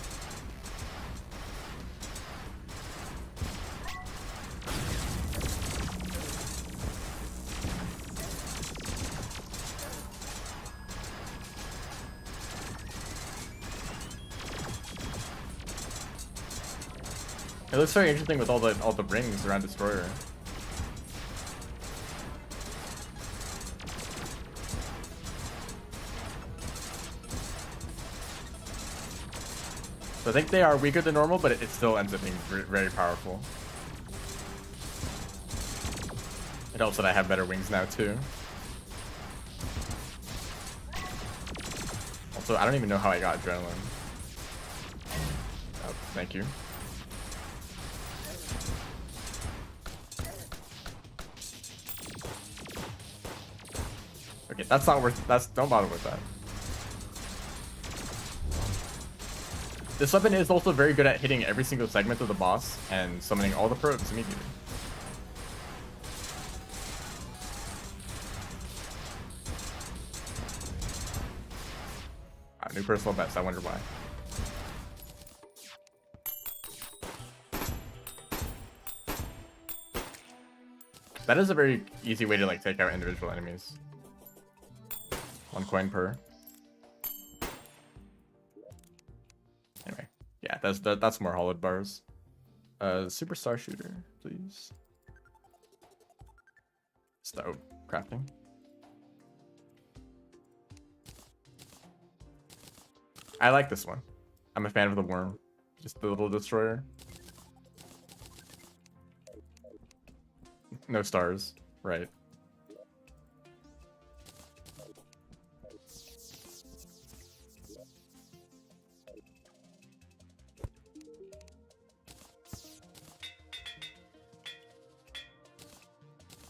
It looks very interesting with all the rings around Destroyer. So I think they are weaker than normal, but it still ends up being very powerful. It helps that I have better wings now too. Also, I don't even know how I got adrenaline. Oh, thank you. Okay, that's not worth. Don't bother with that. This weapon is also very good at hitting every single segment of the boss and summoning all the probes immediately. New personal best, I wonder why. That is a very easy way to like take out individual enemies. 1 coin per. Anyway, yeah, that's more hollowed bars. Super Star Shooter, please. Start crafting. I like this one. I'm a fan of the worm. Just the little destroyer. No stars, right?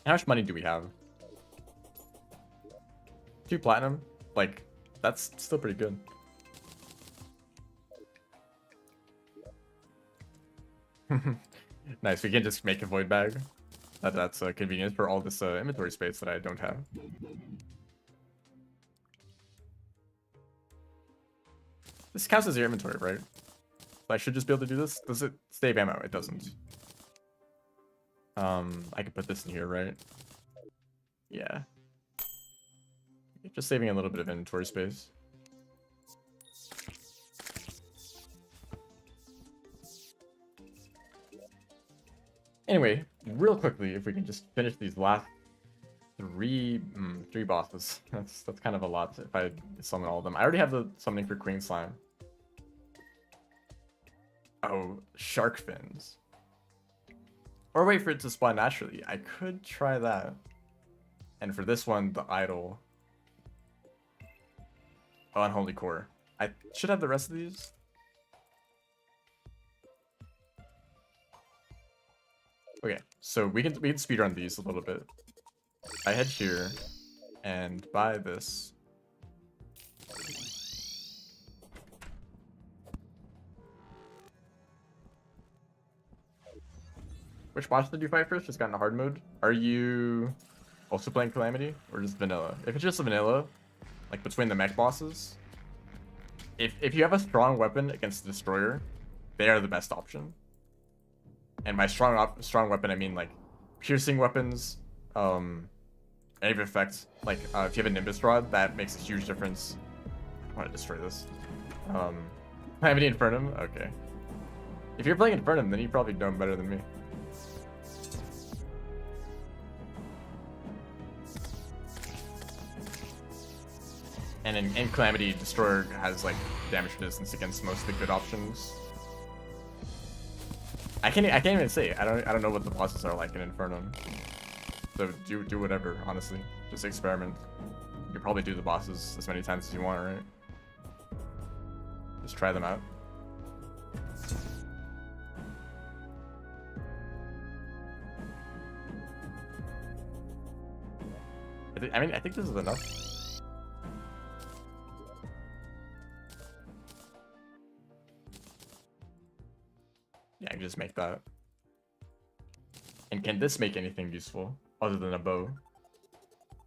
How much money do we have? 2 platinum? Like, that's still pretty good. Nice, we can just make a void bag. That's convenient for all this inventory space that I don't have. This counts as your inventory, right? I should just be able to do this. Does it save ammo? It doesn't. I could put this in here, right? Yeah. Just saving a little bit of inventory space. Anyway, real quickly, if we can just finish these last three bosses. That's kind of a lot if I summon all of them. I already have the summoning for Queen Slime. Oh, shark fins. Or wait for it to spawn naturally. I could try that. And for this one, the idol. Oh, unholy core. I should have the rest of these. Okay, so we can speedrun these a little bit. I head here and buy this. Which boss did you fight first? Just got into hard mode. Are you also playing Calamity or just vanilla? If it's just a vanilla, like between the mech bosses, if you have a strong weapon against the destroyer, they are the best option. And by strong weapon, I mean like piercing weapons, any effect. Like if you have a Nimbus Rod, that makes a huge difference. I want to destroy this. Calamity Infernum, okay. If you're playing Infernum, then you probably know him better than me. And in Calamity, Destroyer has like damage resistance against most of the good options. I can't even say. I don't know what the bosses are like in Infernum. So do whatever, honestly. Just experiment. You can probably do the bosses as many times as you want, right? Just try them out. I think this is enough. Yeah, I can just make that. And can this make anything useful other than a bow?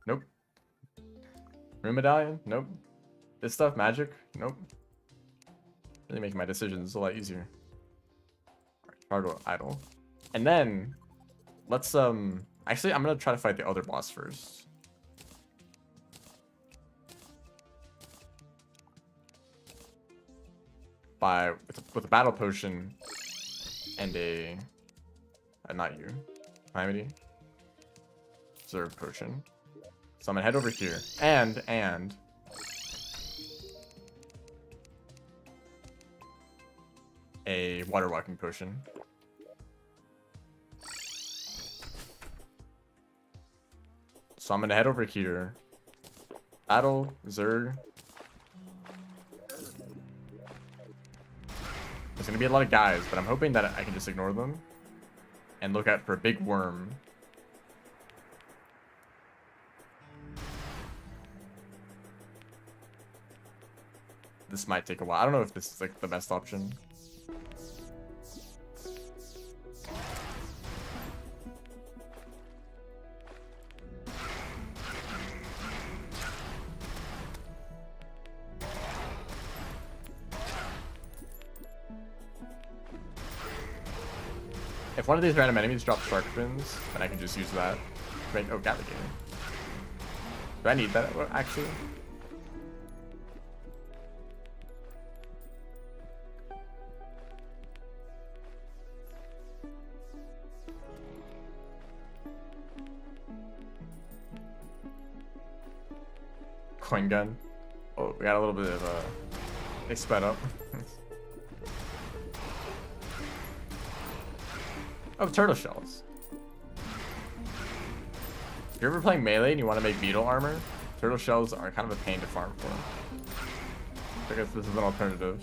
Nope. Rune medallion? Nope. This stuff, magic? Nope. Really making my decisions a lot easier. Alright, cargo idol. And then let's actually I'm gonna try to fight the other boss first. With a battle potion and a not you, Calamity. Reserve potion. So I'm gonna head over here and a water walking potion. So I'm gonna head over here. Battle, Zerg. There's gonna be a lot of guys, but I'm hoping that I can just ignore them and look out for a big worm. This might take a while. I don't know if this is like the best option. If one of these random enemies drops shark fins, then I can just use that. Right? Oh, Gatligator. Do I need that actually? Coin gun. Oh, we got a little bit of they sped up. Oh, turtle shells. If you're ever playing melee and you want to make beetle armor, turtle shells are kind of a pain to farm for. I guess this is an alternative.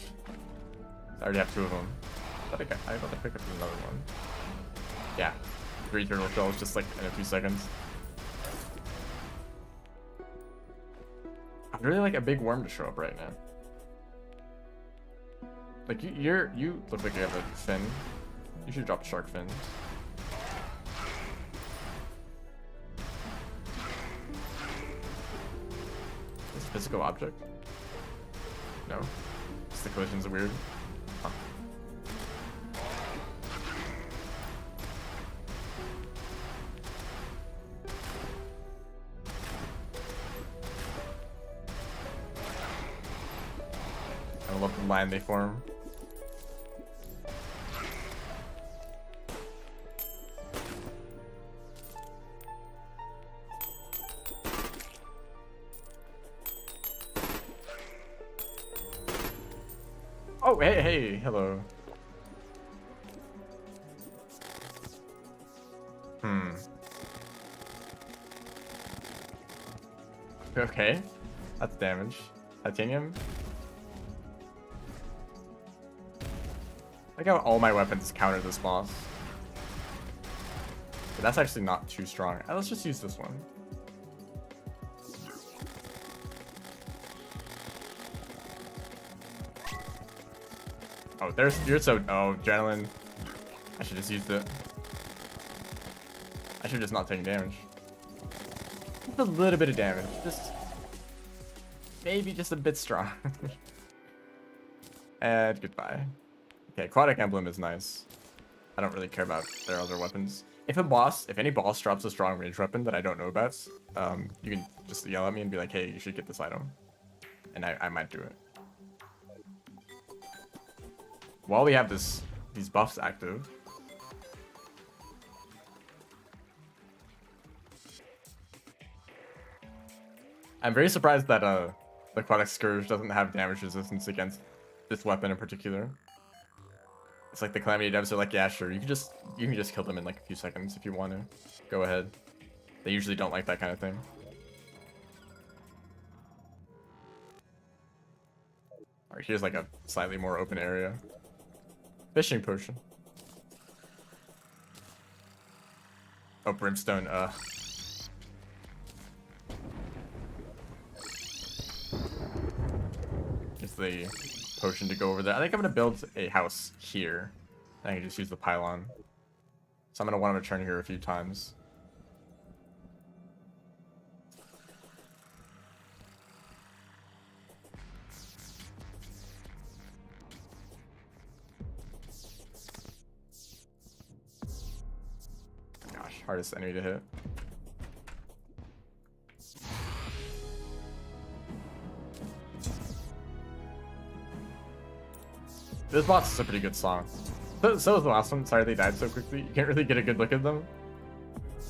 I already have 2 of them. I thought I picked up another one. Yeah, 3 turtle shells just like in a few seconds. I'd really like a big worm to show up right now. Like you look like you have a fin. You should drop a shark fin. Is it a physical object? No. Just the collisions are weird. Huh. I love the line they form. Oh, hey, hello. Okay, that's damage. Titanium. I like how all my weapons counter this boss. But that's actually not too strong. Let's just use this one. Oh, you're so, oh, adrenaline. I should just use it. I should just not take damage. Just a little bit of damage. Just, maybe just a bit strong. And goodbye. Okay, Aquatic Emblem is nice. I don't really care about their other weapons. If any boss drops a strong range weapon that I don't know about, you can just yell at me and be like, hey, you should get this item. And I might do it. While we have these buffs active, I'm very surprised that the Aquatic Scourge doesn't have damage resistance against this weapon in particular. It's like the Calamity devs are like, yeah, sure, you can just kill them in like a few seconds if you want to. Go ahead. They usually don't like that kind of thing. Alright, here's like a slightly more open area. Fishing potion. Oh, brimstone, It's the potion to go over there. I think I'm gonna build a house here. I can just use the pylon. So I'm gonna want to return here a few times. Hardest enemy to hit. This boss is a pretty good song. So is the last one. Sorry they died so quickly. You can't really get a good look at them.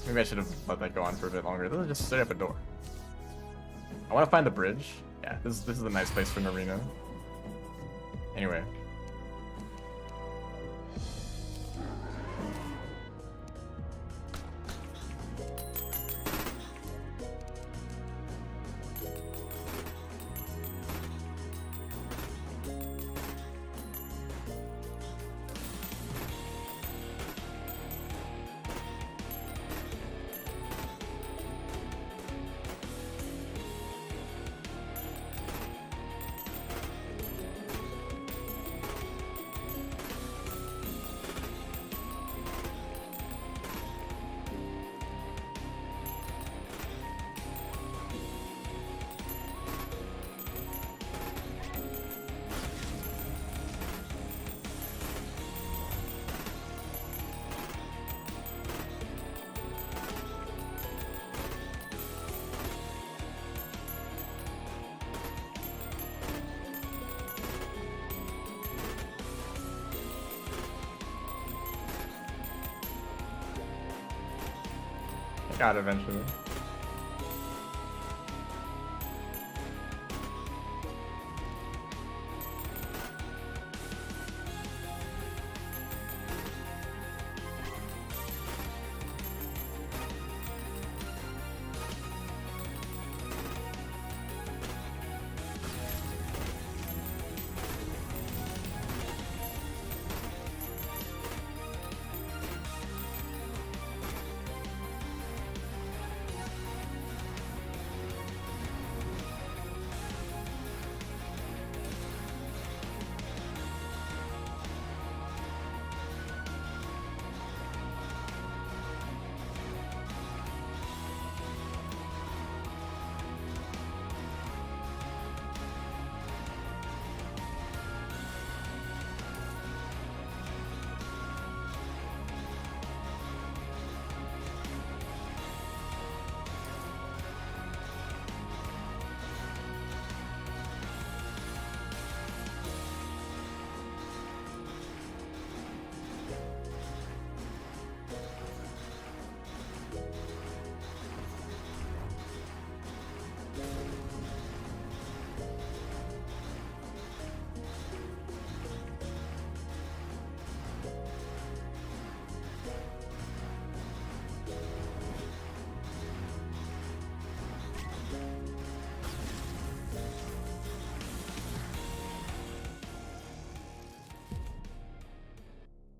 Maybe I should have let that go on for a bit longer. This is just straight up a door. I want to find the bridge. Yeah, this is a nice place for an arena. Anyway. Got it eventually.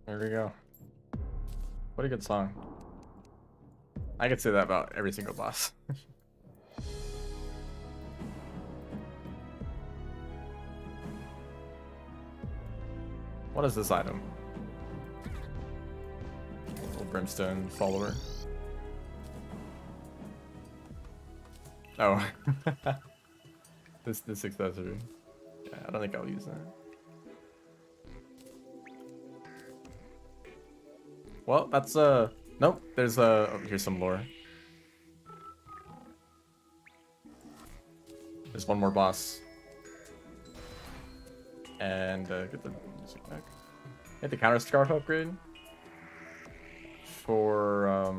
There we go. What a good song. I could say that about every single boss. What is this item? Little brimstone follower. Oh. this accessory. Yeah, I don't think I'll use that. Well, that's nope, there's oh, here's some lore. There's one more boss. And get the music back. Get the counter scarf upgrade for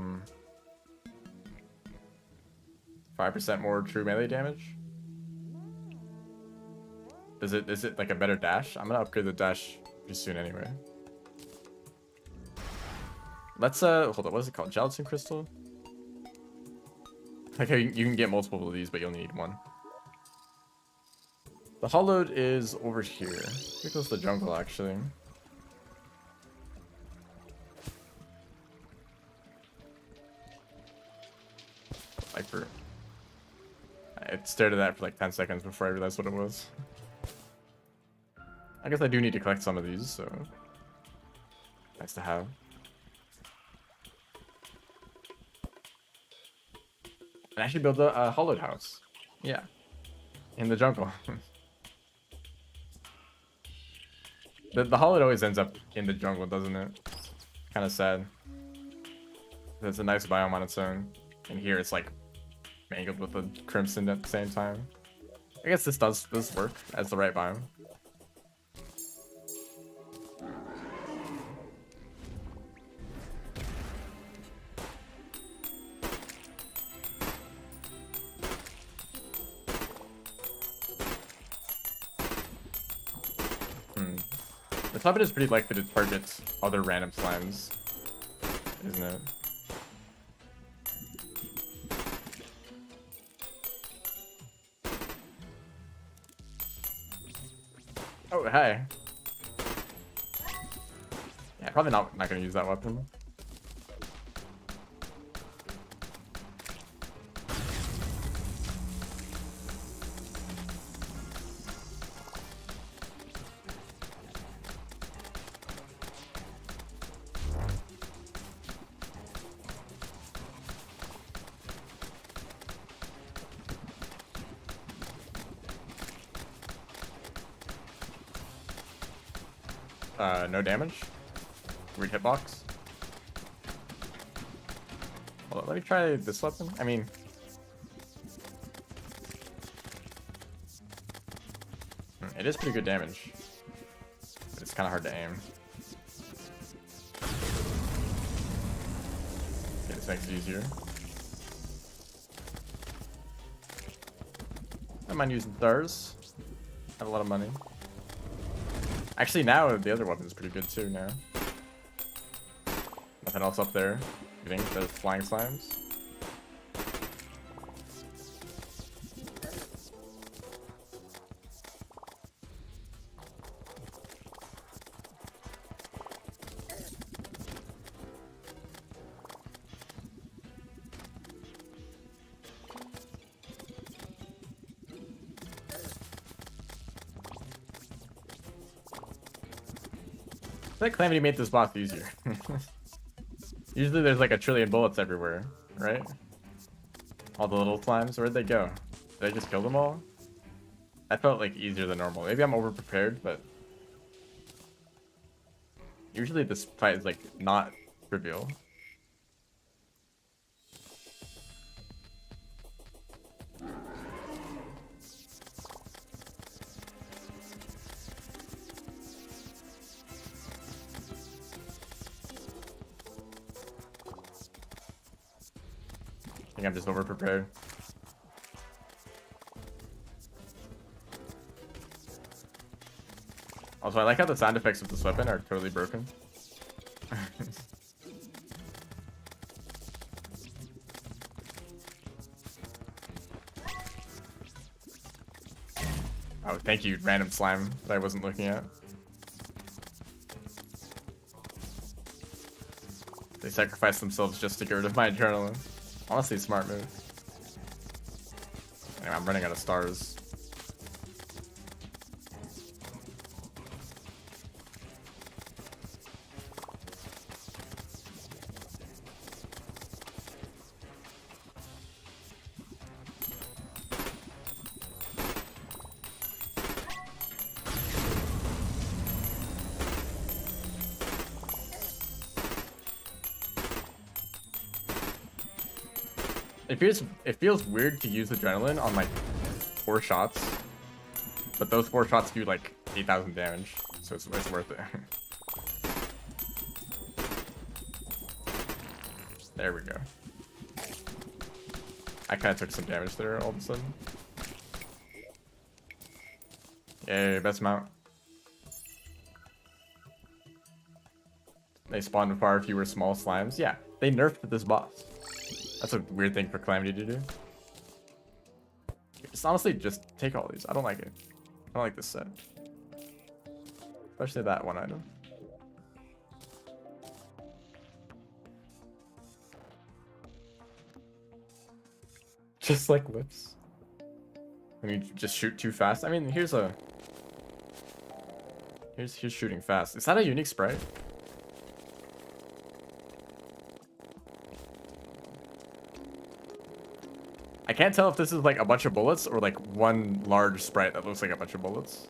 5% more true melee damage. Is it like a better dash? I'm gonna upgrade the dash pretty soon anyway. Let's hold on, what is it called? Gelatin crystal? Okay, you can get multiple of these, but you only need one. The hollowed is over here. Here goes the jungle, actually. Viper. I stared at that for like 10 seconds before I realized what it was. I guess I do need to collect some of these, so nice to have. And actually build a hollowed house. Yeah. In the jungle. The hollowed always ends up in the jungle, doesn't it? Kind of sad. It's a nice biome on its own. And here it's like mangled with the crimson at the same time. I guess this does work as the right biome. The puppet is pretty likely to target other random slimes, isn't it? Oh, hey. Yeah, probably not gonna use that weapon. No damage. Weird hitbox. Hold on, let me try this weapon. I mean, it is pretty good damage, but it's kind of hard to aim. Okay, this makes it easier. I mind using stars. Have a lot of money. Actually, now the other weapon is pretty good too. Now, nothing else up there. You think there's flying slimes? I think Calamity made this boss easier. Usually there's like a trillion bullets everywhere, right? All the little slimes, where'd they go? Did I just kill them all? I felt like easier than normal. Maybe I'm over prepared, but usually this fight is like not trivial. I think I'm just over prepared. Also, I like how the sound effects of this weapon are totally broken. Oh, thank you, random slime that I wasn't looking at. They sacrifice themselves just to get rid of my adrenaline. Honestly, smart move. Anyway, I'm running out of stars. It feels weird to use adrenaline on like 4 shots, but those 4 shots do like 8,000 damage, so it's worth it. There we go. I kind of took some damage there all of a sudden. Yay, best mount. They spawned far fewer small slimes. Yeah, they nerfed this boss. That's a weird thing for Calamity to do. Just honestly, just take all these. I don't like it. I don't like this set. Especially that one item. Just like whips. When you just shoot too fast. I mean, here's shooting fast. Is that a unique sprite? I can't tell if this is like a bunch of bullets or like one large sprite that looks like a bunch of bullets.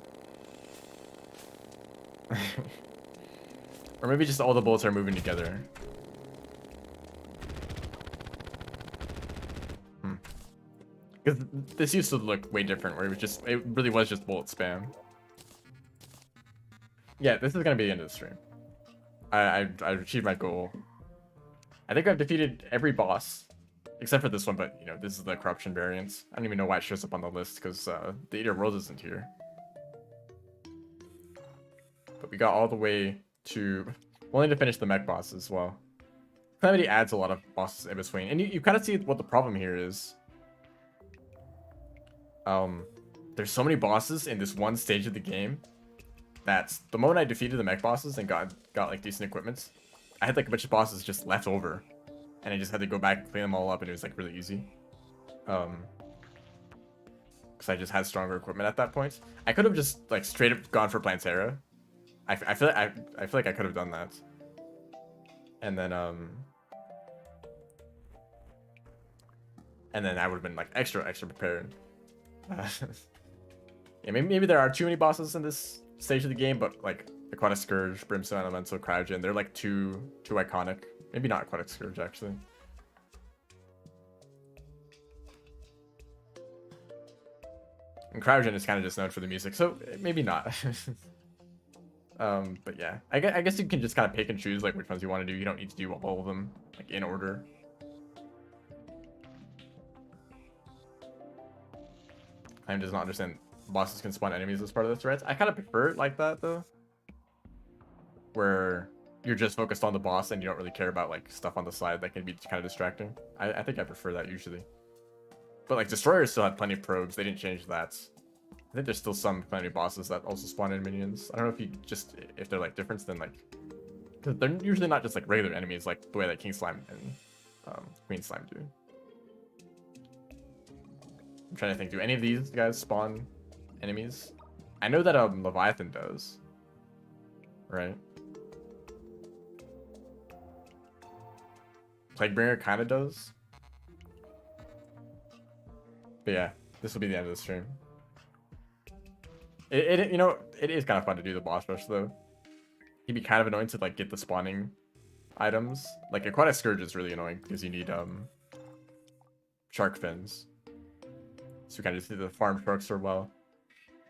Or maybe just all the bullets are moving together. Because this used to look way different, where it really was just bullet spam. Yeah, this is gonna be the end of the stream. I achieved my goal. I think I've defeated every boss. Except for this one, but you know, this is the corruption variants. I don't even know why it shows up on the list, because the Eater World isn't here. But we got all the way to... We'll need to finish the mech boss as well. Calamity adds a lot of bosses in between. And you kind of see what the problem here is. There's so many bosses in this one stage of the game that the moment I defeated the mech bosses and got like decent equipment, I had like a bunch of bosses just left over. And I just had to go back and clean them all up, and it was like really easy. Because I just had stronger equipment at that point. I could have just like straight up gone for Plantera. I feel like I could have done that. And then I would have been like extra prepared. Yeah, maybe there are too many bosses in this stage of the game, but like Aquatic Scourge, Brimstone Elemental, Cryogen, they're like too iconic. Maybe not Aquatic Scourge, actually. And Cryogen is kind of just known for the music, so maybe not. But yeah, I guess you can just kind of pick and choose like which ones you want to do. You don't need to do all of them like in order. Time does not understand bosses can spawn enemies as part of the threats. I kind of prefer it like that though, where you're just focused on the boss and you don't really care about like stuff on the side that can be kind of distracting. I think I prefer that usually. But like Destroyers still have plenty of probes. They didn't change that. I think there's still some plenty of bosses that also spawn in minions. I don't know if they're like different than like, because they're usually not just like regular enemies like the way that King Slime and Queen Slime do. I'm trying to think, do any of these guys spawn enemies? I know that Leviathan does, right? Plaguebringer kind of does. But yeah, this will be the end of the stream. You know, it is kind of fun to do the boss rush though. He'd be kind of annoying to like get the spawning items. Like Aquatic Scourge is really annoying because you need shark fins. So you kind of just need to farm sharks for a while.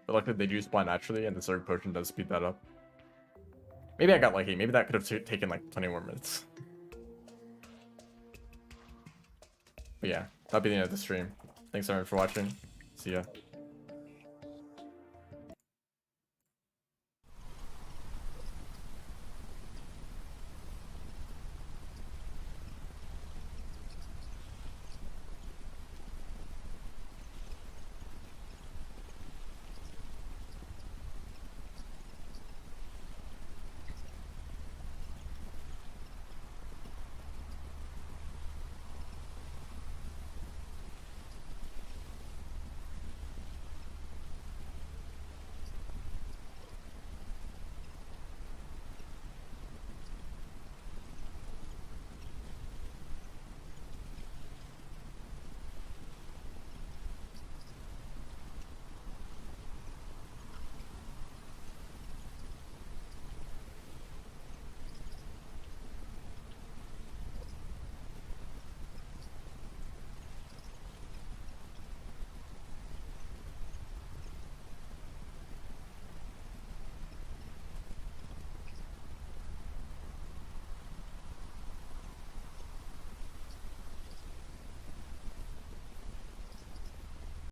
But luckily they do spawn naturally, and the Surge Potion does speed that up. Maybe I got lucky. Maybe that could have taken like 20 more minutes. But yeah, that'll be the end of the stream. Thanks everyone for watching. See ya.